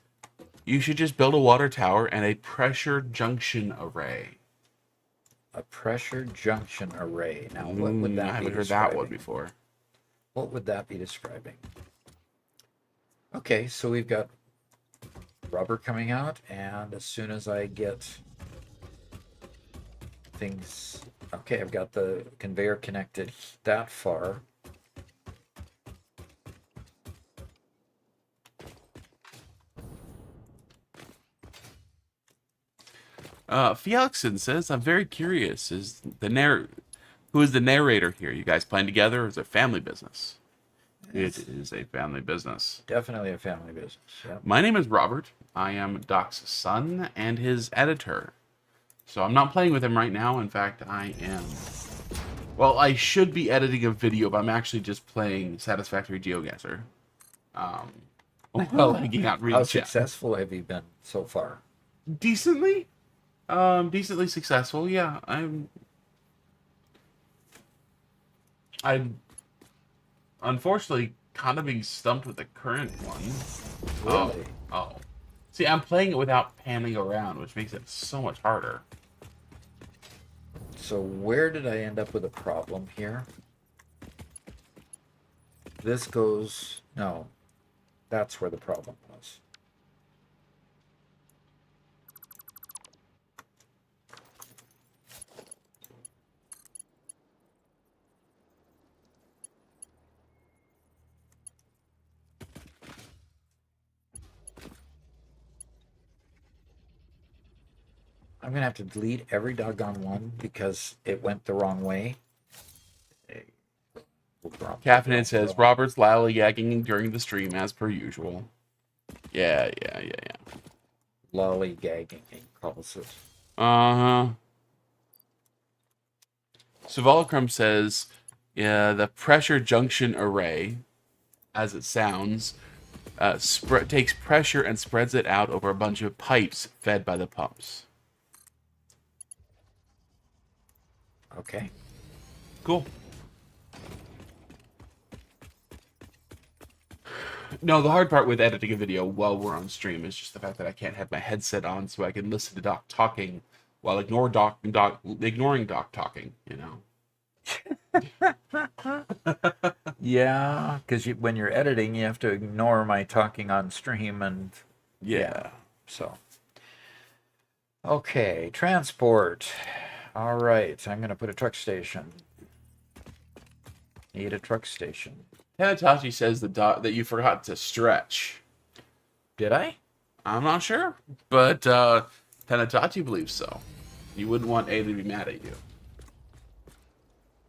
you should just build a water tower and a pressure junction array. A pressure junction array. Now, what would that be? I haven't heard describing? that one before. What would that be describing? Okay, so we've got rubber coming out, and as soon as I get things... Okay, I've got the conveyor connected that far. Felixson says, I'm very curious. Who is the narrator here? You guys playing together, or is it family business? It is a family business. Definitely a family business. Yeah. My name is Robert. I am Doc's son and his editor. So I'm not playing with him right now. In fact, I am... Well, I should be editing a video, but I'm actually just playing Satisfactory GeoGuessr. While hanging out reading How chat. successful have you been so far? Decently. Decently successful. Yeah, I'm unfortunately kind of being stumped with the current one. Really? Oh. See, I'm playing it without panning around, which makes it so much harder. So where did I end up with a problem here? This goes... No. That's where the problem was. I'm going to have to delete every doggone one because it went the wrong way. Caffeinated says, Robert's lollygagging during the stream as per usual. Yeah. Lollygagging, he calls it. Uh-huh. Savalcrum says, yeah, the pressure junction array, as it sounds, takes pressure and spreads it out over a bunch of pipes fed by the pumps. Okay. Cool. No, the hard part with editing a video while we're on stream is just the fact that I can't have my headset on so I can listen to Doc talking while ignoring Doc talking, you know. Yeah, because when you're editing, you have to ignore my talking on stream, and Yeah. so. Okay, transport. All right, I'm gonna put a truck station. Need a truck station. Tanatachi says that you forgot to stretch. Did I? I'm not sure, but Tanatachi believes so. You wouldn't want Ada to be mad at you.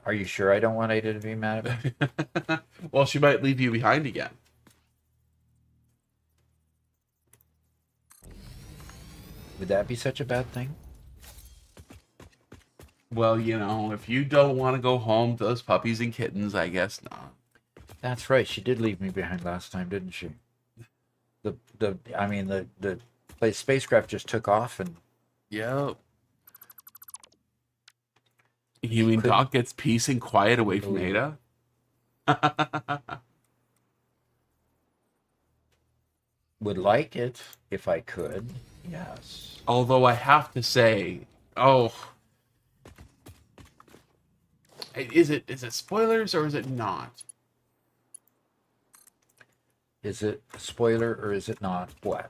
Are you sure I don't want Ada to be mad at me? Well, she might leave you behind again. Would that be such a bad thing? Well, you know, if you don't want to go home to those puppies and kittens, I guess not. That's right. She did leave me behind last time, didn't she? The spacecraft just took off, and Yep. You mean Could- Doc gets peace and quiet away from Ooh. Ada? would like it if I could. Yes. Although I have to say, is it spoilers or is it not? Is it a spoiler or is it not? What?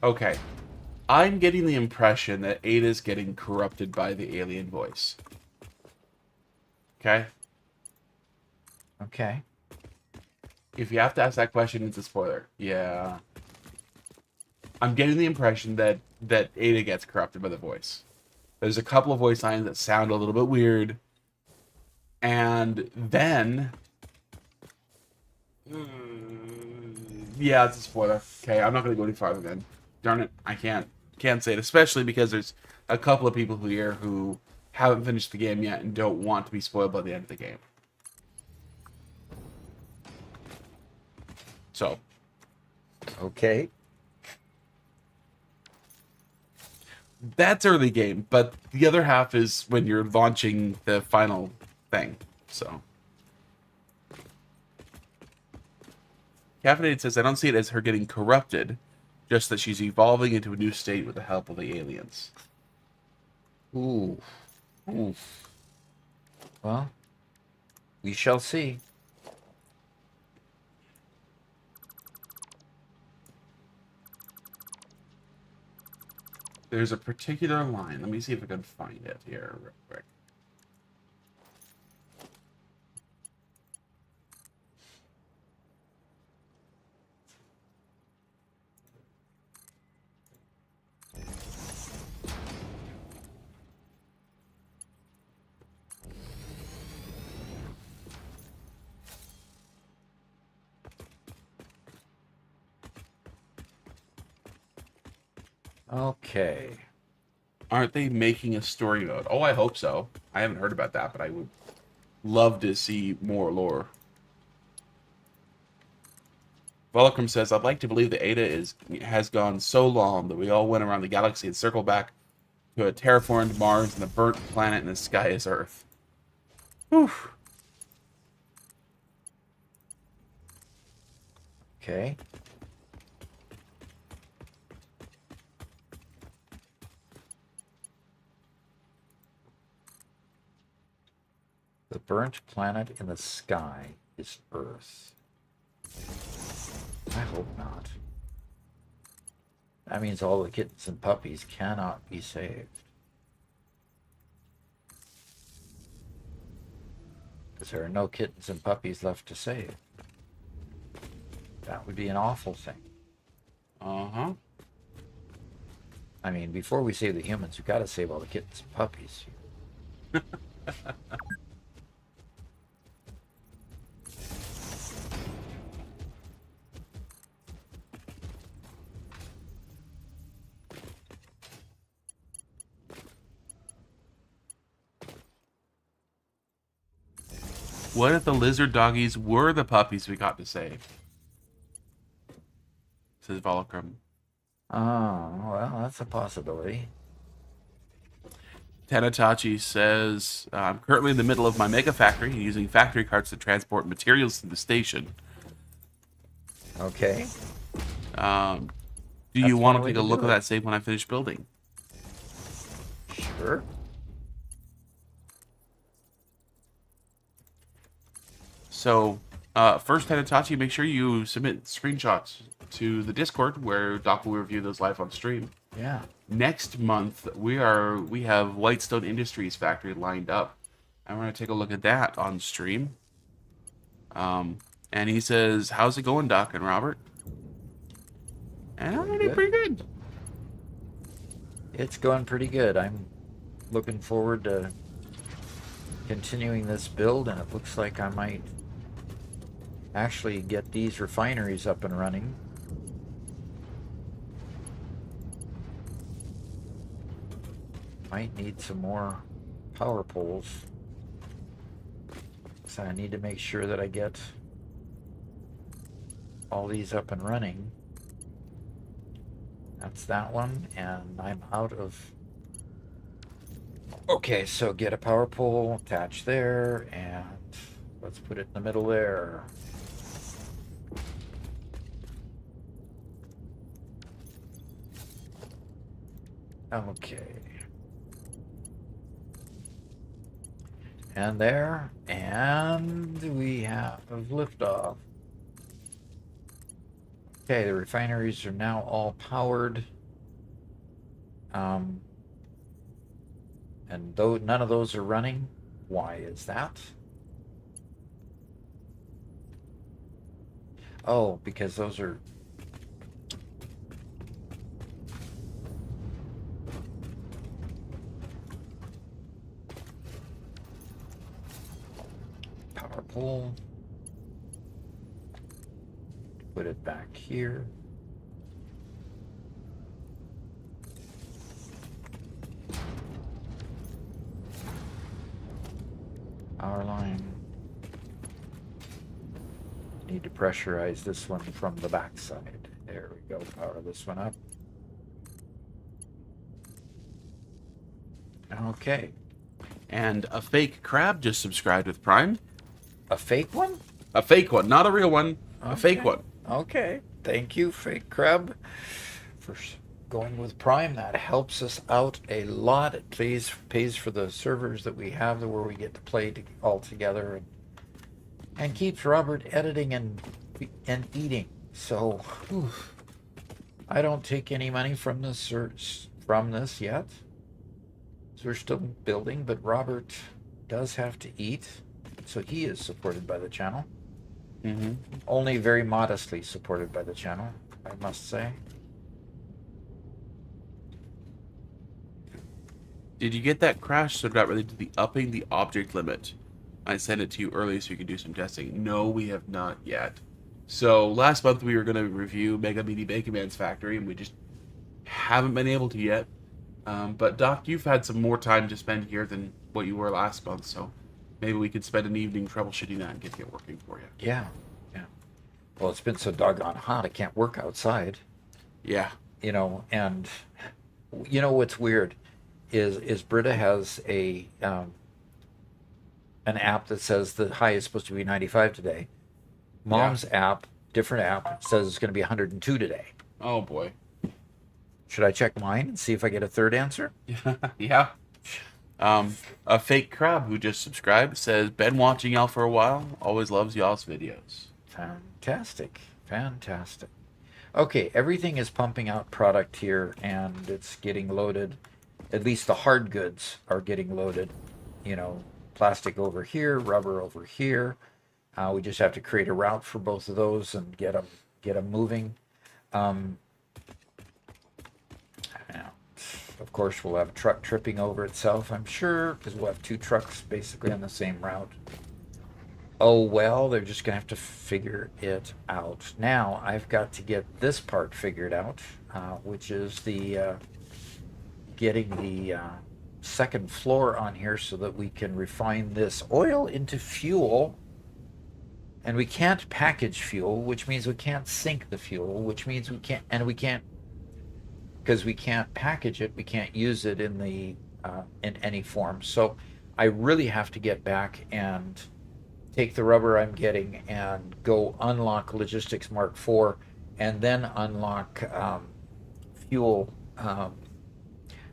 Okay. I'm getting the impression that Ada's getting corrupted by the alien voice. Okay? Okay. If you have to ask that question, it's a spoiler. Yeah. I'm getting the impression that Ada gets corrupted by the voice. There's a couple of voice lines that sound a little bit weird. And then... yeah, it's a spoiler. Okay, I'm not going to go any farther then. Darn it, I can't say it. Especially because there's a couple of people here who haven't finished the game yet and don't want to be spoiled by the end of the game. So, Okay. that's early game, but the other half is when you're launching the final thing. So, Caffeinated says, I don't see it as her getting corrupted, just that she's evolving into a new state with the help of the aliens. Ooh. Ooh. Well, we shall see. There's a particular line. Let me see if I can find it here real quick. Okay. Aren't they making a story mode? Oh, I hope so. I haven't heard about that, but I would love to see more lore. Volcrum says, I'd like to believe that Ada has gone so long that we all went around the galaxy and circled back to a terraformed Mars and a burnt planet in the sky is Earth. Whew. Okay. The burnt planet in the sky is Earth. I hope not. That means all the kittens and puppies cannot be saved. Because there are no kittens and puppies left to save. That would be an awful thing. Uh-huh. I mean, before we save the humans, we've got to save all the kittens and puppies. What if the lizard doggies were the puppies we got to save? Says Volcrum. Oh, well, that's a possibility. Tanatachi says, I'm currently in the middle of my mega factory using factory carts to transport materials to the station. Okay. Do That's you want one to way take a to look do at it. that save when I finish building? Sure. So, first, Tanatachi, make sure you submit screenshots to the Discord where Doc will review those live on stream. Yeah. Next month, we have Whitestone Industries factory lined up, and we're gonna take a look at that on stream. And he says, "How's it going, Doc and Robert?" And I did pretty good. It's going pretty good. I'm looking forward to continuing this build, and it looks like I might actually get these refineries up and running. Might need some more power poles. So I need to make sure that I get all these up and running. That's that one, and I'm out of... Okay, so get a power pole, attach there, and let's put it in the middle there. Okay. And there, and we have liftoff. Okay, the refineries are now all powered. And though none of those are running, why is that? Oh, because those are... Power pole. Put it back here. Power line. Need to pressurize this one from the back side. There we go. Power this one up. Okay. And a fake crab just subscribed with Prime. A fake one? A fake one, not a real one. A fake Okay. one. Okay. Thank you, Fake Crab, for going with Prime. That helps us out a lot. It pays for the servers that we have where we get to play all together, and keeps Robert editing and eating. So I don't take any money from this yet. So we're still building, but Robert does have to eat, so he is supported by the channel. Mm-hmm. Only very modestly supported by the channel, I must say. Did you get that crash so got related to the upping the object limit? I sent it to you earlier so you could do some testing. No, we have not yet. So last month we were going to review Mega Meaty Bacon Man's factory, and we just haven't been able to yet. But Doc, you've had some more time to spend here than what you were last month, so maybe we could spend an evening troubleshooting that and getting it working for you. Yeah. Well, it's been so doggone hot, I can't work outside. Yeah. You know, and you know what's weird is Britta has an app that says the high is supposed to be 95 today. Mom's app, different app, says it's going to be 102 today. Oh boy. Should I check mine and see if I get a third answer? Yeah. A fake crab who just subscribed says, "Been watching y'all for a while. Always loves y'all's videos." Fantastic. Okay, everything is pumping out product here, and it's getting loaded. At least the hard goods are getting loaded. You know, plastic over here, rubber over here. We just have to create a route for both of those and get them moving. Of course, we'll have a truck tripping over itself, I'm sure, because we'll have two trucks basically on the same route. Oh, well, they're just going to have to figure it out. Now, I've got to get this part figured out, which is the getting the second floor on here so that we can refine this oil into fuel. And we can't package fuel, which means we can't sink the fuel, which means we can't, because we can't package it, we can't use it in the in any form. So I really have to get back and take the rubber I'm getting and go unlock Logistics Mark IV, and then unlock fuel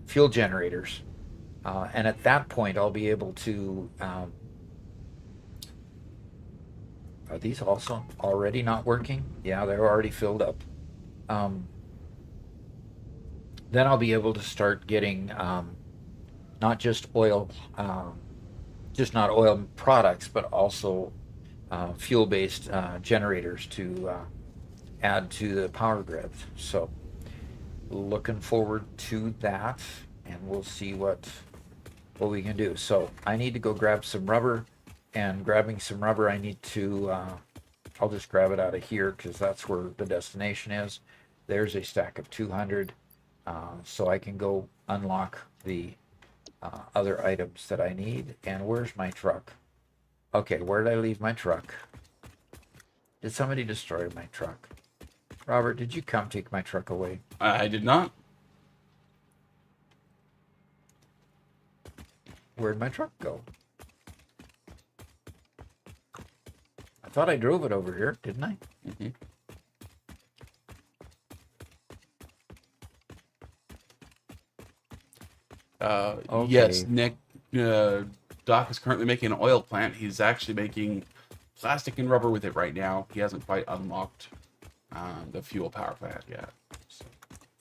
fuel generators. And at that point, I'll be able to. Are these also already not working? Yeah, they're already filled up. Um, then I'll be able to start getting not just oil, just not oil products, but also fuel-based generators to add to the power grid. So, looking forward to that, and we'll see what we can do. So, I need to go grab some rubber, and grabbing some rubber, I need to. I'll just grab it out of here because that's where the destination is. There's a stack of 200, so I can go unlock the other items that I need. And where's my truck? Okay, where did I leave my truck? Did somebody destroy my truck? Robert, did you come take my truck away? I did not. Where'd my truck go? I thought I drove it over here, didn't I? Mm-hmm. Okay. Yes, Nick. Doc is currently making an oil plant. He's actually making plastic and rubber with it right now. He hasn't quite unlocked the fuel power plant yet. So.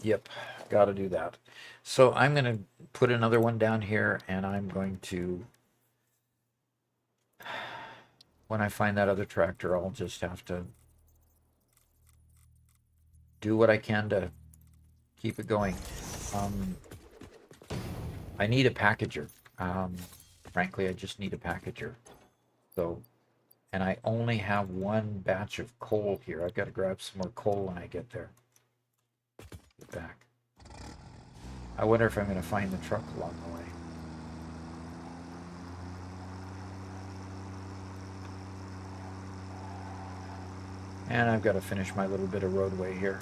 Yep, got to do that. So I'm going to put another one down here, and I'm going to, when I find that other tractor, I'll just have to do what I can to keep it going. I need a packager. Frankly, I just need a packager. So, and I only have one batch of coal here. I've got to grab some more coal when I get there. Get back. I wonder if I'm going to find the truck along the way. And I've got to finish my little bit of roadway here.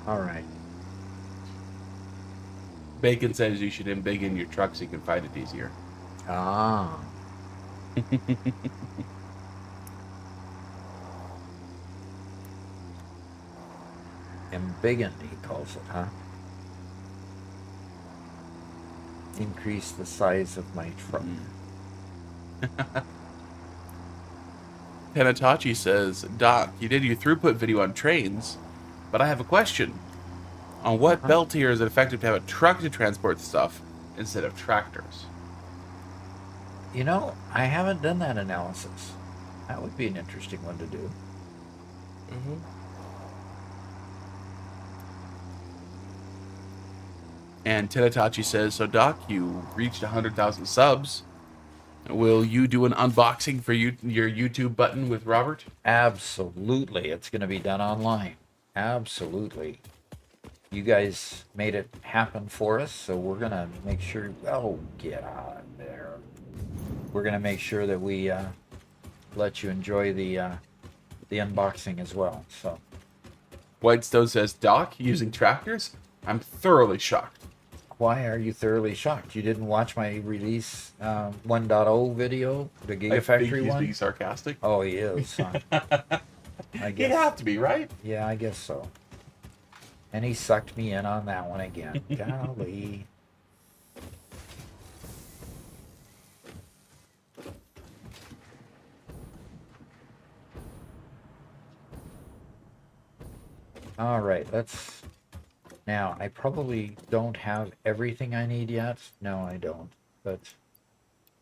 All right. Bacon says you should embiggen your truck so you can find it easier. Ah. Embiggen, he calls it, huh? Increase the size of my truck. Panatachi says, Doc, you did your throughput video on trains, but I have a question. On what belt tier is it effective to have a truck to transport stuff instead of tractors? You know, I haven't done that analysis. That would be an interesting one to do. Mm-hmm. And Tenatachi says, so Doc, you reached 100,000 subs. Will you do an unboxing for your YouTube button with Robert? Absolutely. It's going to be done online. Absolutely. You guys made it happen for us, so we're going to make sure... Oh, get out of there. We're going to make sure that we let you enjoy the unboxing as well. So, Whitestone says, Doc, using tractors? I'm thoroughly shocked. why are you thoroughly shocked? You didn't watch my release 1.0 video, the Gigafactory he's one? being sarcastic. Oh, he is. Huh? I He'd guess. have to be, right? Yeah, I guess so. And he sucked me in on that one again. Golly. All right, let's... Now, I probably don't have everything I need yet. No, I don't. But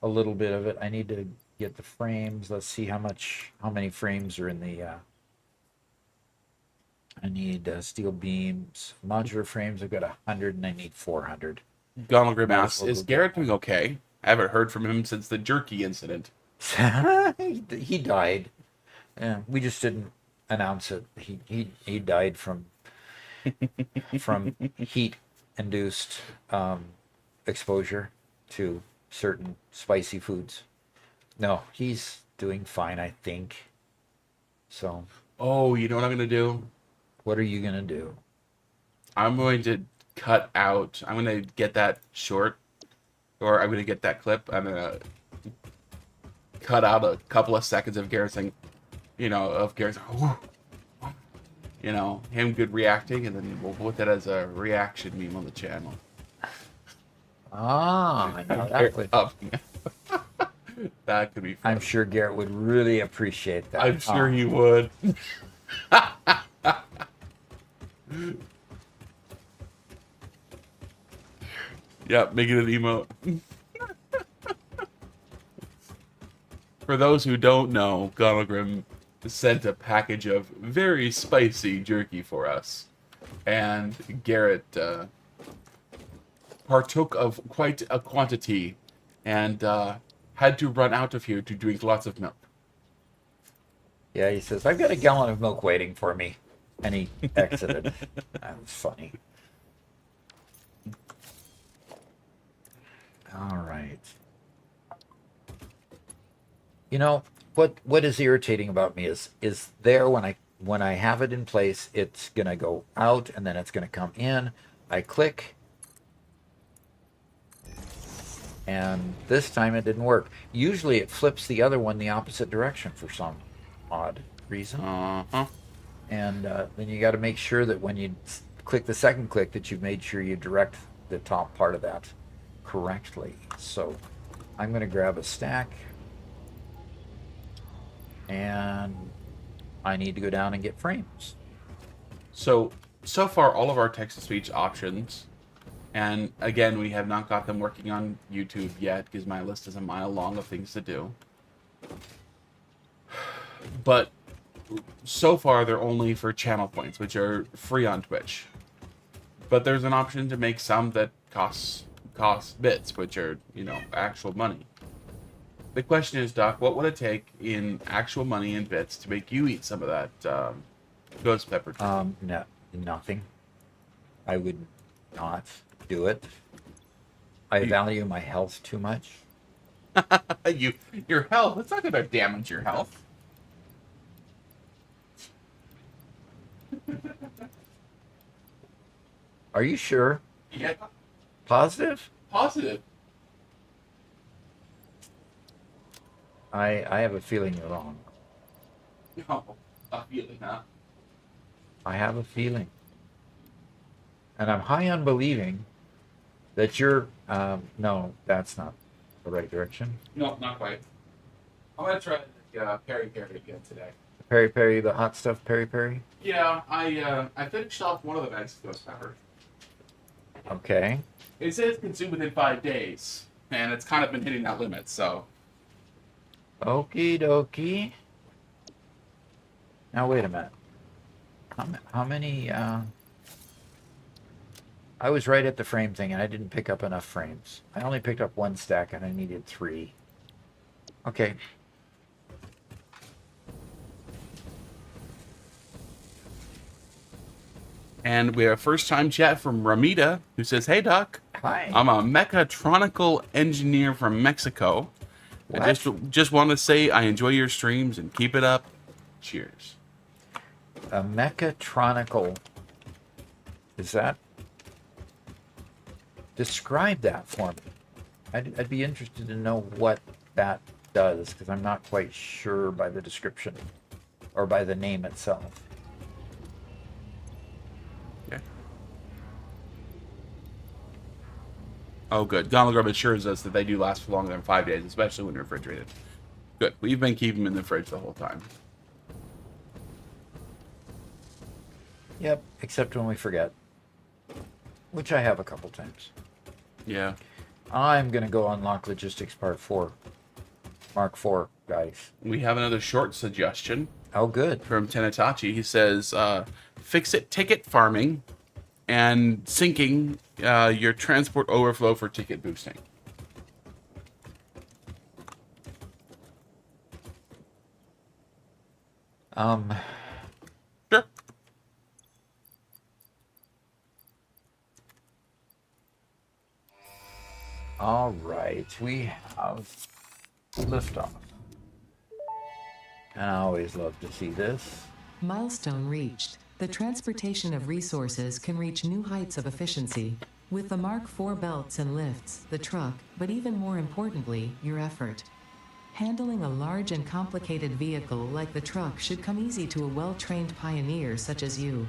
a little bit of it. I need to get the frames. Let's see how many frames are in the I need steel beams. Modular frames, I've got 100 and I need 400. Donald Grimm Might as asks, well is go get Garrett doing okay? I haven't heard from him since the jerky incident. He died. Yeah, we just didn't announce it. He died from heat induced exposure to certain spicy foods. No, he's doing fine, I think. So, Oh, you know what I'm going to do? what are you gonna do? I'm going to cut out. I'm going to get that short, or I'm going to get that clip. I'm going to cut out a couple of seconds of Garrett saying, of Garrett saying, him good reacting, and then we'll put that as a reaction meme on the channel. Ah, now that would, That could be fun. I'm sure Garrett would really appreciate that. I'm sure Ah. he would. Yep, make it an emote. For those who don't know, Gonogrim sent a package of very spicy jerky for us. And Garrett partook of quite a quantity and had to run out of here to drink lots of milk. Yeah, he says, I've got a gallon of milk waiting for me. And he exited. That was funny. All right. You know, what is irritating about me is there when I have it in place, it's gonna go out and then it's gonna come in. I click. And this time it didn't work. Usually it flips the other one the opposite direction for some odd reason. Uh-huh. And then you got to make sure that when you click the second click that you've made sure you direct the top part of that correctly. So I'm going to grab a stack and I need to go down and get frames. So far, all of our text-to-speech options, and again, we have not got them working on YouTube yet because my list is a mile long of things to do. But so far, they're only for channel points, which are free on Twitch. But there's an option to make some that cost bits, which are, actual money. The question is, Doc, what would it take in actual money and bits to make you eat some of that ghost pepper? No, nothing. I would not do it. I value my health too much. Your health, it's not going to damage your health. Are you sure? Yeah, Positive? positive. I have a feeling you're wrong. No, a feeling, huh? I have a feeling. And I'm high on believing that you're, no, that's not the right direction. No, not quite. I'm going to try the peri peri again today. Peri peri, the hot stuff peri peri? Yeah, I finished off one of the bags of ghost pepper. Okay. It says consume within 5 days, and it's kind of been hitting that limit, so. Okie dokie. Now wait a minute. How many, I was right at the frame thing and I didn't pick up enough frames. I only picked up one stack and I needed 3. Okay. And we have a first-time chat from Ramita, who says, "Hey, Doc. Hi. I'm a mechatronical engineer from Mexico. What? I just want to say I enjoy your streams and keep it up. Cheers." A mechatronical. Is that? Describe that for me. I'd be interested to know what that does because I'm not quite sure by the description or by the name itself. Okay. Oh, good. Donald Grubb assures us that they do last for longer than 5 days, especially when refrigerated. Good. We've been keeping them in the fridge the whole time. Yep, except when we forget, which I have a couple times. Yeah. I'm going to go unlock logistics part 4. Mark 4, guys. We have another short suggestion Oh, good. from Tenetachi. He says, fix-it ticket farming, and syncing your transport overflow for ticket boosting. Sure. All right, we have liftoff. And I always love to see this. Milestone reached. The transportation of resources can reach new heights of efficiency. With the Mark IV belts and lifts, the truck, but even more importantly, your effort. Handling a large and complicated vehicle like the truck should come easy to a well-trained pioneer such as you.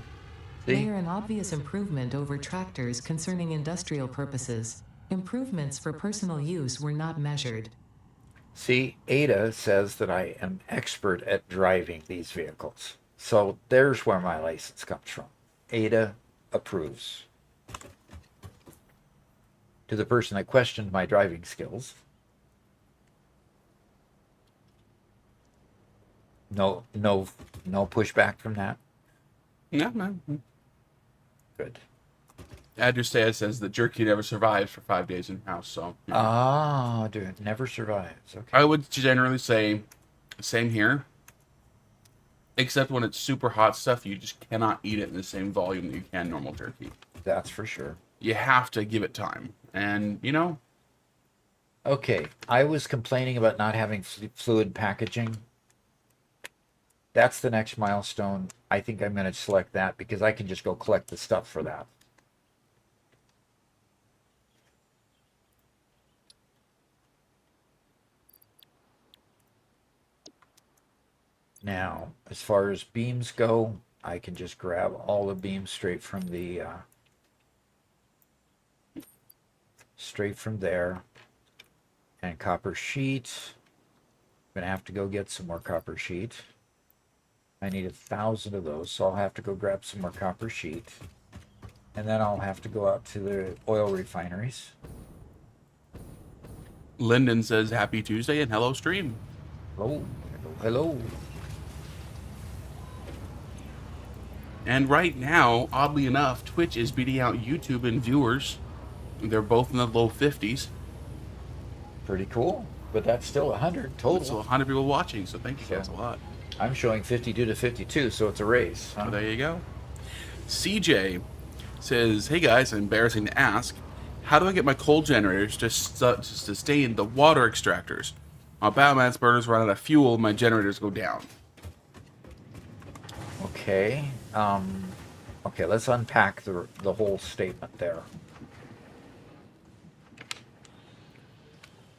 They are an obvious improvement over tractors concerning industrial purposes. Improvements for personal use were not measured. See, Ada says that I am expert at driving these vehicles. So there's where my license comes from. Ada approves. To the person that questioned my driving skills, no pushback from that. No. Good. Adjusted says that jerky never survives for 5 days in house, so. Yeah. Ah, dude, it never survives. Okay. I would generally say, same here. Except when it's super hot stuff, you just cannot eat it in the same volume that you can normal jerky. That's for sure. You have to give it time. And, you know. Okay, I was complaining about not having fluid packaging. That's the next milestone. I think I'm going to select that because I can just go collect the stuff for that. Now, as far as beams go, I can just grab all the beams straight from the straight from there. And copper sheet. I'm gonna have to go get some more copper sheet. I need 1,000 of those, so I'll have to go grab some more copper sheet. And then I'll have to go out to the oil refineries. Lyndon says happy Tuesday and hello stream. Hello, hello. And right now, oddly enough, Twitch is beating out YouTube in viewers. They're both in the low 50s. Pretty cool, but that's still 100 total. So 100 people watching, so thank you guys So- a lot. I'm showing 52 to 52, so it's a race. Huh? So there you go. CJ says, hey guys, embarrassing to ask, how do I get my coal generators to sustain the water extractors? My biomass burners run out of fuel, my generators go down. Okay. Okay, let's unpack the whole statement there.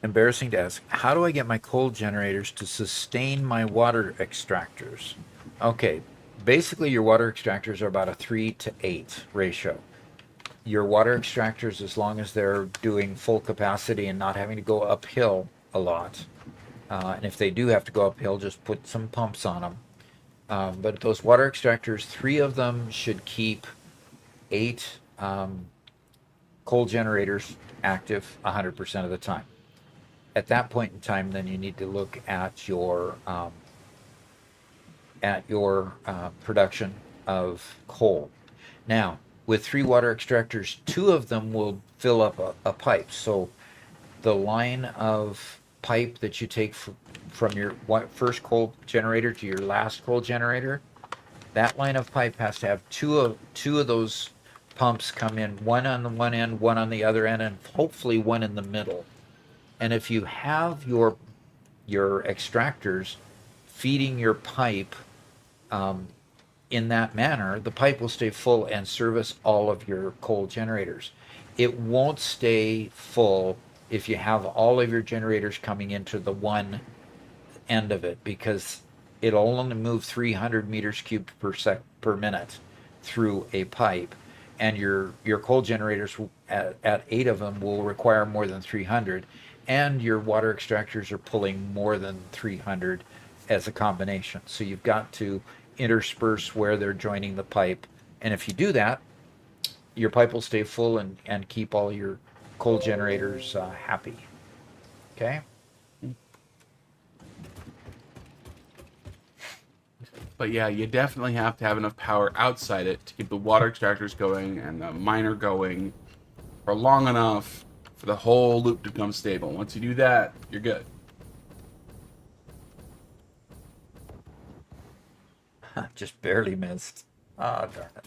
Embarrassing to ask, how do I get my coal generators to sustain my water extractors? Okay, basically your water extractors are about a 3-to-8 ratio. Your water extractors, as long as they're doing full capacity and not having to go uphill a lot, and if they do have to go uphill, just put some pumps on them. But those water extractors, 3 of them should keep 8 coal generators active 100% of the time. At that point in time, then you need to look at your production of coal. Now, with 3 water extractors, 2 of them will fill up a pipe. So the line of pipe that you take from your first coal generator to your last coal generator, that line of pipe has to have two of those pumps come in, one on the one end, one on the other end, and hopefully one in the middle. And if you have your extractors feeding your pipe in that manner, the pipe will stay full and service all of your coal generators. It won't stay full if you have all of your generators coming into the one end of it, because it'll only move 300 meters cubed per minute through a pipe, and your coal generators at 8 of them will require more than 300, and your water extractors are pulling more than 300 as a combination. So you've got to intersperse where they're joining the pipe, and if you do that, your pipe will stay full and keep all your coal generators happy. Okay? But yeah, you definitely have to have enough power outside it to keep the water extractors going and the miner going for long enough for the whole loop to become stable. Once you do that, you're good. Just barely missed. Ah, darn it.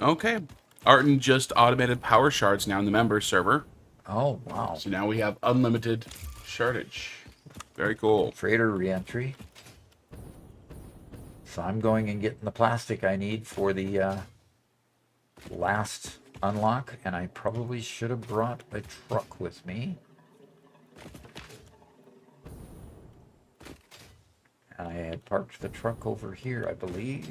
Okay. Arton just automated power shards now in the members server. Oh, wow. So now we have unlimited shardage. Very cool. Freighter reentry. So I'm going and getting the plastic I need for the last unlock, and I probably should have brought a truck with me. I had parked the truck over here, I believe.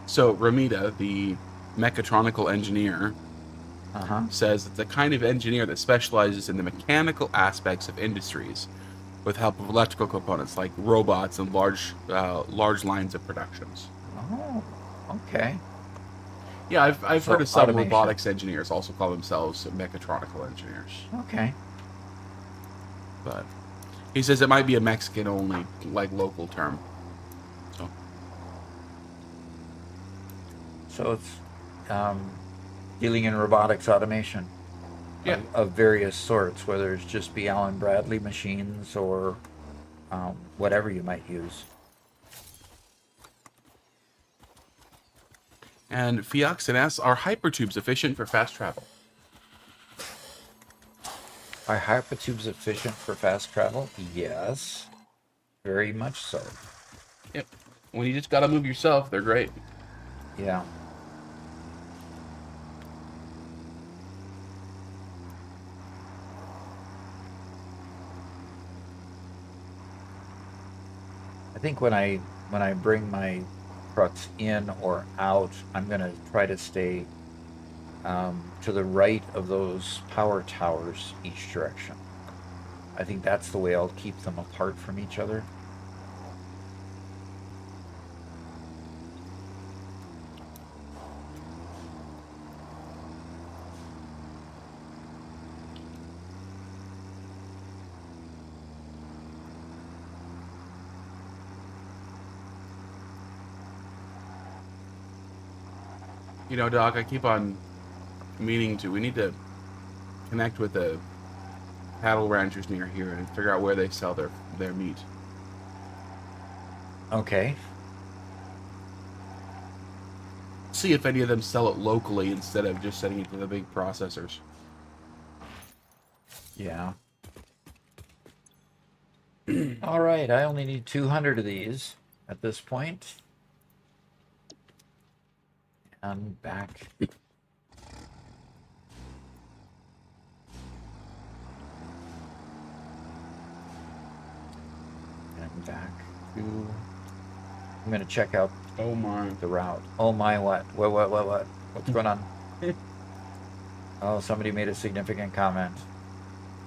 So Ramita, the mechatronical engineer, says it's the kind of engineer that specializes in the mechanical aspects of industries with help of electrical components like robots and large lines of productions. Oh, okay. Yeah, I've So heard of some automation. robotics engineers also call themselves mechatronical engineers. Okay. But he says it might be a Mexican only, like, local term. So it's dealing in robotics automation Yeah. of various sorts, whether it's just be Allen Bradley machines or whatever you might use. And Fioxen asks, are hypertubes efficient for fast travel? Are hypertubes efficient for fast travel? Yes, very much so. Yep. When you just gotta move yourself, they're great. Yeah. I think when I bring my trucks in or out, I'm gonna try to stay to the right of those power towers each direction. I think that's the way I'll keep them apart from each other. You know, Doc, I keep on meaning to. We need to connect with the cattle ranchers near here and figure out where they sell their meat. Okay. See if any of them sell it locally instead of just sending it to the big processors. Yeah. All right, I only need 200 of these at this point. And back. And back to... I'm going to check out Oh my. the route. Oh my, what? What? What's going on? Oh, somebody made a significant comment.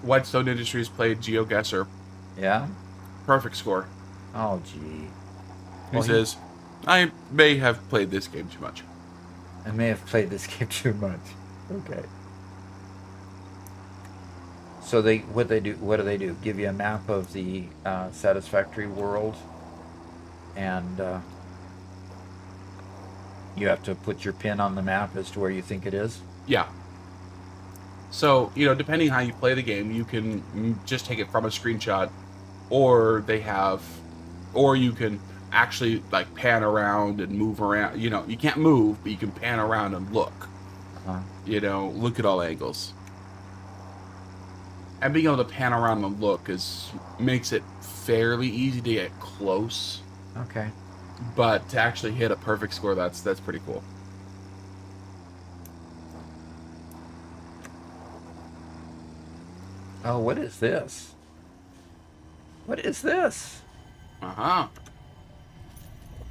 Whitestone Industries played GeoGuessr. Yeah? Perfect score. Oh, gee. He Well, says, I may have played this game too much. I may have played this game too much. Okay. So what do they do? Give you a map of the Satisfactory world, and you have to put your pin on the map as to where you think it is. Yeah. So, you know, depending how you play the game, you can just take it from a screenshot, or you can actually, like, pan around and move around. You know, you can't move, but you can pan around and look. You know, look at all angles. And being able to pan around and look makes it fairly easy to get close. Okay. But to actually hit a perfect score, that's pretty cool. Oh, what is this? What is this? Uh-huh.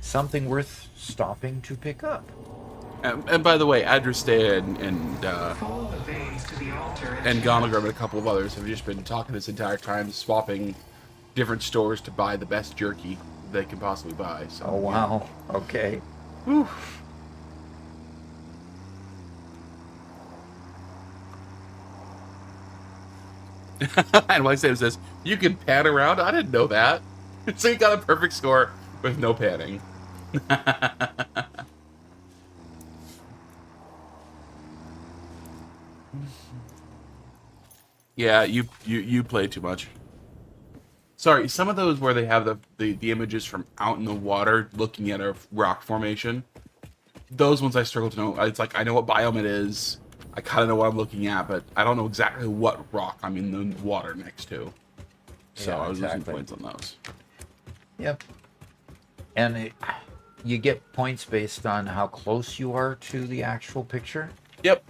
Something worth stopping to pick up. And by the way, Adraste and Follow the veins to the altar. your and Gonagar and a couple of others have just been talking this entire time, swapping different stores to buy the best jerky they can possibly buy. So, Oh, wow. Okay. Whew. And like Sam says, you can pan around. I didn't know that. So you got a perfect score with no panning. Yeah, you play too much. Sorry, some of those where they have the images from out in the water looking at a rock formation, those ones I struggle to know. It's like I know what biome it is. I kind of know what I'm looking at, but I don't know exactly what rock I'm in the water next to. So Yeah, I was losing exactly. points on those. Yep. And you get points based on how close you are to the actual picture. Yep,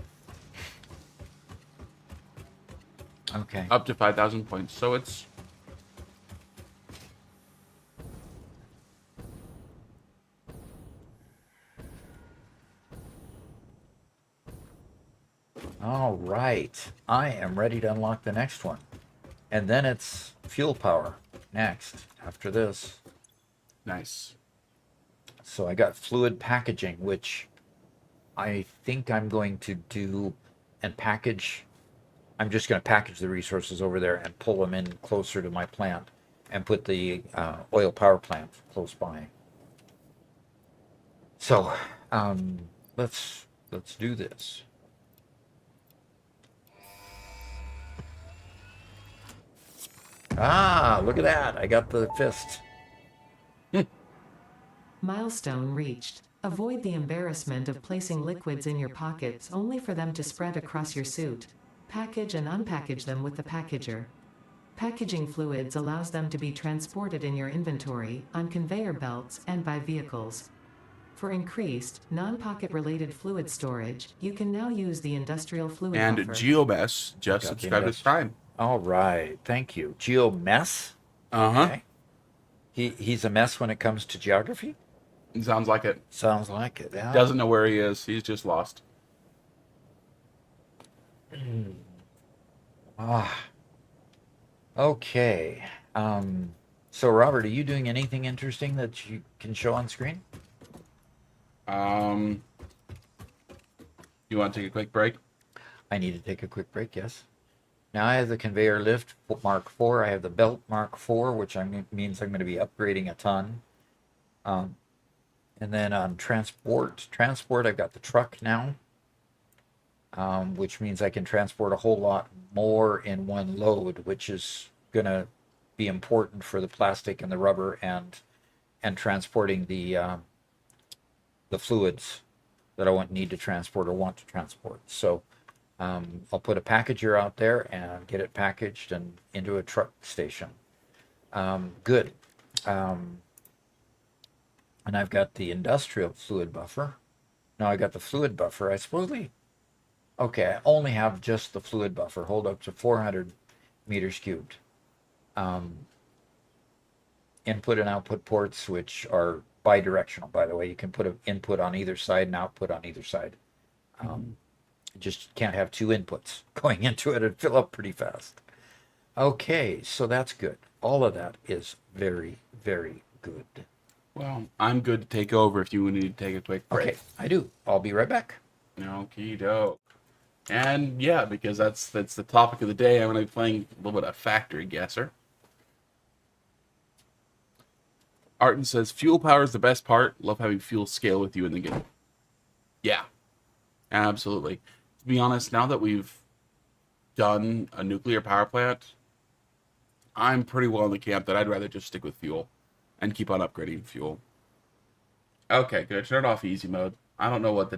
Okay. up to 5,000 points. So it's All right. I am ready to unlock the next one. And then it's fuel power next after this. nice. So I got fluid packaging, which I think I'm going to do and package. I'm just going to package the resources over there and pull them in closer to my plant and put the oil power plant close by. So let's do this. Ah, look at that. I got the fist. Milestone reached. Avoid the embarrassment of placing liquids in your pockets only for them to spread across your suit. Package and unpackage them with the packager. Packaging fluids allows them to be transported in your inventory, on conveyor belts, and by vehicles. For increased, non-pocket related fluid storage, you can now use the industrial fluid And buffer. Geobess just Got the subscribed to invest- Prime. All right. Thank you. Geo Mess. Uh-huh. Okay. He's a mess when it comes to geography? Sounds like it. Sounds like it. Yeah. Doesn't know where he is. He's just lost. Ah. Okay. So Robert, are you doing anything interesting that you can show on screen? You want to take a quick break? I need to take a quick break, yes. Now I have the conveyor lift Mark IV. I have the belt Mark IV, which means I'm going to be upgrading a ton. And then on transport, I've got the truck now, which means I can transport a whole lot more in one load, which is going to be important for the plastic and the rubber and transporting the fluids that I won't need to transport or want to transport. So I'll put a packager out there and get it packaged and into a truck station. Good. And I've got the industrial fluid buffer. Now I got the fluid buffer. I I only have just the fluid buffer, hold up to 400 meters cubed. Input and output ports, which are bidirectional, by the way. You can put an input on either side and output on either side. Just can't have two inputs going into it and fill up pretty fast. Okay, so that's good. All of that is very, very good. Well, I'm good to take over if you need to take a quick break. Okay, I do. I'll be right back. Okie doke. And yeah, because that's the topic of the day, I'm going to be playing a little bit of Factory Guesser. Arton says, fuel power is the best part. Love having fuel scale with you in the game. Yeah, absolutely. To be honest, now that we've done a nuclear power plant, I'm pretty well in the camp that I'd rather just stick with fuel and keep on upgrading fuel. Okay, good. Turn it off easy mode. I don't know what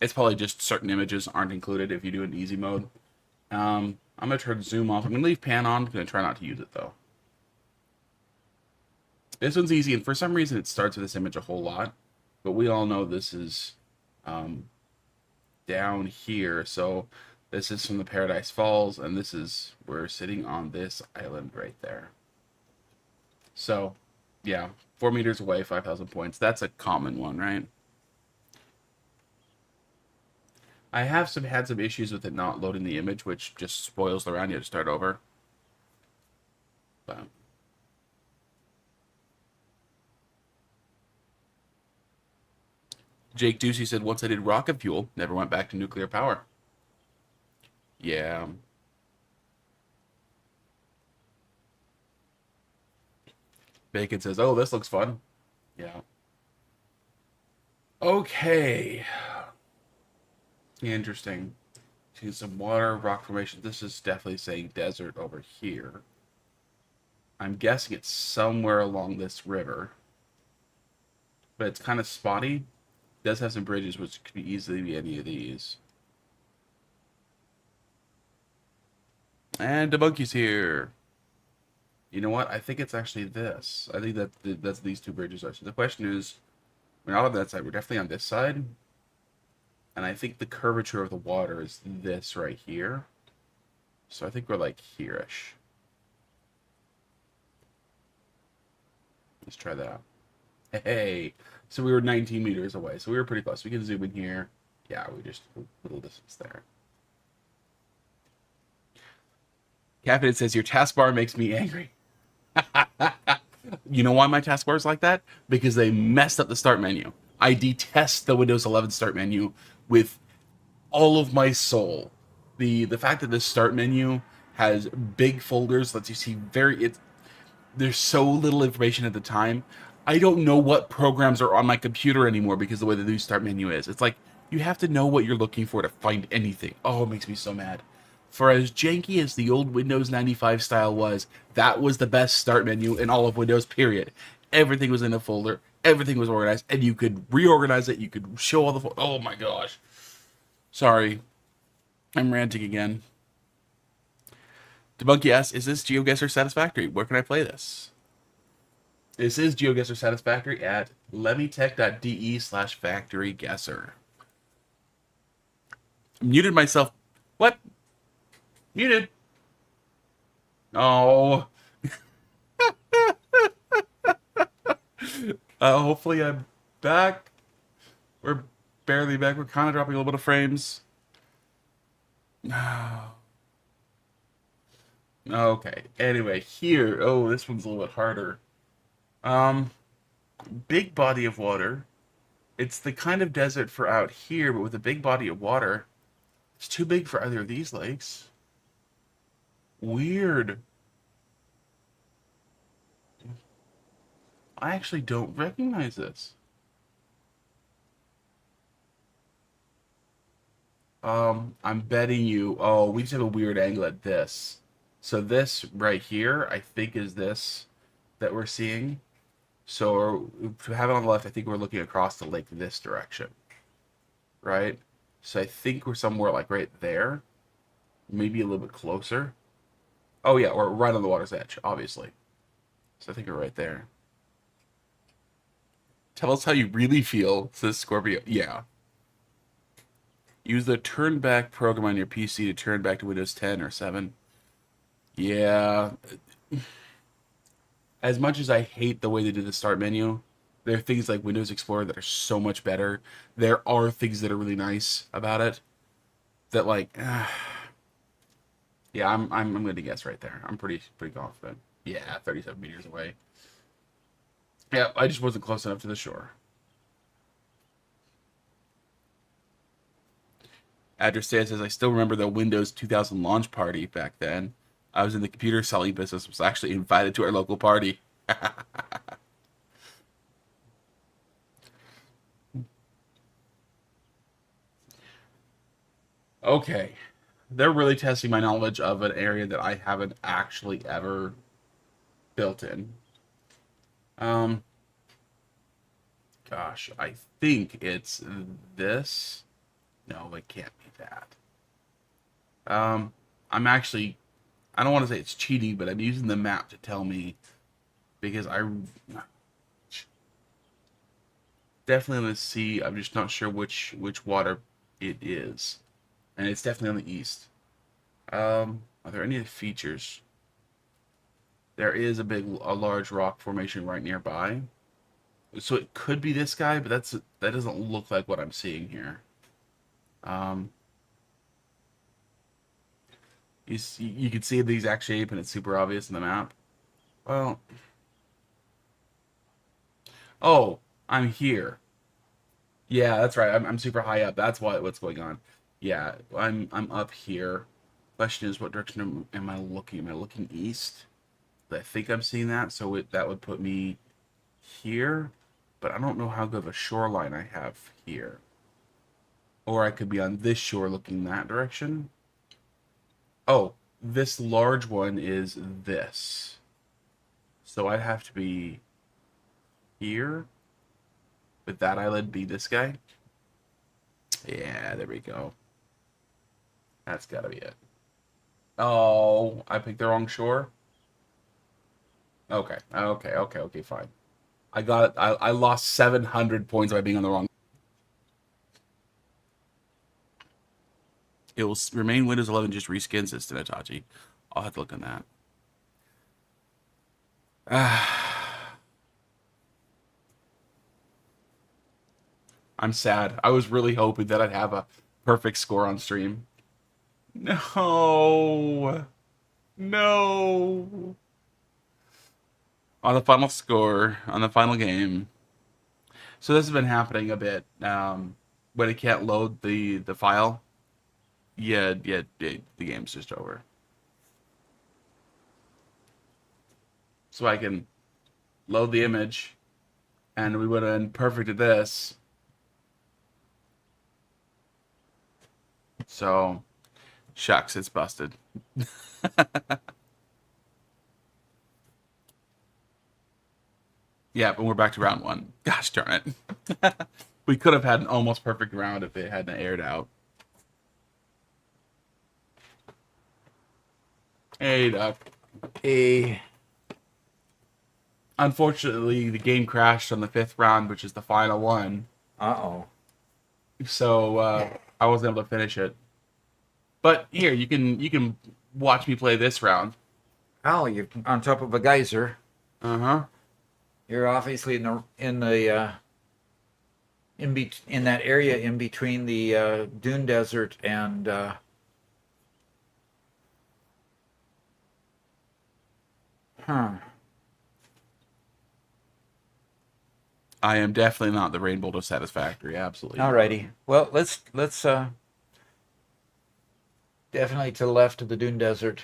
it's probably just certain images aren't included if you do an easy mode. I'm going to turn zoom off. I'm going to leave pan on. I'm going to try not to use it though. This one's easy, and for some reason it starts with this image a whole lot, but we all know this is down here, so this is from the Paradise Falls, and we're sitting on this island right there. So, yeah, 4 meters away, 5,000 points. That's a common one, right? I have had some issues with it not loading the image, which just spoils the round. You have to start over. But Jake Ducey said, once I did rocket fuel, never went back to nuclear power. Yeah. Bacon says, oh, this looks fun. Yeah. Okay. Interesting. See some water, rock formation. This is definitely saying desert over here. I'm guessing it's somewhere along this river. But it's kind of spotty. It does have some bridges, which could easily be any of these. And Debunky's here. You know what? I think it's actually this. I think that's these two bridges are. So the question is, we're not on that side. We're definitely on this side. And I think the curvature of the water is this right here. So I think we're like here-ish. Let's try that. Hey, so we were 19 meters away. So we were pretty close. We can zoom in here. Yeah, we just a little distance there. Captain says, your taskbar makes me angry. You know why my taskbar is like that? Because they messed up the start menu. I detest the Windows 11 start menu with all of my soul. The fact that the start menu has big folders lets you see there's so little information at the time. I don't know what programs are on my computer anymore because of the way the new start menu is. It's like you have to know what you're looking for to find anything. Oh, it makes me so mad. For as janky as the old Windows 95 style was, that was the best start menu in all of Windows, period. Everything was in a folder, everything was organized, and you could reorganize it, you could show all the oh my gosh. Sorry. I'm ranting again. Debunky asks, is this GeoGuessr Satisfactory? Where can I play this? This is GeoGuessr Satisfactory at lemitech.de/factoryguesser. Muted myself. What? Muted. Oh. Hopefully I'm back. We're barely back. We're kind of dropping a little bit of frames. Okay. Anyway, here. Oh, this one's a little bit harder. Big body of water. It's the kind of desert for out here, but with a big body of water. It's too big for either of these lakes. Weird. I actually don't recognize this. I'm betting you. Oh, we just have a weird angle at this. So this right here, I think, is this that we're seeing. So to have it on the left, I think we're looking across the lake this direction. Right? So I think we're somewhere like right there. Maybe a little bit closer. Oh yeah, we're right on the water's edge, obviously. So I think we're right there. Tell us how you really feel, says Scorpio. Yeah. Use the turn back program on your PC to turn back to Windows 10 or 7. Yeah. As much as I hate the way they did the start menu, there are things like Windows Explorer that are so much better. There are things that are really nice about it. That like, yeah, I'm going to guess right there. I'm pretty confident. Yeah, 37 meters away. Yeah, I just wasn't close enough to the shore. Address says, I still remember the Windows 2000 launch party back then. I was in the computer selling business, was actually invited to our local party. Okay. They're really testing my knowledge of an area that I haven't actually ever built in. Gosh, I think it's this. No, it can't be that. I'm actually, I don't want to say it's cheating, but I'm using the map to tell me because I definitely on the sea. I'm just not sure which water it is, and it's definitely on the east. Are there any features? There is a large rock formation right nearby, so it could be this guy, but that doesn't look like what I'm seeing here. You can see the exact shape, and it's super obvious in the map. Well, oh, I'm here. Yeah, that's right. I'm super high up. That's what's going on. Yeah, I'm up here. Question is, what direction am I looking? Am I looking east? I think I'm seeing that, so that would put me here, but I don't know how good of a shoreline I have here. Or I could be on this shore looking that direction. Oh, this large one is this. So I'd have to be here. Would that island be this guy? Yeah, there we go. That's gotta be it. Oh, I picked the wrong shore? Okay, fine. I lost 700 points by being on the wrong. It will remain Windows 11 just reskins it, Itachi. I'll have to look on that. I'm sad. I was really hoping that I'd have a perfect score on stream. No. No. On the final score, on the final game. So this has been happening a bit. When it can't load the file, the game's just over. So I can load the image, and we would have been perfect at this. So, shucks, it's busted. Yeah, but we're back to round one. Gosh darn it. We could have had an almost perfect round if it hadn't aired out. Hey, Doc. Hey. Unfortunately, the game crashed on the 5th round, which is the final one. Uh-oh. So, I wasn't able to finish it. But here, you can watch me play this round. Oh, you're on top of a geyser. Uh-huh. You're obviously in that area in between the dune desert and I am definitely not the Rainbow to Satisfactory, absolutely. Alrighty. Well, let's definitely to the left of the dune desert.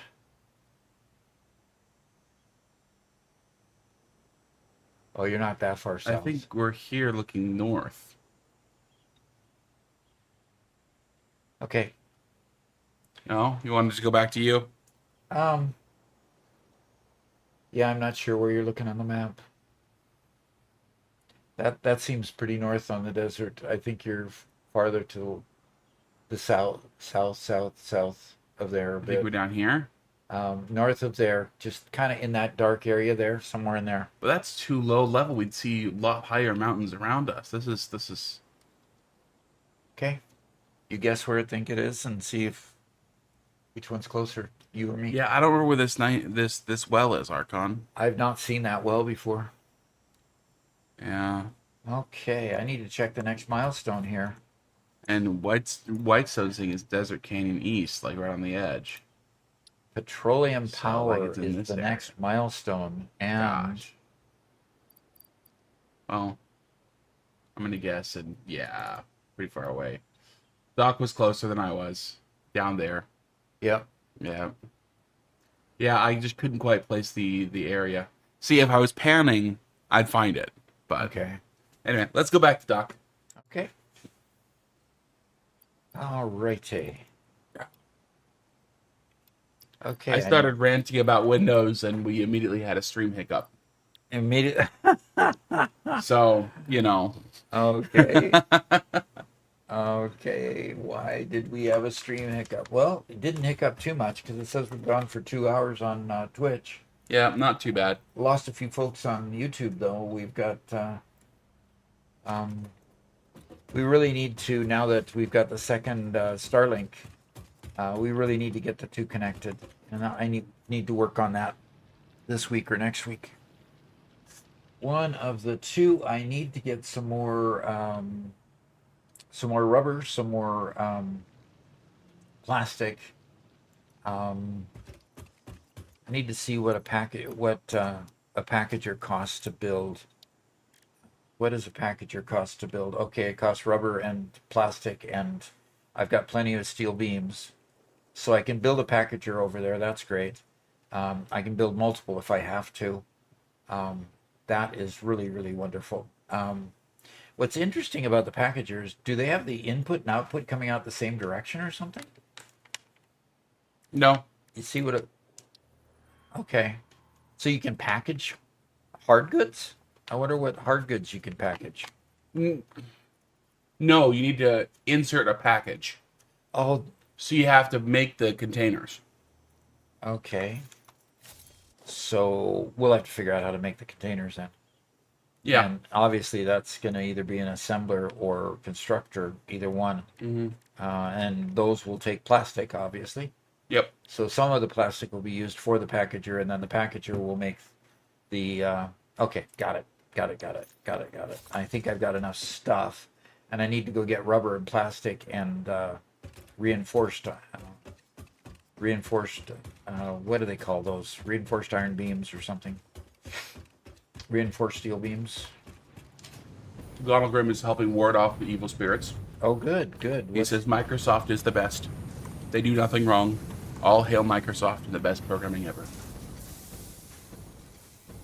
Oh, you're not that far south. I think we're here looking north. Okay. No? You wanted to go back to you? Yeah, I'm not sure where you're looking on the map. That seems pretty north on the desert. I think you're farther to the south of there a I think bit. we're down here. North of there, just kind of in that dark area there, somewhere in there. But that's too low level. We'd see a lot higher mountains around us. This is Okay. You guess where I think it is and see which one's closer, you or me. Yeah, I don't remember where this well is, Archon. I've not seen that well before. Yeah. Okay, I need to check the next milestone here. And Whitestone's thing is Desert Canyon East, like right on the edge. Petroleum So, power like, it's in is this the area. next milestone, and Gosh. Well, I'm gonna guess, and yeah, pretty far away. Doc was closer than I was. Down there. yep. Yeah. Yeah, I just couldn't quite place the area. See, if I was panning, I'd find it. But Okay. anyway, let's go back to Doc. Okay. Alrighty. Okay. I started ranting about Windows, and we immediately had a stream hiccup. Immediate. So, you know. Okay. Okay. Why did we have a stream hiccup? Well, it didn't hiccup too much because it says we've gone for 2 hours on Twitch. Yeah, not too bad. Lost a few folks on YouTube though. We've got. We really need to, now that we've got the second Starlink. We really need to get the two connected, and I need to work on that this week or next week. One of the two, I need to get some more rubber, some more plastic, I need to see what a packager costs to build. What does a packager cost to build? Okay, it costs rubber and plastic, and I've got plenty of steel beams, so I can build a packager over there. That's great. I can build multiple if I have to. That is really, really wonderful. What's interesting about the packagers, do they have the input and output coming out the same direction or something? No. You see what it... Okay. So you can package hard goods? I wonder what hard goods you can package. No, you need to insert a package. Oh, So you have to make the containers. okay. So we'll have to figure out how to make the containers then. Yeah. And obviously that's going to either be an assembler or constructor, either one. Mm-hmm. And those will take plastic, obviously. Yep. So some of the plastic will be used for the packager, and then the packager will make the... okay, got it. I think I've got enough stuff, and I need to go get rubber and plastic and reinforced... what do they call those? Reinforced iron beams or something. Reinforced steel beams. Donald Grimm is helping ward off the evil spirits. Oh, good. He says Microsoft is the best. They do nothing wrong. All hail Microsoft and the best programming ever.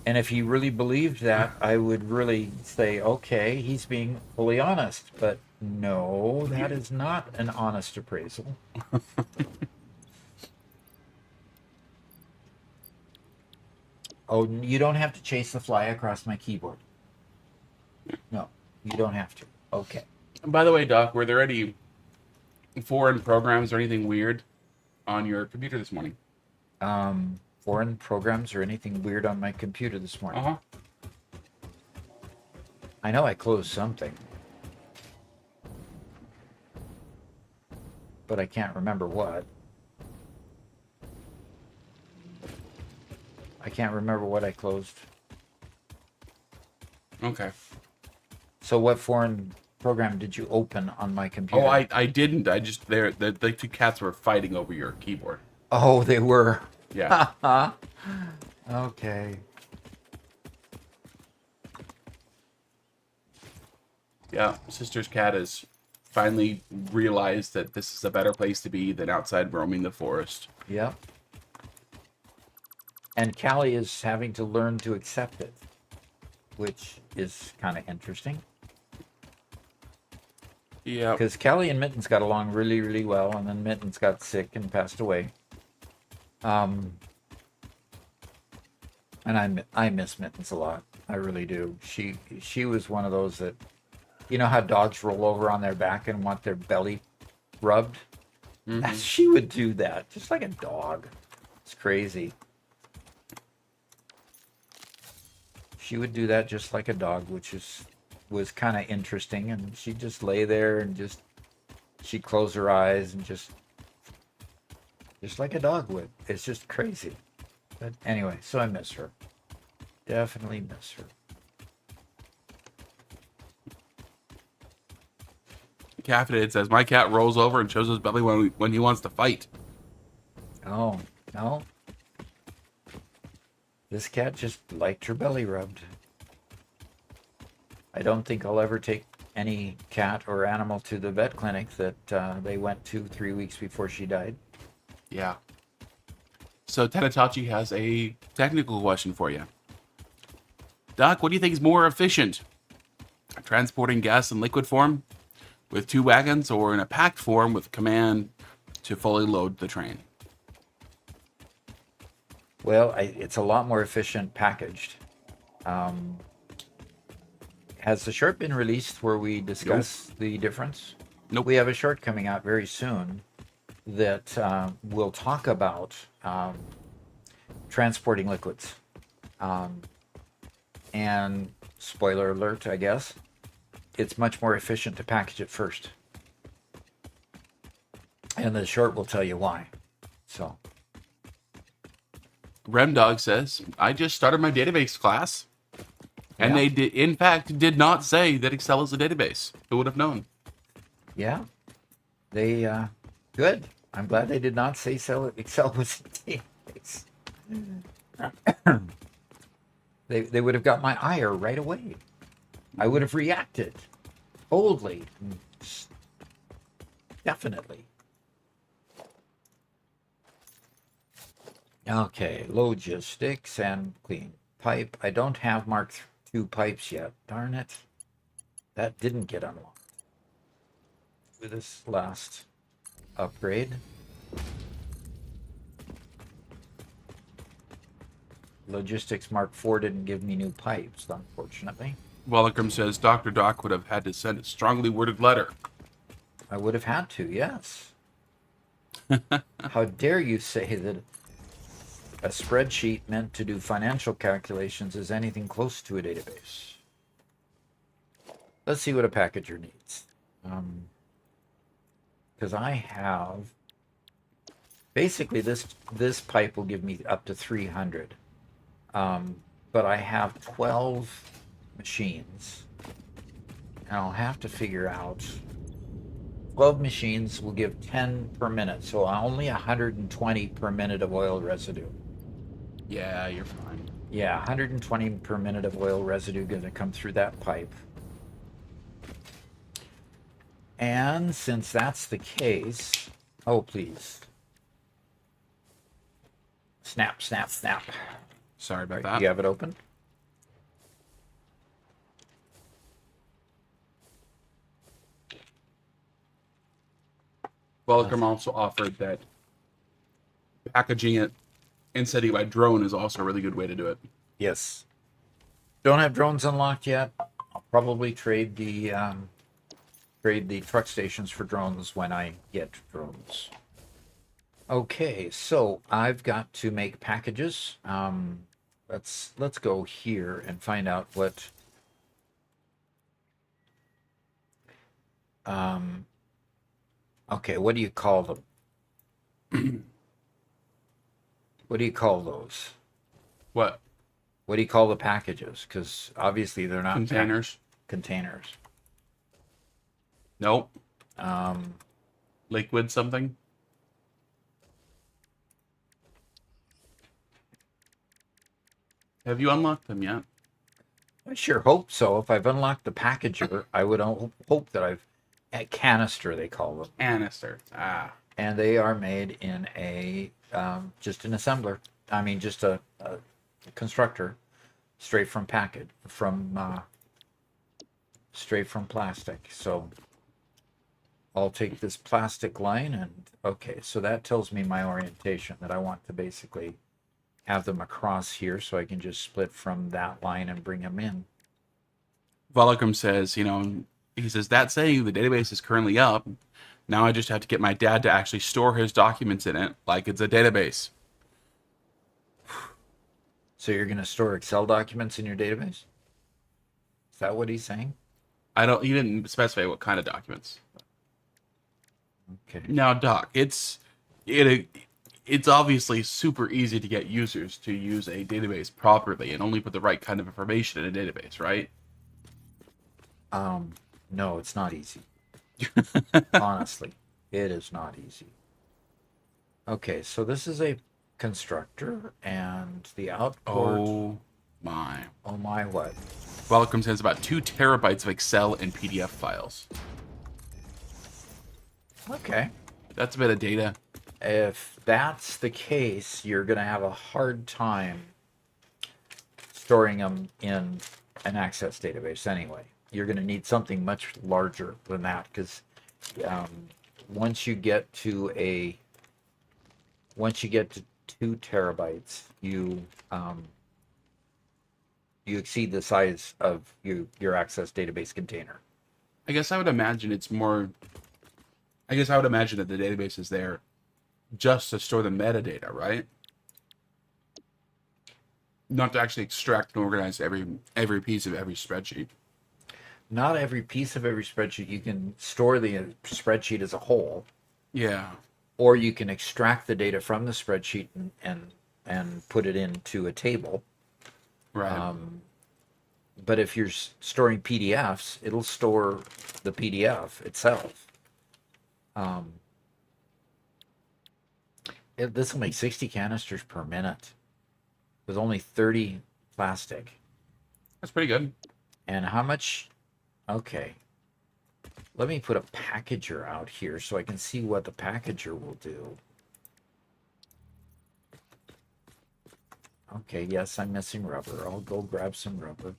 And if he really believed that, I would really say, okay, he's being fully honest. But no, that is not an honest appraisal. Oh, you don't have to chase the fly across my keyboard. No, you don't have to. Okay. And by the way, Doc, were there any foreign programs or anything weird on your computer this morning? Foreign programs or anything weird on my computer this morning? Uh-huh. I know I closed something. But I can't remember what. I can't remember what I closed. Okay. So what foreign program did you open on my computer? Oh, I didn't. I just the two cats were fighting over your keyboard. Oh, they were. Yeah. Okay. Yeah. Sister's cat has finally realized that this is a better place to be than outside roaming the forest. Yep. And Callie is having to learn to accept it, which is kind of interesting. Yeah. Because Callie and Mittens got along really, really well, and then Mittens got sick and passed away. And I miss Mittens a lot. I really do. She was one of those that, you know how dogs roll over on their back and want their belly rubbed? Mm-hmm. She would do that, just like a dog. It's crazy. She would do that just like a dog, which was kind of interesting. And she'd just lay there and she'd close her eyes and just like a dog would. It's just crazy. But anyway, so I miss her. Definitely miss her. Caffeinated says, my cat rolls over and shows his belly when he wants to fight. Oh, no. This cat just liked her belly rubbed. I don't think I'll ever take any cat or animal to the vet clinic that they went to 3 weeks before she died. Yeah. So Tenatachi has a technical question for you. Doc, what do you think is more efficient? Transporting gas in liquid form with 2 wagons, or in a packed form with command to fully load the train? Well, it's a lot more efficient packaged. Has the short been released where we discuss the difference? Nope. We have a short coming out very soon that will talk about transporting liquids. And spoiler alert, I guess, it's much more efficient to package it first. And the short will tell you why. So... Remdog says, I just started my database class. And Yeah. they in fact did not say that Excel is a database. Who would have known? Yeah, they good. I'm glad they did not say Excel was a database. They would have got my ire right away. I would have reacted boldly. Definitely. Okay, logistics and clean pipe. I don't have Mark II pipes yet. Darn it. That didn't get unlocked with this last upgrade. Logistics Mark IV didn't give me new pipes, unfortunately. Welcome says Dr. Doc would have had to send a strongly worded letter. I would have had to, yes. How dare you say that a spreadsheet meant to do financial calculations is anything close to a database? Let's see what a packager needs. Because I have... Basically, this pipe will give me up to 300. But I have 12 machines. And I'll have to figure out... 12 machines will give 10 per minute, so only 120 per minute of oil residue. Yeah, you're fine. Yeah, 120 per minute of oil residue going to come through that pipe. And since that's the case... Oh, please. Snap, snap, snap. Sorry about Right, that. do you have it open? Welcome also offered that packaging it and sending by drone is also a really good way to do it. Yes. Don't have drones unlocked yet. I'll probably trade the truck stations for drones when I get drones. Okay, so I've got to make packages. Let's go here and find out what okay, what do you call them? What do you call those? What? What do you call the packages? Because obviously they're not Containers? Containers. Nope. Um, Liquid something? Have you unlocked them yet? I sure hope so. If I've unlocked the packager, I would hope that I've... A canister, they call them. Canister. Ah. And they are made in a... just an assembler. I mean, just a constructor. Straight from packet. Straight from plastic. So... I'll take this plastic line and... Okay, so that tells me my orientation. That I want to basically have them across here so I can just split from that line and bring them in. Volocum says, he says, that saying the database is currently up. Now I just have to get my dad to actually store his documents in it like it's a database. So you're going to store Excel documents in your database? Is that what he's saying? He didn't specify what kind of documents. Okay. Now, Doc, it's obviously super easy to get users to use a database properly and only put the right kind of information in a database, right? No, it's not easy. Honestly, it is not easy. Okay, so this is a constructor and the output. Oh my What? Welcome says about 2 terabytes of Excel and PDF files. Okay. That's a bit of data. If that's the case, you're going to have a hard time storing them in an Access database anyway. You're going to need something much larger than that because once you get to 2 terabytes, you exceed the size of your Access database container. I guess I would imagine that the database is there just to store the metadata, right? Not to actually extract and organize every piece of every spreadsheet. Not every piece of every spreadsheet. You can store the spreadsheet as a whole. Yeah. Or you can extract the data from the spreadsheet and put it into a table. Right. But if you're storing PDFs, it'll store the PDF itself. This will make 60 canisters per minute with only 30 plastic. That's pretty good. And how much? Okay. Let me put a packager out here so I can see what the packager will do. Okay, yes, I'm missing rubber. I'll go grab some rubber.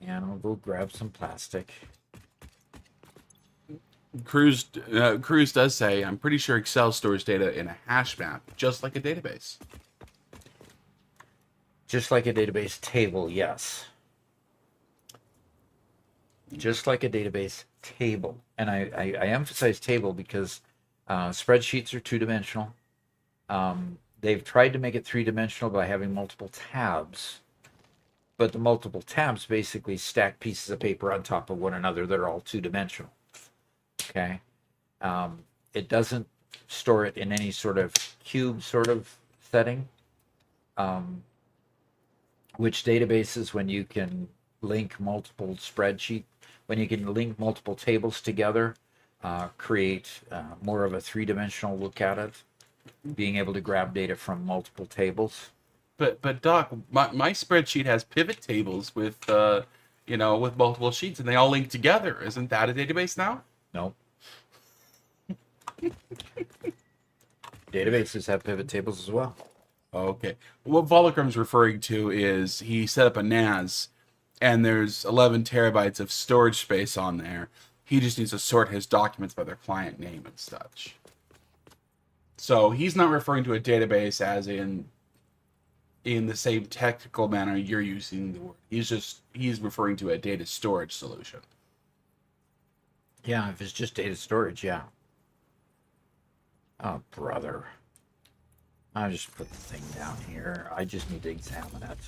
And I'll go grab some plastic. Cruz does say, I'm pretty sure Excel stores data in a hash map, just like a database. Just like a database table, yes. Just like a database table. And I emphasize table because spreadsheets are two-dimensional. They've tried to make it three-dimensional by having multiple tabs. But the multiple tabs basically stack pieces of paper on top of one another that are all two-dimensional. Okay? It doesn't store it in any sort of cube sort of setting. Which databases, when you can link multiple when you can link multiple tables together, create more of a three-dimensional look at it, being able to grab data from multiple tables. But Doc, my spreadsheet has pivot tables with with multiple sheets, and they all link together. Isn't that a database now? No. Databases have pivot tables as well. Okay. What Volocrum's referring to is he set up a NAS, and there's 11 terabytes of storage space on there. He just needs to sort his documents by their client name and such. So he's not referring to a database as in the same technical manner you're using the word. He's referring to a data storage solution. Yeah, if it's just data storage, yeah. Oh, brother. I'll just put the thing down here. I just need to examine it.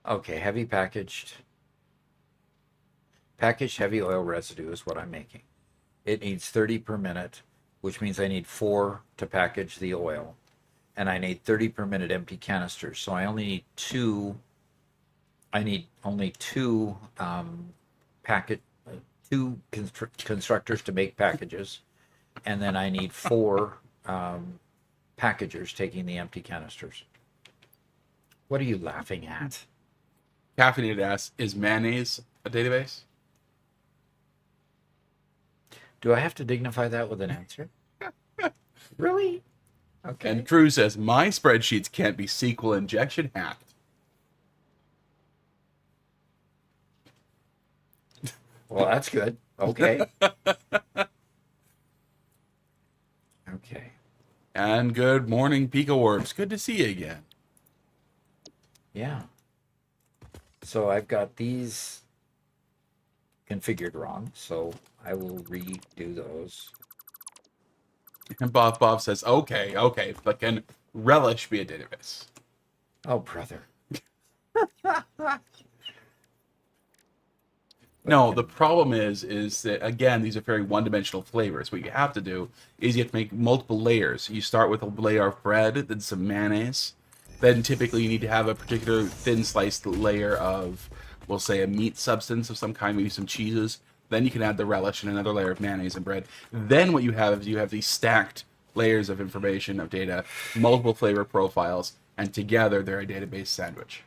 Okay, heavy packaged. Packaged heavy oil residue is what I'm making. It needs 30 per minute, which means I need 4 to package the oil. And I need 30 per minute empty canisters. So I only need 2. I need only 2 constructors to make packages. And then I need 4 packagers taking the empty canisters. What are you laughing at? Caffeinated asks, is mayonnaise a database? Do I have to dignify that with an answer? Really? Okay. And Cruz says, my spreadsheets can't be SQL injection hacked. Well, that's good. Okay. Okay. And good morning, Pico Orbs. Good to see you again. Yeah. So I've got these configured wrong, so I will redo those. And Bob says, okay, but can Relish be a database? Oh, brother. No, the problem is that, again, these are very one-dimensional flavors. What you have to do is you have to make multiple layers. You start with a layer of bread, then some mayonnaise. Then typically you need to have a particular thin sliced layer of, we'll say, a meat substance of some kind, maybe some cheeses. Then you can add the relish and another layer of mayonnaise and bread. Then what you have is you have these stacked layers of information, of data, multiple flavor profiles, and together they're a database sandwich.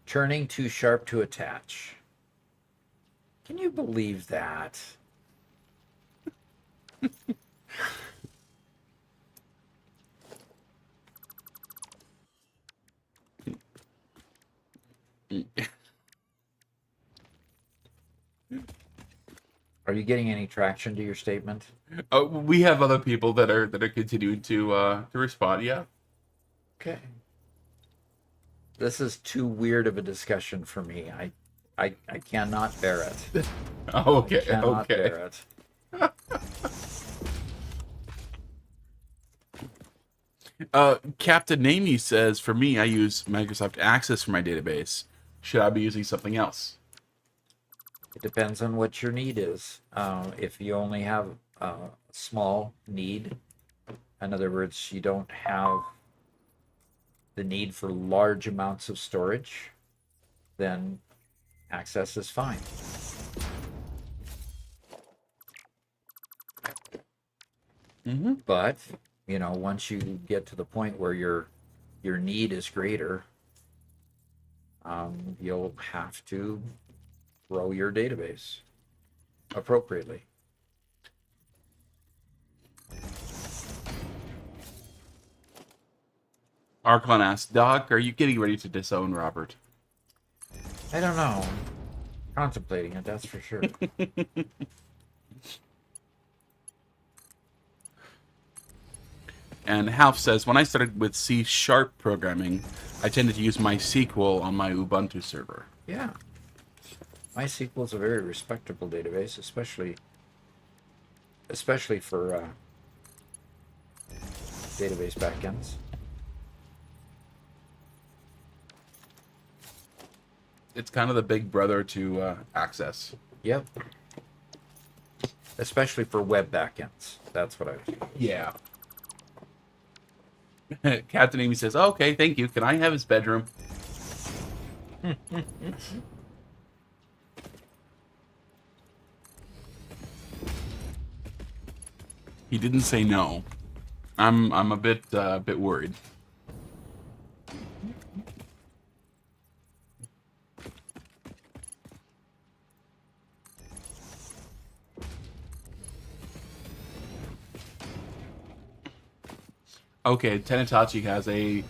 Turning too sharp to attach. Can you believe that? Are you getting any traction to your statement? We have other people that are continuing to respond. Yeah. Okay. This is too weird of a discussion for me. I cannot bear it. Okay. I cannot bear it. Captain Namey says, for me, I use Microsoft Access for my database. Should I be using something else? It depends on what your need is. If you only have a small need, in other words, you don't have the need for large amounts of storage, then access is fine. But, you know, once you get to the point where your need is greater, you'll have to grow your database appropriately. Archon asks, Doc, are you getting ready to disown Robert? I don't know. Contemplating it, that's for sure. And Half says, when I started with C# programming, I tended to use MySQL on my Ubuntu server. Yeah. MySQL is a very respectable database, especially for database backends. It's kind of the big brother to Access. Yep. Especially for web backends. That's what I was. Yeah. Captain Amy says, okay, thank you. Can I have his bedroom? He didn't say no. I'm a bit worried. Okay, Tenetachi has a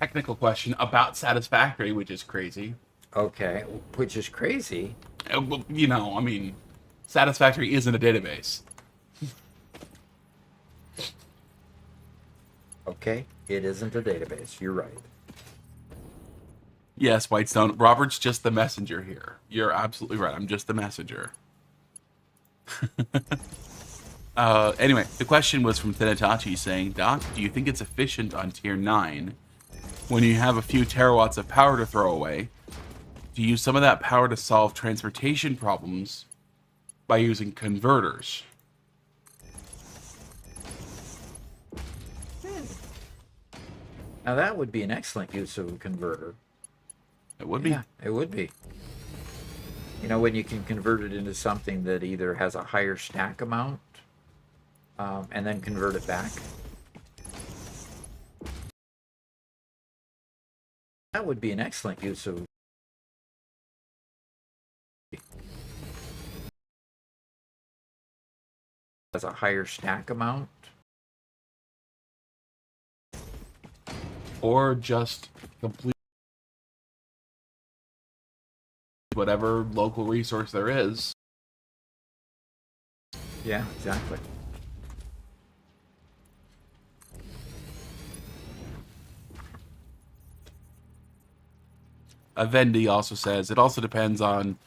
technical question about Satisfactory, which is crazy. Okay, which is crazy. Well, you know, I mean, Satisfactory isn't a database. Okay, it isn't a database. You're right. Yes, Whitestone. Robert's just the messenger here. You're absolutely right. I'm just the messenger. Anyway, the question was from Tenetachi saying, Doc, do you think it's efficient on tier 9 when you have a few terawatts of power to throw away to use some of that power to solve transportation problems by using converters? Now that would be an excellent use of a converter. It would be. Yeah, it would be. You know, when you can convert it into something that either has a higher stack amount and then convert it back. That would be an excellent use of as a higher stack amount. Or just complete whatever local resource there is. Yeah, exactly. Vendi also says it also depends on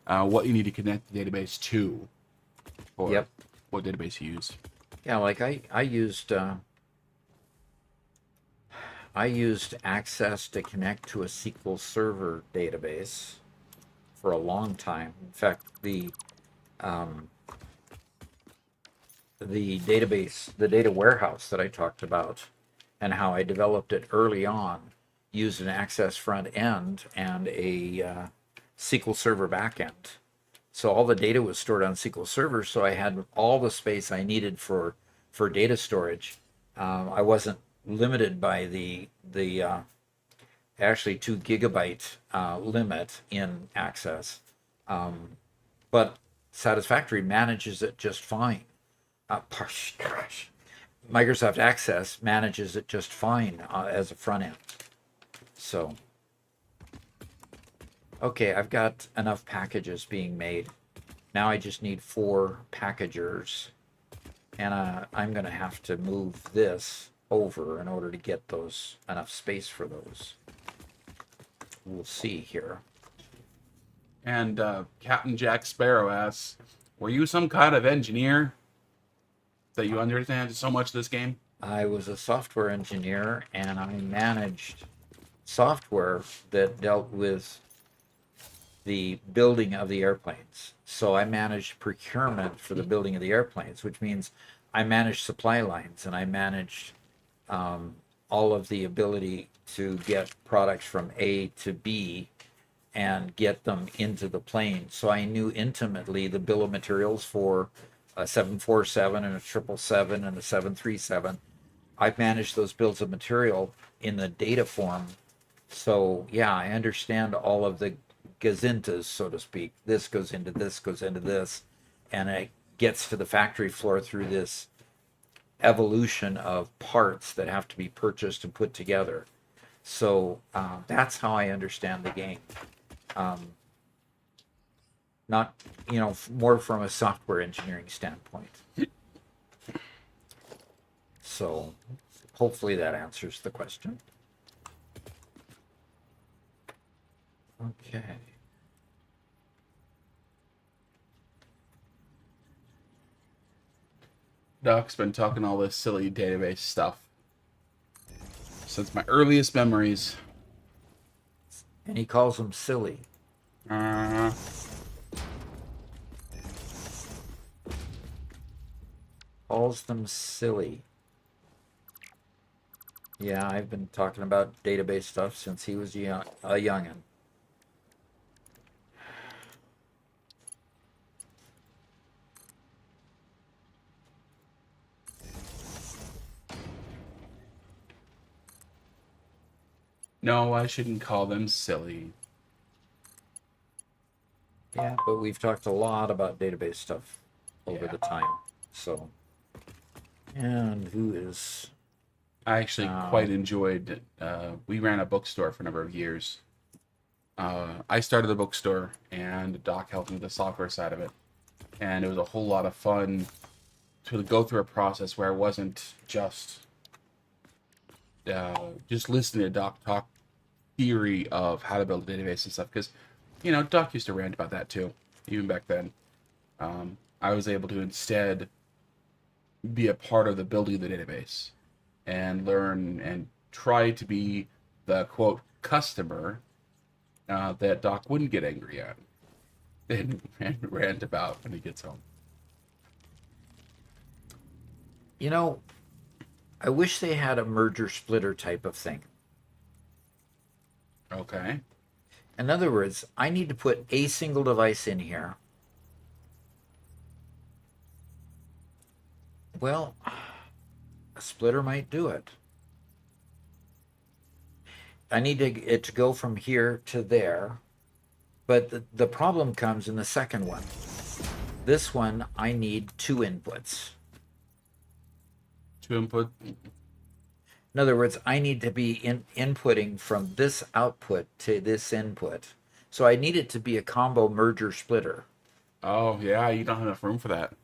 what you need to connect the database to, or Yep. what database you use. Yeah, like I used Access to connect to a SQL Server database for a long time. In fact, the database, the data warehouse that I talked about, and how I developed it early on, used an Access front end and a SQL Server backend. So all the data was stored on SQL Server, so I had all the space I needed for data storage. I wasn't limited by the actually 2 gigabyte limit in Access, but Satisfactory manages it just fine. Microsoft Access manages it just fine as a front end. So, okay, I've got enough packages being made. Now I just need 4 packagers, and I'm going to have to move this over in order to get those enough space for those. We'll see here. And Captain Jack Sparrow asks, were you some kind of engineer that you understand so much this game? I was a software engineer, and I managed software that dealt with the building of the airplanes. So I managed procurement for the building of the airplanes, which means I managed supply lines and I managed all of the ability to get products from A to B and get them into the plane. So I knew intimately the bill of materials for a 747 and a 777 and a 737. I've managed those bills of material in the data form. So yeah, I understand all of the gazintas, so to speak. This goes into this, goes into this, and it gets to the factory floor through this evolution of parts that have to be purchased and put together. So that's how I understand the game. Not, more from a software engineering standpoint. So hopefully that answers the question. Okay. Doc's been talking all this silly database stuff since my earliest memories. And he calls them silly. Calls them silly. Yeah, I've been talking about database stuff since he was a youngin'. No, I shouldn't call them silly. Yeah, but we've talked a lot about database stuff over Yeah. the time. So, and who is... I actually quite enjoyed. We ran a bookstore for a number of years. I started the bookstore, and Doc helped me with the software side of it, and it was a whole lot of fun to go through a process where I wasn't just listening to Doc talk theory of how to build a database and stuff. Because, Doc used to rant about that too, even back then. I was able to instead be a part of the building of the database and learn and try to be the quote customer that Doc wouldn't get angry at and rant about when he gets home. I wish they had a merger splitter type of thing. Okay. In other words, I need to put a single device in here. Well, a splitter might do it. I need it to go from here to there. But the problem comes in the second one. This one, I need 2 inputs. To input. In other words, I need to be inputting from this output to this input. So I need it to be a combo merger splitter. Oh, yeah, you don't have enough room for that.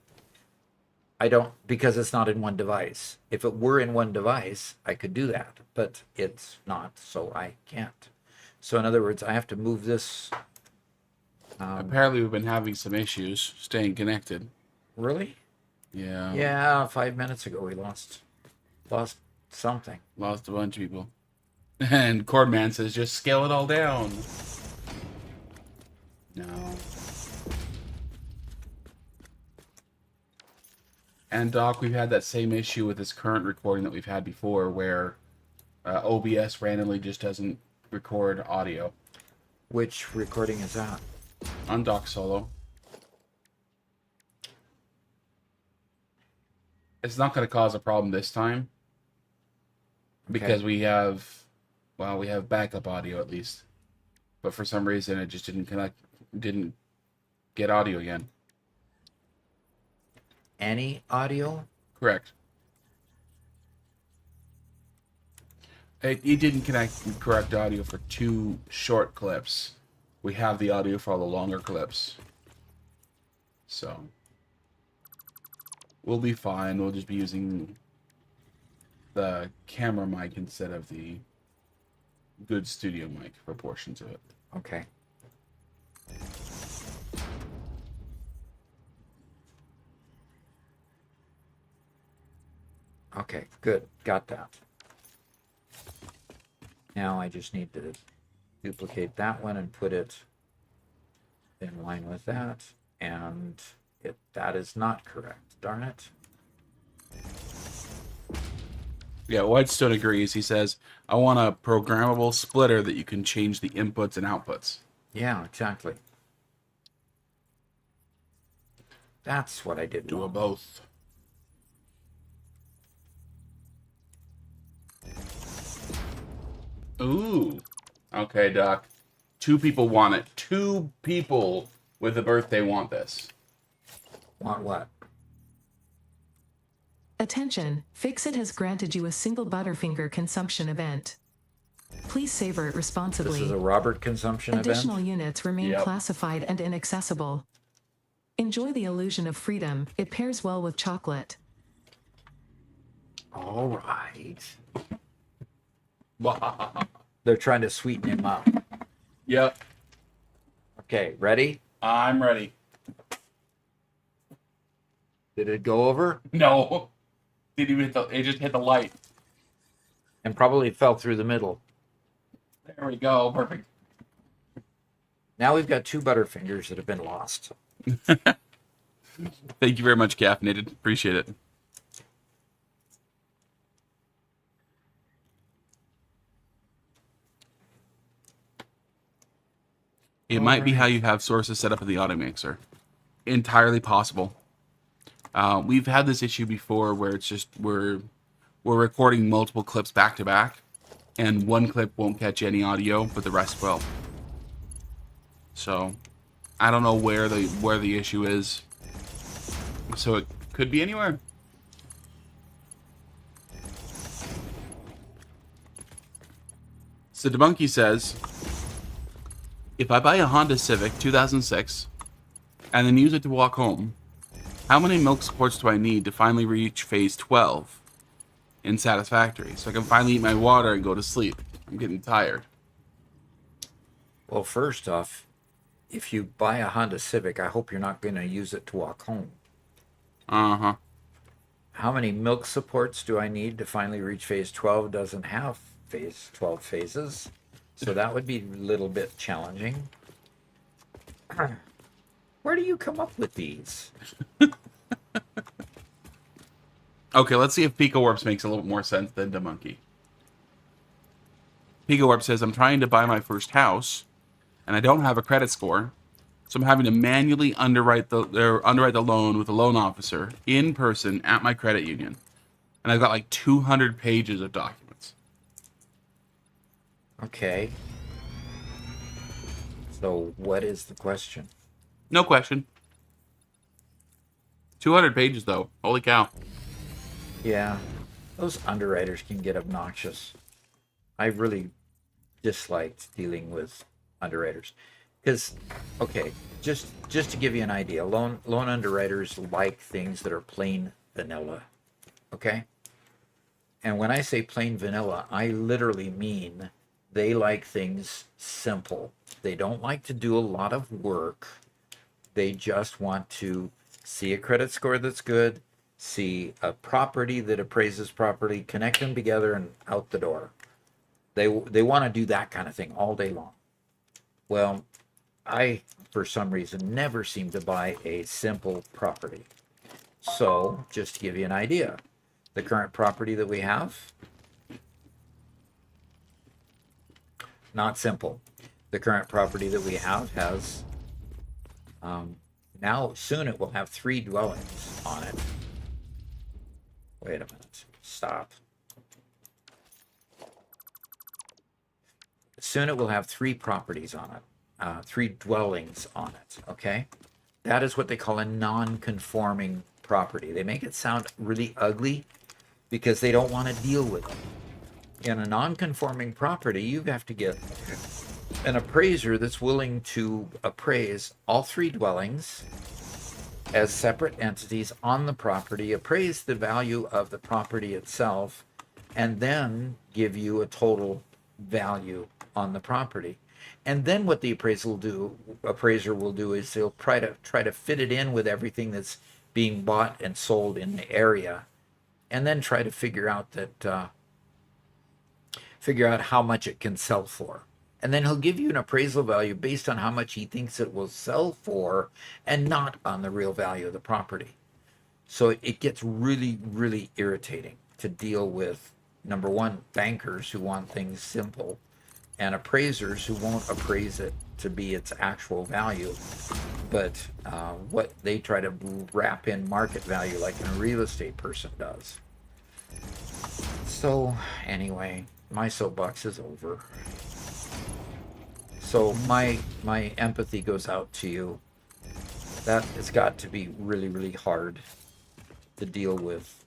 I don't, because it's not in one device. If it were in one device, I could do that, but it's not, so I can't. So in other words, I have to move this. Apparently, we've been having some issues staying connected. Really? Yeah. Yeah, 5 minutes ago we lost something. Lost a bunch of people. And Cordman says, just scale it all down. No. And Doc, we've had that same issue with this current recording that we've had before, where OBS randomly just doesn't record audio. Which recording is that? On Doc Solo. It's not going to cause a problem this time. Because we have backup audio at least. But for some reason it just didn't get audio again. Any audio? Correct. It didn't connect correct audio for 2 short clips. We have the audio for all the longer clips. So we'll be fine. We'll just be using the camera mic instead of the good studio mic for portions of it. Okay. Okay, good. Got that. Now I just need to duplicate that one and put it in line with that. And that is not correct. Darn it. Yeah, Whitestone agrees. He says, I want a programmable splitter that you can change the inputs and outputs. Yeah, exactly. That's what I did Do a wrong. both. Ooh. Okay, Doc. 2 people want it. 2 people with a birthday want this. Want what? Attention, Fixit has granted you a single Butterfinger consumption event. Please savor it responsibly. This is a Robert consumption Additional event? units remain Yep. classified and inaccessible. Enjoy the illusion of freedom. It pairs well with chocolate. All right. They're trying to sweeten him up. Yep. Okay, ready? I'm ready. Did it go over? No. Didn't even hit it just hit the light. And probably fell through the middle. There we go. Perfect. Now we've got 2 Butterfingers that have been lost. Thank you very much, Caffeinated. Appreciate it. It might be how you have sources set up in the auto mixer. Entirely possible. We've had this issue before where it's just we're recording multiple clips back to back, and one clip won't catch any audio, but the rest will. So I don't know where the issue is. So it could be anywhere. So Debunky says, if I buy a Honda Civic 2006 and then use it to walk home, how many milk supports do I need to finally reach phase 12 in Satisfactory so I can finally eat my water and go to sleep? I'm getting tired. Well, first off, if you buy a Honda Civic, I hope you're not going to use it to walk home. Uh-huh. How many milk supports do I need to finally reach phase 12? Doesn't have phase 12 phases. So that would be a little bit challenging. Where do you come up with these? Okay, let's see if Pico Warps makes a little more sense than Demonkey. Pico Warp says, I'm trying to buy my first house, and I don't have a credit score, so I'm having to manually underwrite the loan with a loan officer in person at my credit union. And I've got like 200 pages of documents. Okay. So what is the question? No question. 200 pages, though. Holy cow. Yeah, those underwriters can get obnoxious. I really disliked dealing with underwriters because, okay, just to give you an idea, loan underwriters like things that are plain vanilla, okay? And when I say plain vanilla, I literally mean they like things simple. They don't like to do a lot of work. They just want to see a credit score that's good, see a property that appraises properly, connect them together, and out the door. They want to do that kind of thing all day long. Well, I, for some reason, never seem to buy a simple property. So, just to give you an idea, the current property that we have, not simple. The current property that we have has, now soon it will have 3 dwellings on it. Wait a minute. Stop. Soon it will have 3 properties on it, 3 dwellings on it, okay? That is what they call a non-conforming property. They make it sound really ugly because they don't want to deal with it. In a non-conforming property, you have to get an appraiser that's willing to appraise all 3 dwellings as separate entities on the property, appraise the value of the property itself, and then give you a total value on the property. And then what the appraiser will do is they'll try to fit it in with everything that's being bought and sold in the area, and then try to figure out how much it can sell for. And then he'll give you an appraisal value based on how much he thinks it will sell for and not on the real value of the property. So it gets really, really irritating to deal with, number one, bankers who want things simple and appraisers who won't appraise it to be its actual value, but what they try to wrap in market value like a real estate person does. So anyway, my soapbox is over. So my empathy goes out to you. That has got to be really, really hard to deal with.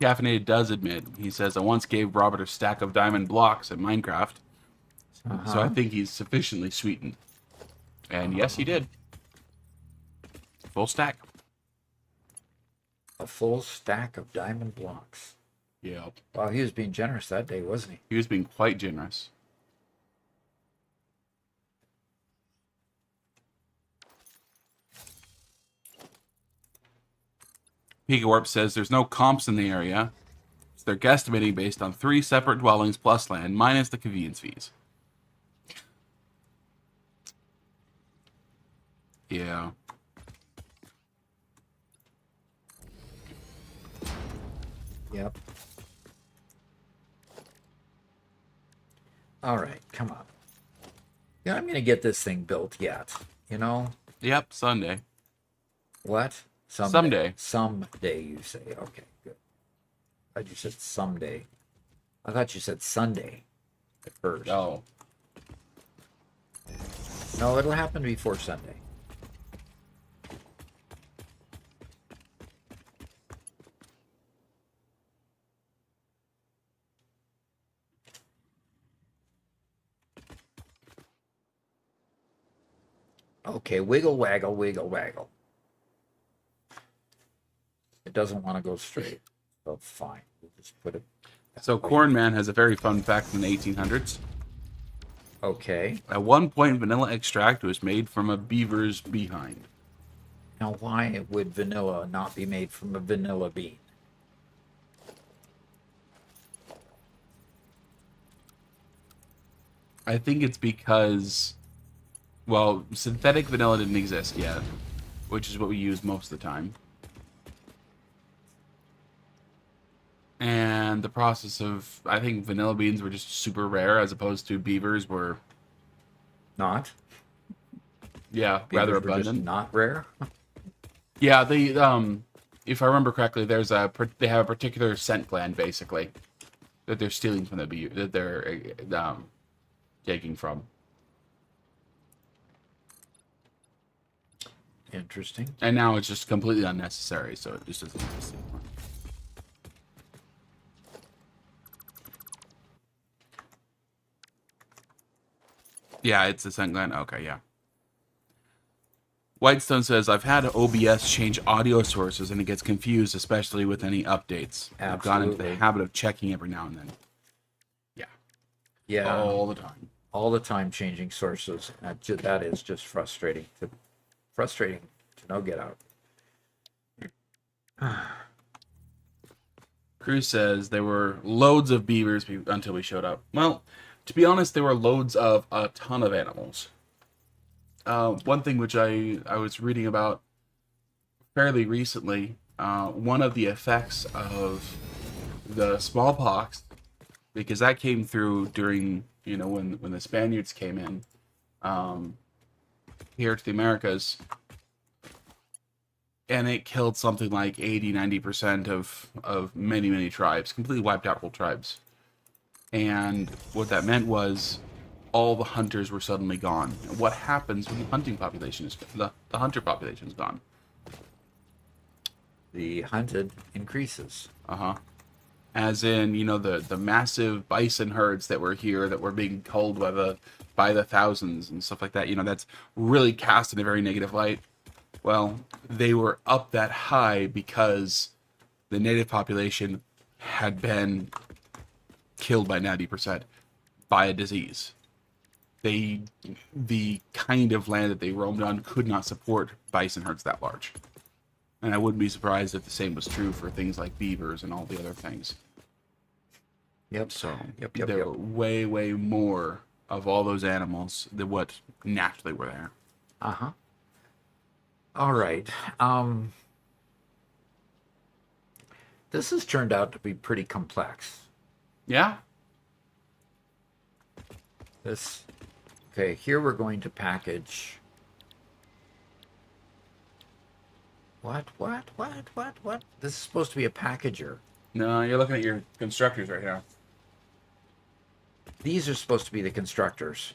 Caffeinated does admit, he says, I once gave Robert a stack of diamond blocks in Minecraft, so I think he's sufficiently sweetened. And yes, he did. Full stack. A full stack of diamond blocks. Yeah. Wow, he was being generous that day, wasn't he? He was being quite generous. Pika Warp says there's no comps in the area, so they're guesstimating based on 3 separate dwellings plus land, minus the convenience fees. Yeah. Yep. All right, come on. Yeah, I'm gonna get this thing built yet. You know Yep, Sunday. what? Someday. Someday, you say. Okay, good. I thought you said someday. I thought you said Sunday at first. Oh. No, it'll happen before Sunday. Okay, wiggle, waggle, wiggle, waggle. It doesn't want to go straight. So fine. We'll just put it. So Corn Man has a very fun fact from the 1800s. Okay. At one point, vanilla extract was made from a beaver's behind. Now, why would vanilla not be made from a vanilla bean? I think it's because, well, synthetic vanilla didn't exist yet, which is what we use most of the time. And the process of, I think vanilla beans were just super rare as opposed to beavers were, Not? yeah, Beavers rather were just abundant. not rare? Yeah, they, if I remember correctly, they have a particular scent gland, basically, that they're stealing from the beaver, that they're, taking from. Interesting. And now it's just completely unnecessary, so it just doesn't exist anymore. Yeah, it's a scent gland. Okay, yeah. Whitestone says, I've had OBS change audio sources and it gets confused, especially with any updates. I've gone into the Absolutely. habit of checking every now and then. Yeah. Yeah. All the time. All the time changing sources. That is just frustrating. Frustrating to no get out. Cruz says there were loads of beavers until we showed up. Well, to be honest, there were loads of a ton of animals. One thing which I was reading about fairly recently, one of the effects of the smallpox, because that came through during, when the Spaniards came in here to the Americas, and it killed something like 80-90% of many, many tribes, completely wiped out whole tribes. And what that meant was all the hunters were suddenly gone. And what happens when the hunting population is the hunter population is gone? The hunted increases. As in, the massive bison herds that were here that were being culled by the thousands and stuff like that. That's really cast in a very negative light. Well, they were up that high because the native population had been killed by 90% by a disease. The kind of land that they roamed on could not support bison herds that large. And I wouldn't be surprised if the same was true for things like beavers and all the other things. Yep. So Yep. there were way, way more of all those animals than what naturally were there. Uh-huh. All right. This has turned out to be pretty complex. Yeah? Okay, here we're going to package. What? This is supposed to be a packager. No, you're looking at your constructors right now. These are supposed to be the constructors.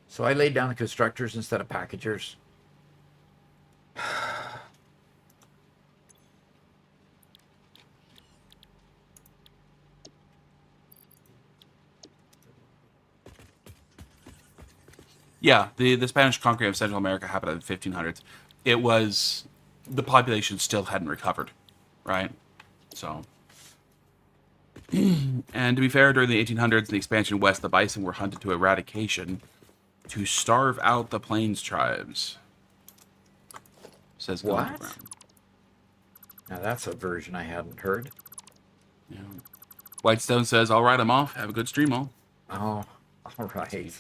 So I laid down the constructors instead of packagers. Yeah, the Spanish conquering of Central America happened in the 1500s. It was... the population still hadn't recovered, right? So... and to be fair, during the 1800s and the expansion west, the bison were hunted to eradication to starve out the plains tribes. Says What? Underground. Now that's a version I hadn't heard. Yeah. Whitestone says, "All right, I'm off. Have a good stream, all." Oh, all right.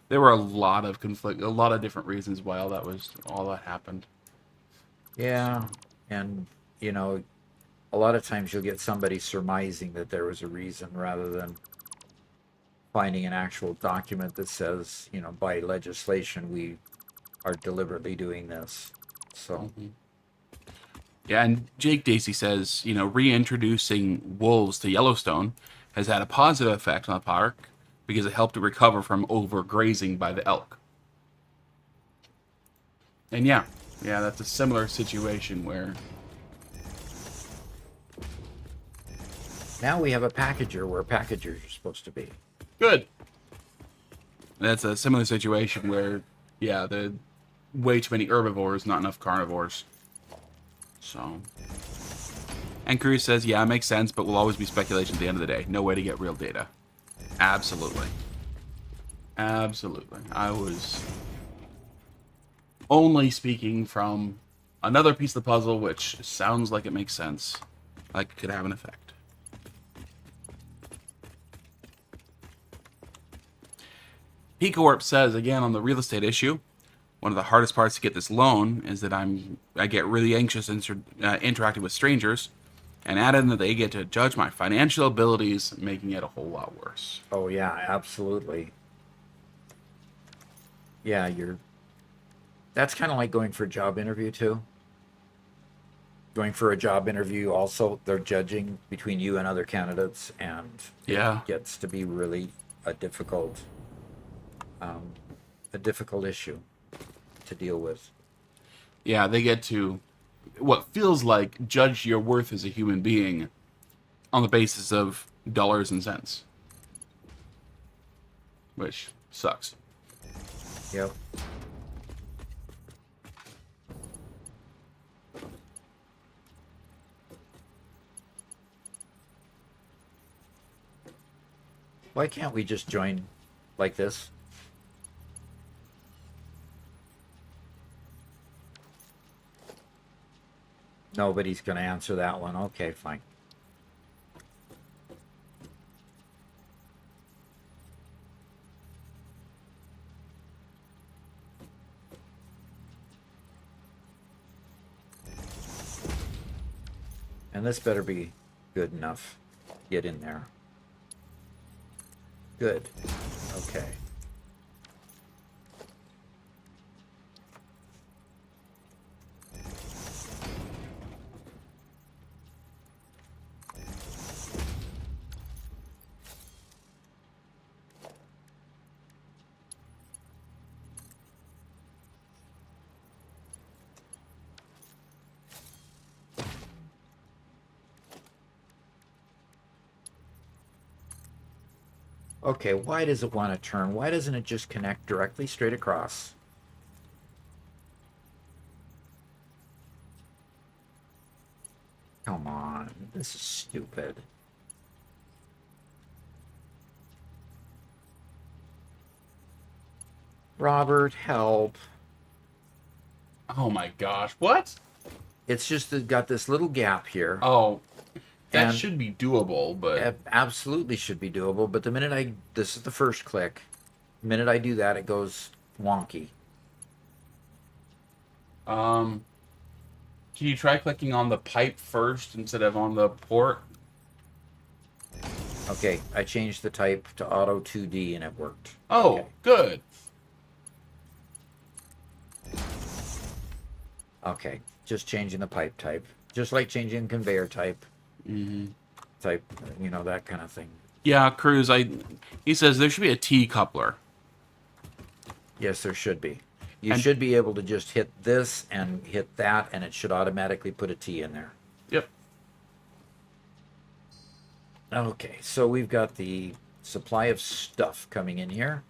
There were a lot of conflict, a lot of different reasons why all that happened. Yeah, and you know, a lot of times you'll get somebody surmising that there was a reason rather than finding an actual document that says, you know, by legislation we are deliberately doing this. So, Yeah, and Jake Dacey says, reintroducing wolves to Yellowstone has had a positive effect on the park because it helped it recover from overgrazing by the elk. And yeah, that's a similar situation where... now we have a packager where packagers are supposed to be. Good. That's a similar situation where, yeah, the way too many herbivores, not enough carnivores. So... and Cruz says, yeah, it makes sense, but will always be speculation at the end of the day. No way to get real data. Absolutely. Absolutely. I was only speaking from another piece of the puzzle, which sounds like it makes sense. Like it could have an effect. Picowarp says, again, on the real estate issue, one of the hardest parts to get this loan is that I get really anxious interacting with strangers, and added that they get to judge my financial abilities, making it a whole lot worse. Oh yeah, absolutely. Yeah, that's kind of like going for a job interview too. Going for a job interview also, they're judging between you and other candidates, and Yeah. it gets to be really a difficult issue to deal with. Yeah, they get to what feels like judge your worth as a human being on the basis of dollars and cents. Which sucks. Yep. Why can't we just join like this? Nobody's going to answer that one. Okay, fine. And this better be good enough. Get in there. Good. Okay. Okay, why does it want to turn? Why doesn't it just connect directly straight across? Come on, this is stupid. Robert, help. Oh my gosh. What? It's just got this little gap here. Oh, that And should be doable, but it absolutely should be doable, but the minute this is the first click, the minute I do that, it goes wonky. can you try clicking on the pipe first instead of on the port? Okay, I changed the type to auto 2D and it worked. Oh, Okay. good. Okay, just changing the pipe type, just like changing conveyor type, type, that kind of thing. Yeah, Cruz, he says there should be a T coupler. Yes, there should be. You And- should be able to just hit this and hit that, and it should automatically put a T in there. Yep. Okay, so we've got the supply of stuff coming in here,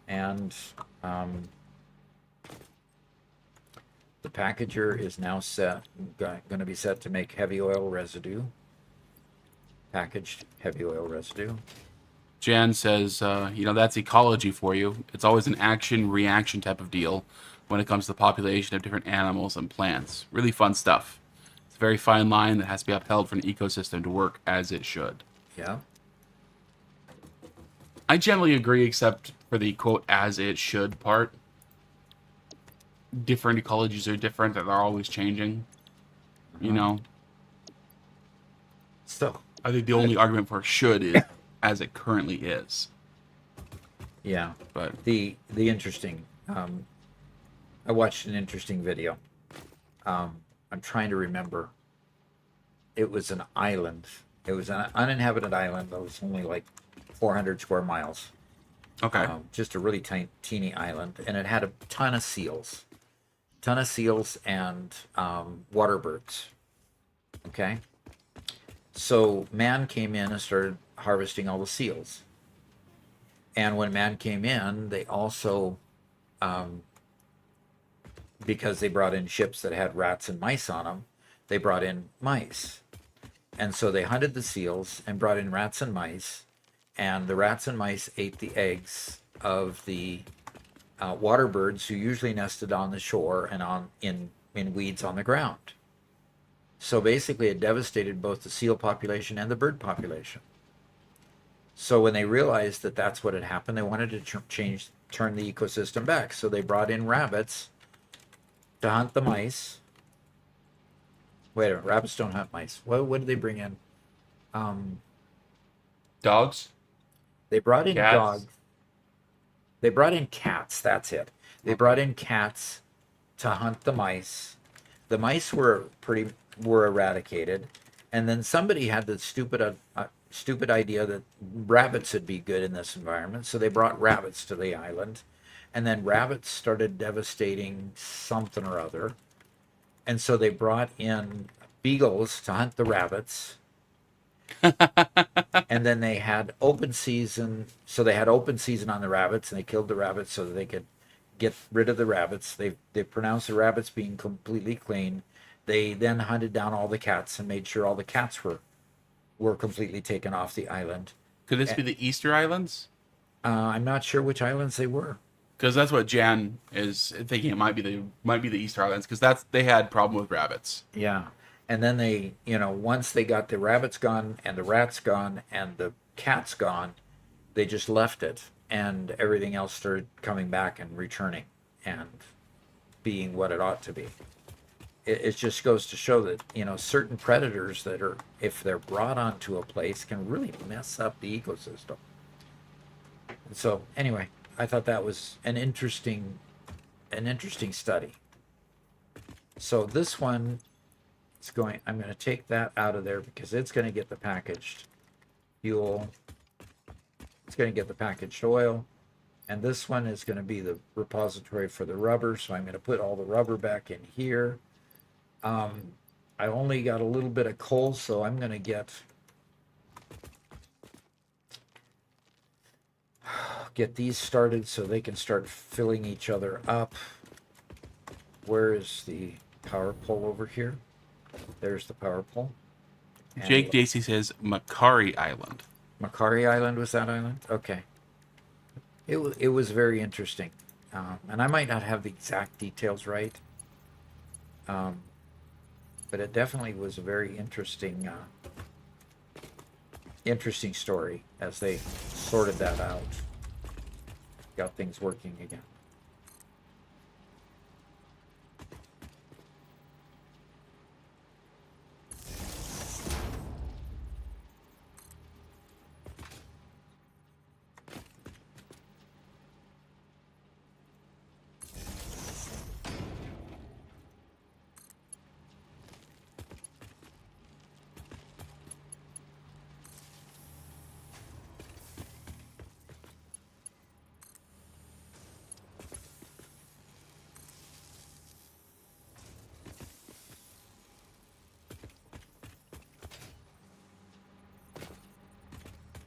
and the packager is now going to be set to make heavy oil residue. Packaged heavy oil residue. Jan says, that's ecology for you. It's always an action-reaction type of deal when it comes to the population of different animals and plants. Really fun stuff. It's a very fine line that has to be upheld for an ecosystem to work as it should. Yeah. I generally agree, except for the quote "as it should" part. Different ecologies are different, and they're always changing. You know, So, I think the only argument for "should" is as it currently is. yeah. But The interesting, I watched an interesting video. I'm trying to remember. It was an island. It was an uninhabited island that was only like 400 square miles. okay, Just a really teeny island, and it had a ton of seals, and water birds. Okay, so man came in and started harvesting all the seals. And when man came in, they also, because they brought in ships that had rats and mice on them, they brought in mice. And so they hunted the seals and brought in rats and mice, and the rats and mice ate the eggs of the water birds who usually nested on the shore and in weeds on the ground. So basically it devastated both the seal population and the bird population. So when they realized that that's what had happened, they wanted to turn the ecosystem back. So they brought in rabbits to hunt the mice. Wait a minute, rabbits don't hunt mice. What did they bring in? dogs. They brought in Cats. dogs. They brought in cats. That's it. They brought in cats to hunt the mice. The mice were eradicated, and then somebody had the stupid idea that rabbits would be good in this environment, so they brought rabbits to the island, and then rabbits started devastating something or other, and so they brought in beagles to hunt the rabbits. And then they had open season, so they had open season on the rabbits, and they killed the rabbits so that they could get rid of the rabbits. They pronounced the rabbits being completely clean. They then hunted down all the cats and made sure all the cats were completely taken off the island. Could this be the Easter Islands? I'm not sure which islands they were. Because that's what Jan is thinking. It might be the Easter Islands because they had problem with rabbits. Yeah. And then they, once they got the rabbits gone and the rats gone and the cats gone, they just left it, and everything else started coming back and returning and being what it ought to be. It just goes to show that, certain predators that are, if they're brought onto a place, can really mess up the ecosystem. So anyway, I thought that was an interesting study. So this one, I'm going to take that out of there because it's going to get the packaged fuel. It's going to get the packaged oil. And this one is going to be the repository for the rubber. So I'm going to put all the rubber back in here. I only got a little bit of coal, so I'm going to get these started so they can start filling each other up. Where is the power pole over here? There's the power pole. And Jake Dacey says Macquarie Island. Macquarie Island was that island? Okay. It was very interesting. And I might not have the exact details right, But it definitely was a very interesting story as they sorted that out, got things working again.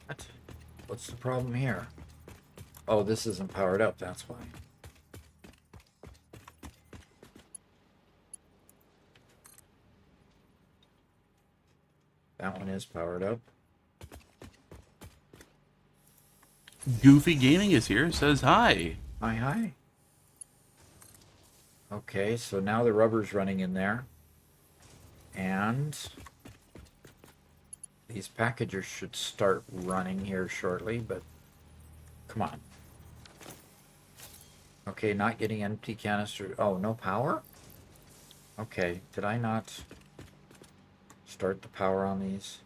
What? What's the problem here? Oh, this isn't powered up, that's why. That one is powered up. Goofy Gaming is here. Says hi. Hi, hi. Okay, so now the rubber's running in there. And these packagers should start running here shortly, but come on. Okay, not getting empty canister. Oh, no power? Okay, did I not start the power on these?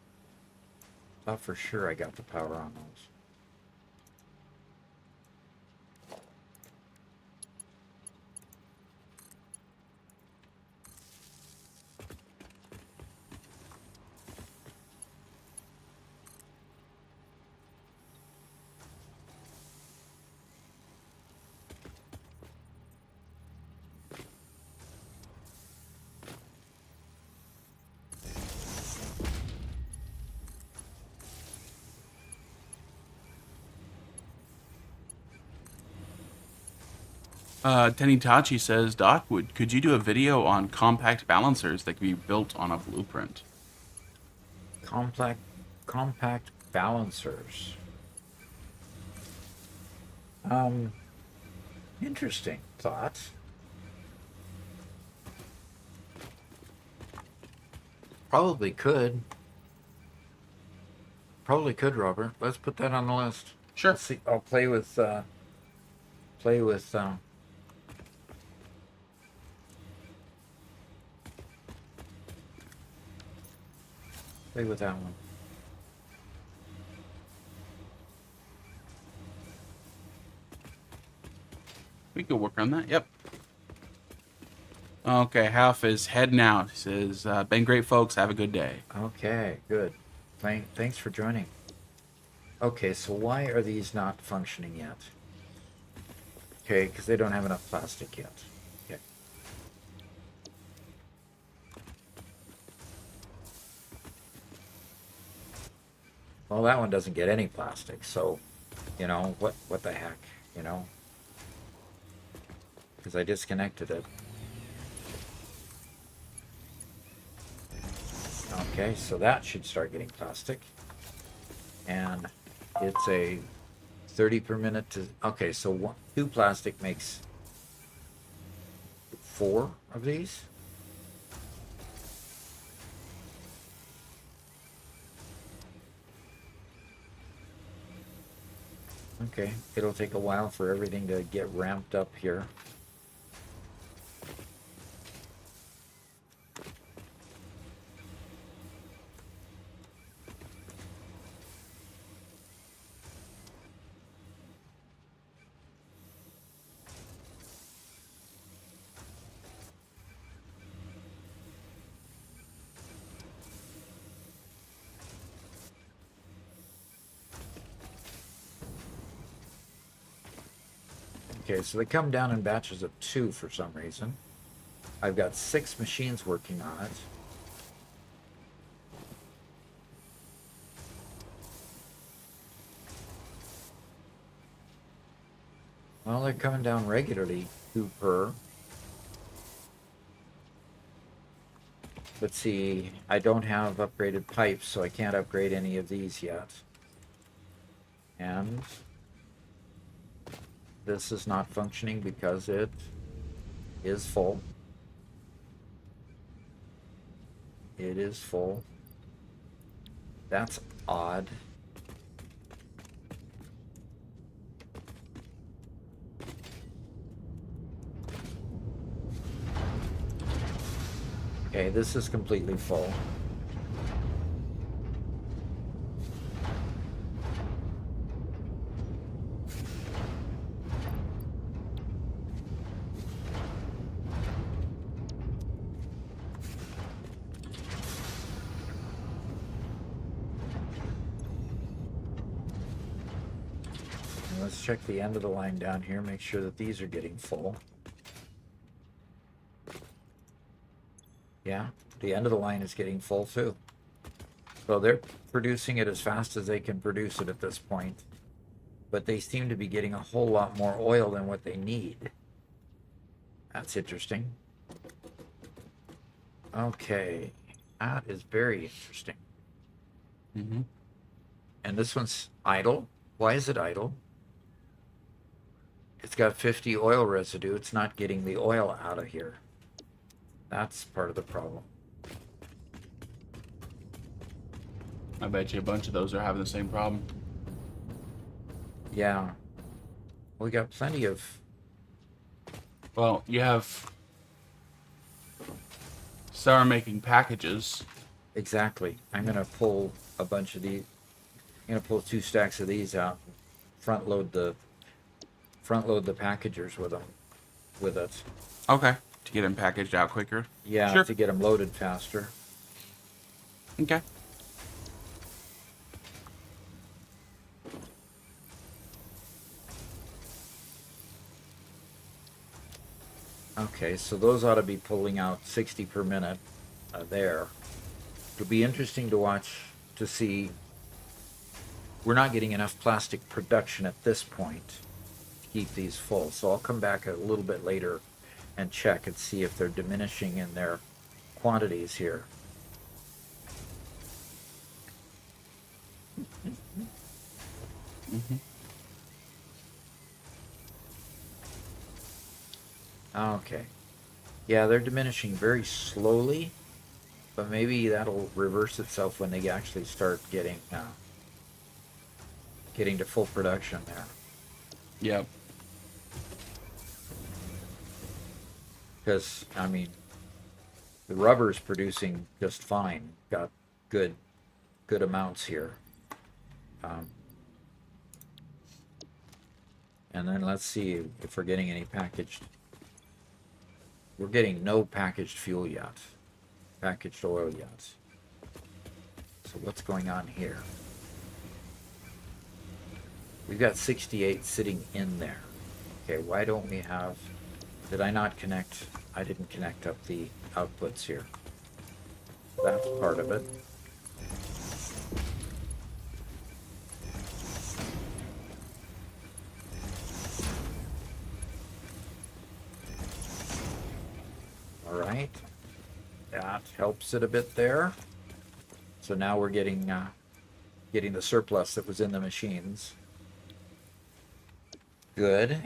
Thought for sure I got the power on those. Tenitachi says, Doc, could you do a video on compact balancers that can be built on a blueprint? Compact balancers. Interesting thoughts. Probably could, Robert. Let's put that on the list. Sure. Let's see. I'll play with play with that one. We could work on that. Yep. Okay, Half is heading out. He says, been great, folks. Have a good day. Okay, good. Thanks for joining. Okay, so why are these not functioning yet? Okay, because they don't have enough plastic yet. Okay. Well, that one doesn't get any plastic, so, you know, what the heck, you know? Because I disconnected it. Okay, so that should start getting plastic. And it's a 30 per minute to... Okay, so 2 plastic makes 4 of these. Okay, it'll take a while for everything to get ramped up here. Okay, so they come down in batches of 2 for some reason. I've got 6 machines working on it. Well, they're coming down regularly, 2 per. Let's see, I don't have upgraded pipes, so I can't upgrade any of these yet. And this is not functioning because it is full. It is full. That's odd. Okay, this is completely full. And let's check the end of the line down here, make sure that these are getting full. Yeah, the end of the line is getting full too. So they're producing it as fast as they can produce it at this point. But they seem to be getting a whole lot more oil than what they need. That's interesting. Okay, that is very interesting. Mm-hmm. And this one's idle. Why is it idle? It's got 50 oil residue. It's not getting the oil out of here. That's part of the problem. I bet you a bunch of those are having the same problem. Yeah. We got plenty of... Well, you have Sarah making packages. Exactly. I'm going to pull a bunch of these. I'm going to pull 2 stacks of these out. Front load the packagers with them. With it. Okay. To get them packaged out quicker. Yeah, Sure. to get them loaded faster. Okay. Okay, so those ought to be pulling out 60 per minute there. It'll be interesting to watch to see. We're not getting enough plastic production at this point to keep these full. So I'll come back a little bit later and check and see if they're diminishing in their quantities here. Mm-hmm. Okay. Yeah, they're diminishing very slowly, but maybe that'll reverse itself when they actually start getting to full production there. Yep. Because, I mean, the rubber's producing just fine. Got good amounts here. And then let's see if we're getting any packaged. We're getting no packaged fuel yet. Packaged oil yet. So what's going on here? We've got 68 sitting in there. Okay, why don't we have... Did I not connect? I didn't connect up the outputs here. That's part of it. All right. That helps it a bit there. So now we're getting the surplus that was in the machines. Good.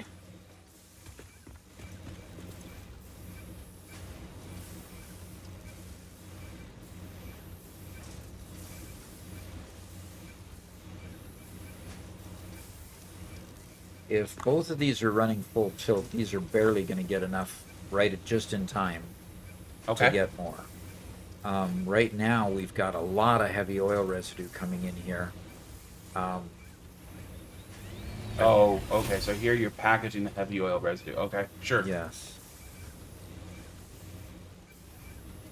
If both of these are running full tilt, these are barely going to get enough just in time to get more. Right now, we've got a lot of heavy oil residue coming in here. Oh, okay. So here you're packaging the heavy oil residue. Okay, sure. Yes.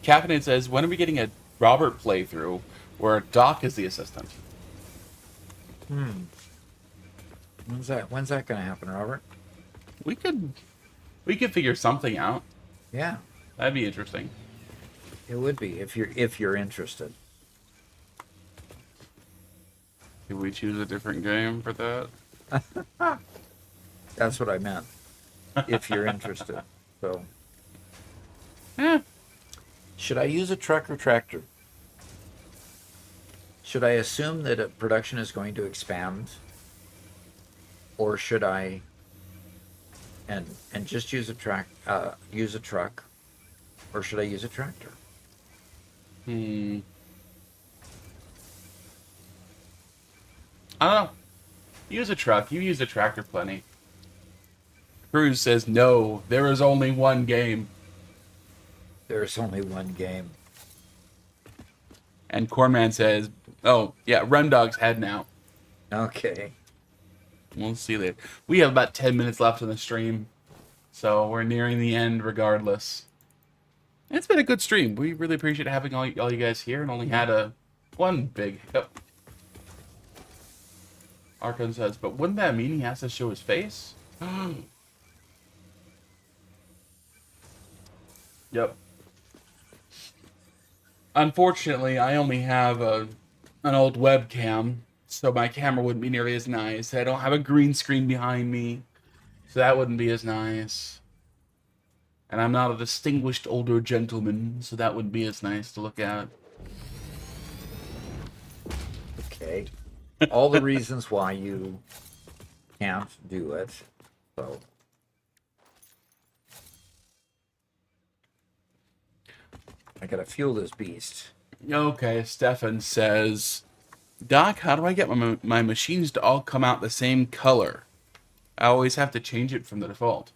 Caffeinated says, when are we getting a Robert playthrough where Doc is the assistant? When's that going to happen, Robert? We could figure something out. Yeah, That'd be interesting. it would be if you're interested. Could we choose a different game for that? That's what I meant. If you're interested. So, Eh. should I use a truck or tractor? Should I assume that production is going to expand, or should I and just use a truck, or should I use a tractor? I don't know. Use a truck. You use a tractor plenty. Cruz says, no, there is only one game. There's only one game. And Corman says, oh, yeah, Remdog's heading out. Okay. We'll see later. We have about 10 minutes left in the stream, so we're nearing the end regardless. It's been a good stream. We really appreciate having all you guys here, and only had one big hiccup. Arkham says, but wouldn't that mean he has to show his face? Yep. Unfortunately, I only have an old webcam, so my camera wouldn't be nearly as nice. I don't have a green screen behind me, so that wouldn't be as nice. And I'm not a distinguished older gentleman, so that wouldn't be as nice to look at. Okay. All the reasons why you can't do it. So. I gotta fuel this beast. Okay, Stefan says, Doc, how do I get my machines to all come out the same color? I always have to change it from the default.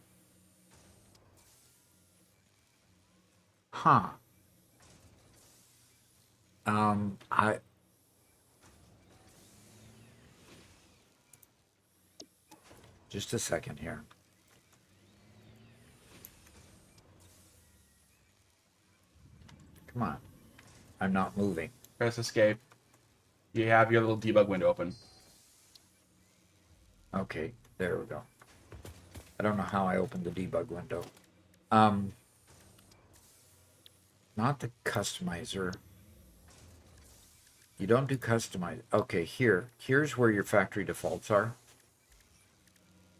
Huh. Just a second here. Come on. I'm not moving. Press escape. You have your little debug window open. Okay, there we go. I don't know how I opened the debug window. Not the customizer. You don't do customize. Okay, here's where your factory defaults are.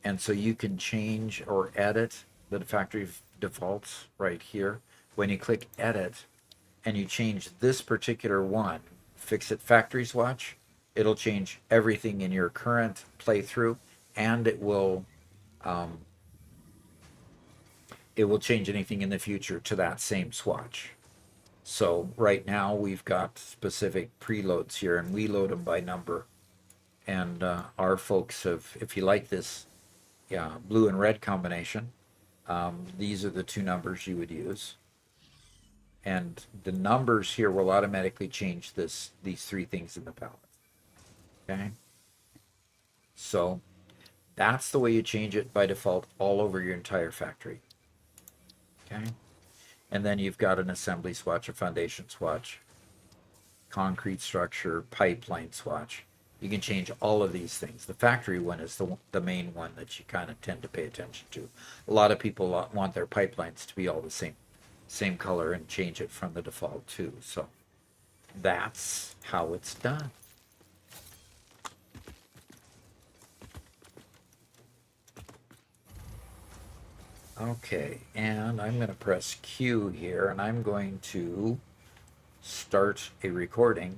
And so you can change or edit the factory defaults right here. When you click edit and you change this particular one, fix it factory swatch, it'll change everything in your current playthrough, and it will change anything in the future to that same swatch. So right now we've got specific preloads here, and we load them by number. And our folks have, if you like this, blue and red combination, these are the two numbers you would use. And the numbers here will automatically change these three things in the palette. Okay. So that's the way you change it by default all over your entire factory. Okay. And then you've got an assembly swatch, a foundation swatch, concrete structure, pipeline swatch. You can change all of these things. The factory one is the main one that you kind of tend to pay attention to. A lot of people want their pipelines to be all the same color and change it from the default too. So that's how it's done. Okay, and I'm going to press Q here, and I'm going to start a recording,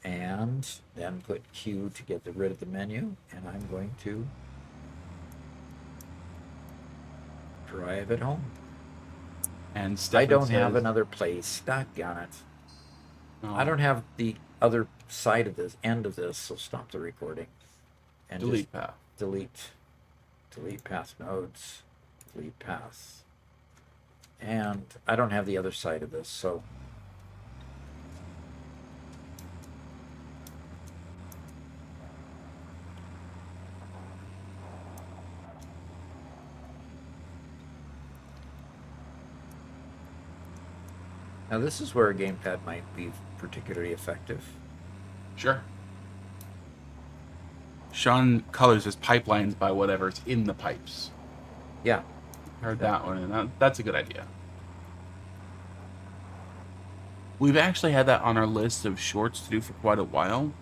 and then put Q to get rid of the menu, and I'm going to drive it home. And Stefan I don't says, have another place. Doggone it. Oh, I don't have the other side of this, end of this, so stop the recording. And delete path. Delete path nodes, delete path. And I don't have the other side of this, so. Now this is where a gamepad might be particularly effective. Sure. Sean colors his pipelines by whatever's in the pipes. Yeah. Heard that one, and that's a good idea. We've actually had that on our list of shorts to do for quite a while,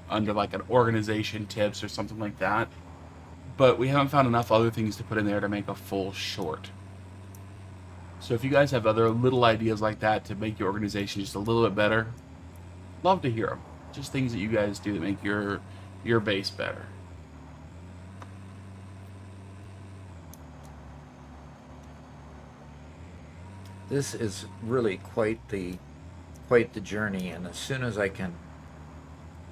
under like an organization tips or something like that. But we haven't found enough other things to put in there to make a full short. So if you guys have other little ideas like that to make your organization just a little bit better, love to hear them. Just things that you guys do that make your base better. This is really quite the journey, and as soon as I can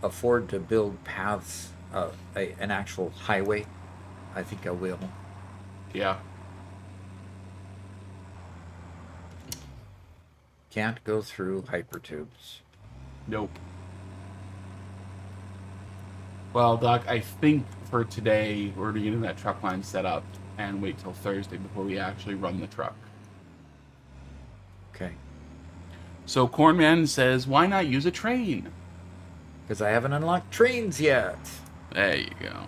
afford to build paths, an actual highway, I think I will. Yeah. Can't go through hypertubes. Nope. Well, Doc, I think for today we're getting that truck line set up and wait till Thursday before we actually run the truck. Okay. So Cornman says, why not use a train? Because I haven't unlocked trains yet. There you go.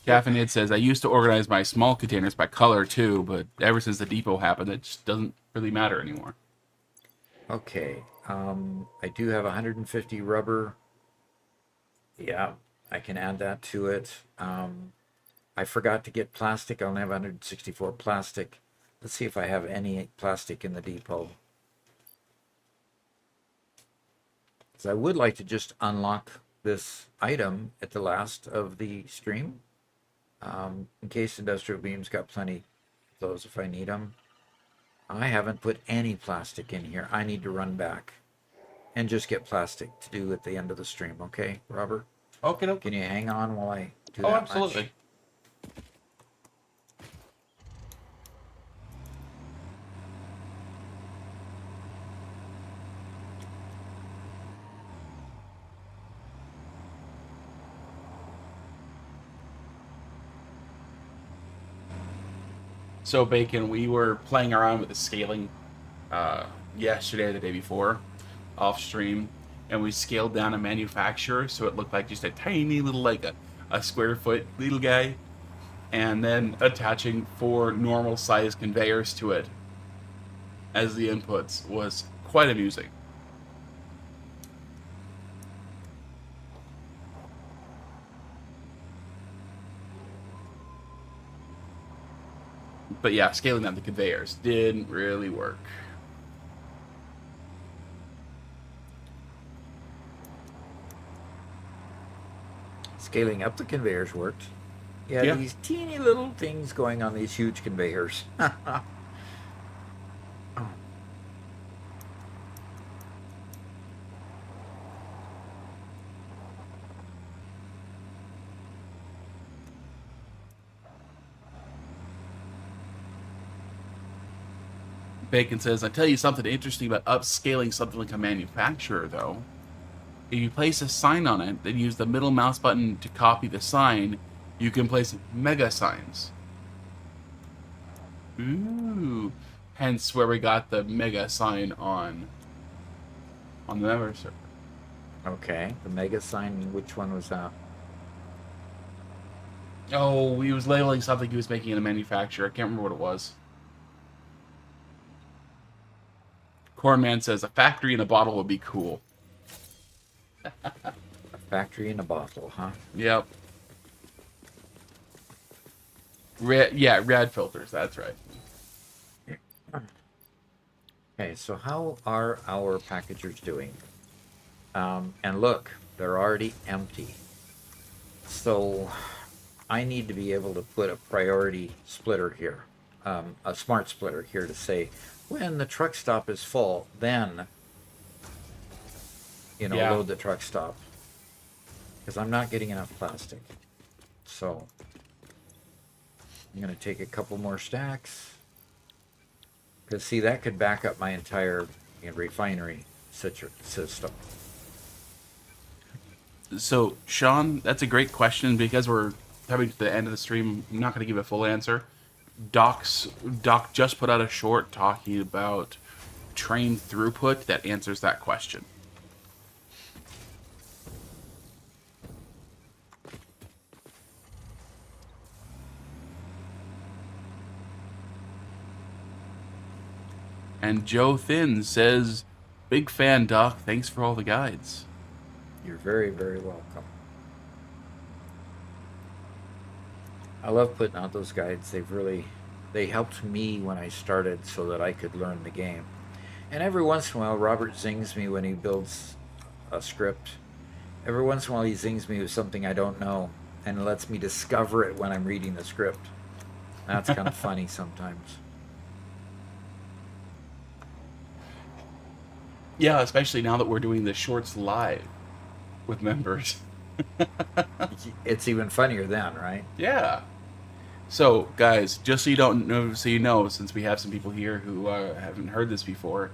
Caffeinated says, I used to organize my small containers by color too, but ever since the depot happened, it just doesn't really matter anymore. Okay. I do have 150 rubber. Yeah, I can add that to it. I forgot to get plastic. I only have 164 plastic. Let's see if I have any plastic in the depot. Because I would like to just unlock this item at the last of the stream. In case Industrial Beam's got plenty of those if I need them. I haven't put any plastic in here. I need to run back and just get plastic to do at the end of the stream. Okay, Robert? Okay, no. Can you hang on while I do Oh, that absolutely. much? So, Bacon, we were playing around with the scaling yesterday or the day before, off stream, and we scaled down a manufacturer so it looked like just a tiny little, like a square foot little guy, and then attaching 4 normal size conveyors to it as the inputs was quite amusing. But yeah, scaling down the conveyors didn't really work. Scaling up the conveyors worked. Yeah, Yeah. these teeny little things going on these huge conveyors. Bacon says, I tell you something interesting about upscaling something like a manufacturer, though. If you place a sign on it, then use the middle mouse button to copy the sign, you can place mega signs. Ooh. Hence where we got the mega sign on the member server. Okay, the mega sign, which one was that? Oh, he was labeling something he was making in a manufacturer. I can't remember what it was. Cornman says, a factory in a bottle would be cool. A factory in a bottle, huh? Yep. Rad filters, that's right. Okay, so how are our packagers doing? And look, they're already empty. So I need to be able to put a priority splitter here, a smart splitter here to say, when the truck stop is full, then, Yeah. load the truck stop. Because I'm not getting enough plastic. So I'm going to take a couple more stacks. Because, see, that could back up my entire refinery system. So, Sean, that's a great question because we're coming to the end of the stream. I'm not going to give a full answer. Doc just put out a short talking about train throughput that answers that question. And Joe Thin says, big fan, Doc. Thanks for all the guides. You're very, very welcome. I love putting out those guides. They helped me when I started so that I could learn the game. And every once in a while, Robert zings me when he builds a script Every once in a while, he zings me with something I don't know and lets me discover it when I'm reading the script. That's kind of funny sometimes. Yeah, especially now that we're doing the shorts live with members. It's even funnier then, right? Yeah. So, guys, just so you don't know, so you know, since we have some people here who haven't heard this before,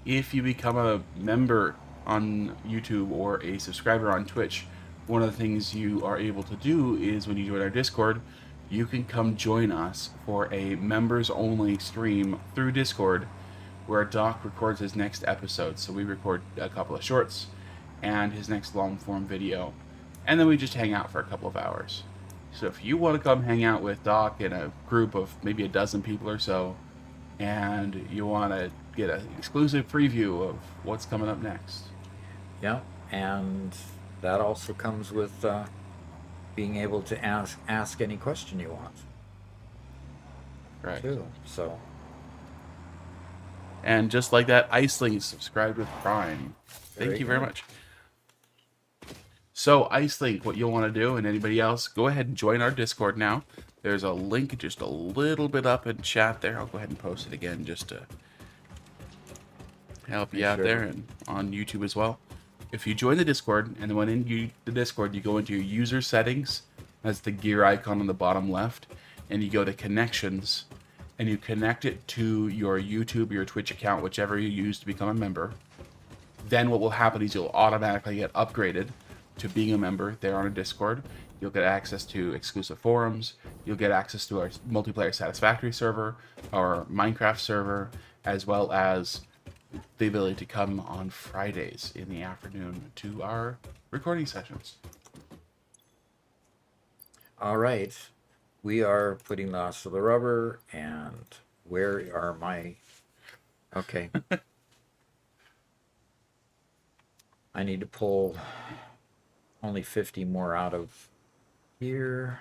if you become a member on YouTube or a subscriber on Twitch, one of the things you are able to do is when you join our Discord, you can come join us for a members-only stream through Discord, where Doc records his next episode. So we record a couple of shorts and his next long-form video, and then we just hang out for a couple of hours. So if you want to come hang out with Doc in a group of maybe a dozen people or so, and you want to get an exclusive preview of what's coming up next. Yeah, and that also comes with being able to ask any question you want, Right. too. So, And just like that, Icelink subscribed with Prime. Thank you very much. So, Icelink, what you'll want to do, and anybody else, go ahead and join our Discord now. There's a link just a little bit up in chat there. I'll go ahead and post it again just to help you out there, and on YouTube as well. If you join the Discord, and then when in the Discord, you go into your user settings. That's the gear icon on the bottom left. And you go to connections, and you connect it to your YouTube or your Twitch account, whichever you use to become a member. Then what will happen is you'll automatically get upgraded to being a member there on a Discord. You'll get access to exclusive forums. You'll get access to our multiplayer Satisfactory server, our Minecraft server, as well as the ability to come on Fridays in the afternoon to our recording sessions. all right. We are putting lots of the rubber, and where are my... Okay. I need to pull only 50 more out of here.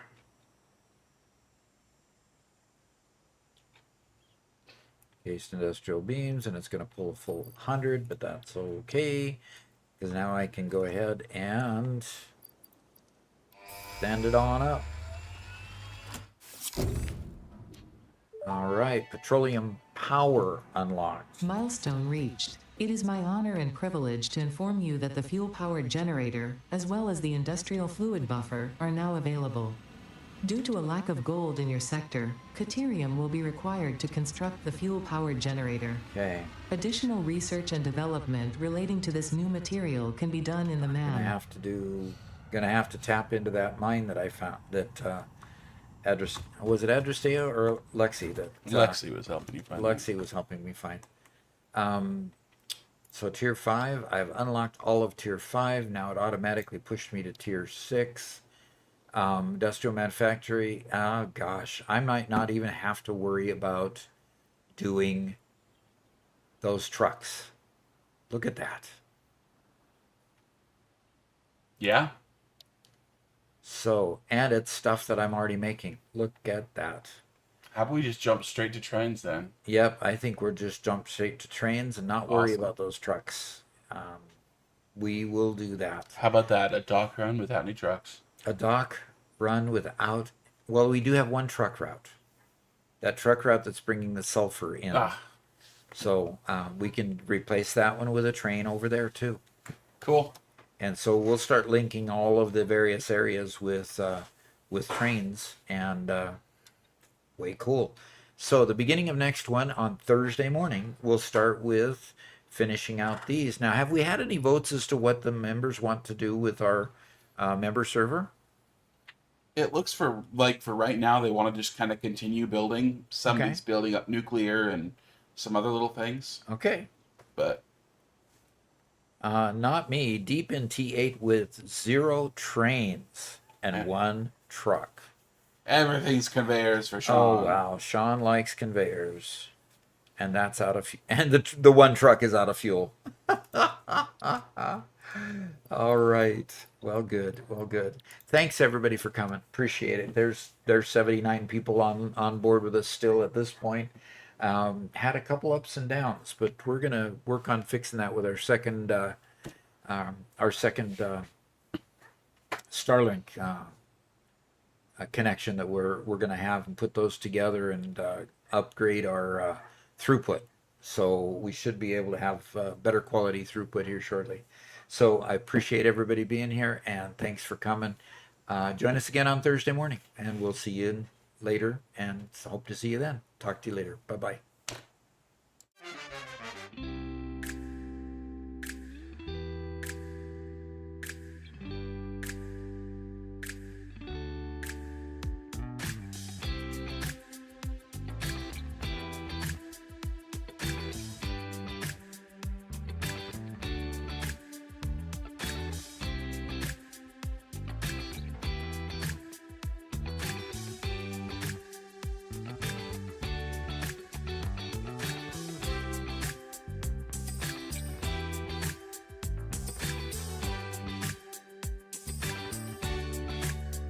Cased industrial beams, and it's going to pull a full 100, but that's okay, because now I can go ahead and stand it on up. All right, petroleum power unlocked. Milestone reached. It is my honor and privilege to inform you that the fuel-powered generator, as well as the industrial fluid buffer, are now available. Due to a lack of gold in your sector, Caterium will be required to construct the fuel-powered generator. Okay, Additional research and development relating to this new material can be done in the I man. gonna have to tap into that mine that I found. That was it Adresteo or Lexi that Lexi was helping you find that. Lexi was helping me find. So tier 5, I've unlocked all of tier 5. Now it automatically pushed me to tier 6. Industrial manufactory. Oh gosh, I might not even have to worry about doing those trucks. Look at that. Yeah? So, and it's stuff that I'm already making. Look at that. How about we just jump straight to trains then? Yep, I think we're just jump straight to trains and not worry Awesome. about those trucks. We will do that. How about that? A dock run without any trucks. A dock run without... Well, we do have one truck route. That truck route that's bringing the sulfur in. Ah, So we can replace that one with a train over there too. cool. And so we'll start linking all of the various areas with trains, and way cool. So the beginning of next one on Thursday morning, we'll start with finishing out these. Now, have we had any votes as to what the members want to do with our member server? It looks for right now they want to just kind of continue building. Somebody's building up nuclear and some other little things, Okay. but Not me. Deep in T8 with 0 trains and 1 truck. everything's conveyors for Sean. Oh wow, Sean likes conveyors, and that's out of and the one truck is out of fuel. All right, well good. Thanks everybody for coming. Appreciate it. There's 79 people on board with us still at this point. Had a couple ups and downs, but we're gonna work on fixing that with our second Starlink connection that we're going to have, and put those together and upgrade our throughput. So we should be able to have better quality throughput here shortly. So I appreciate everybody being here, and thanks for coming. Join us again on Thursday morning, and we'll see you later, and hope to see you then. Talk to you later. Bye bye.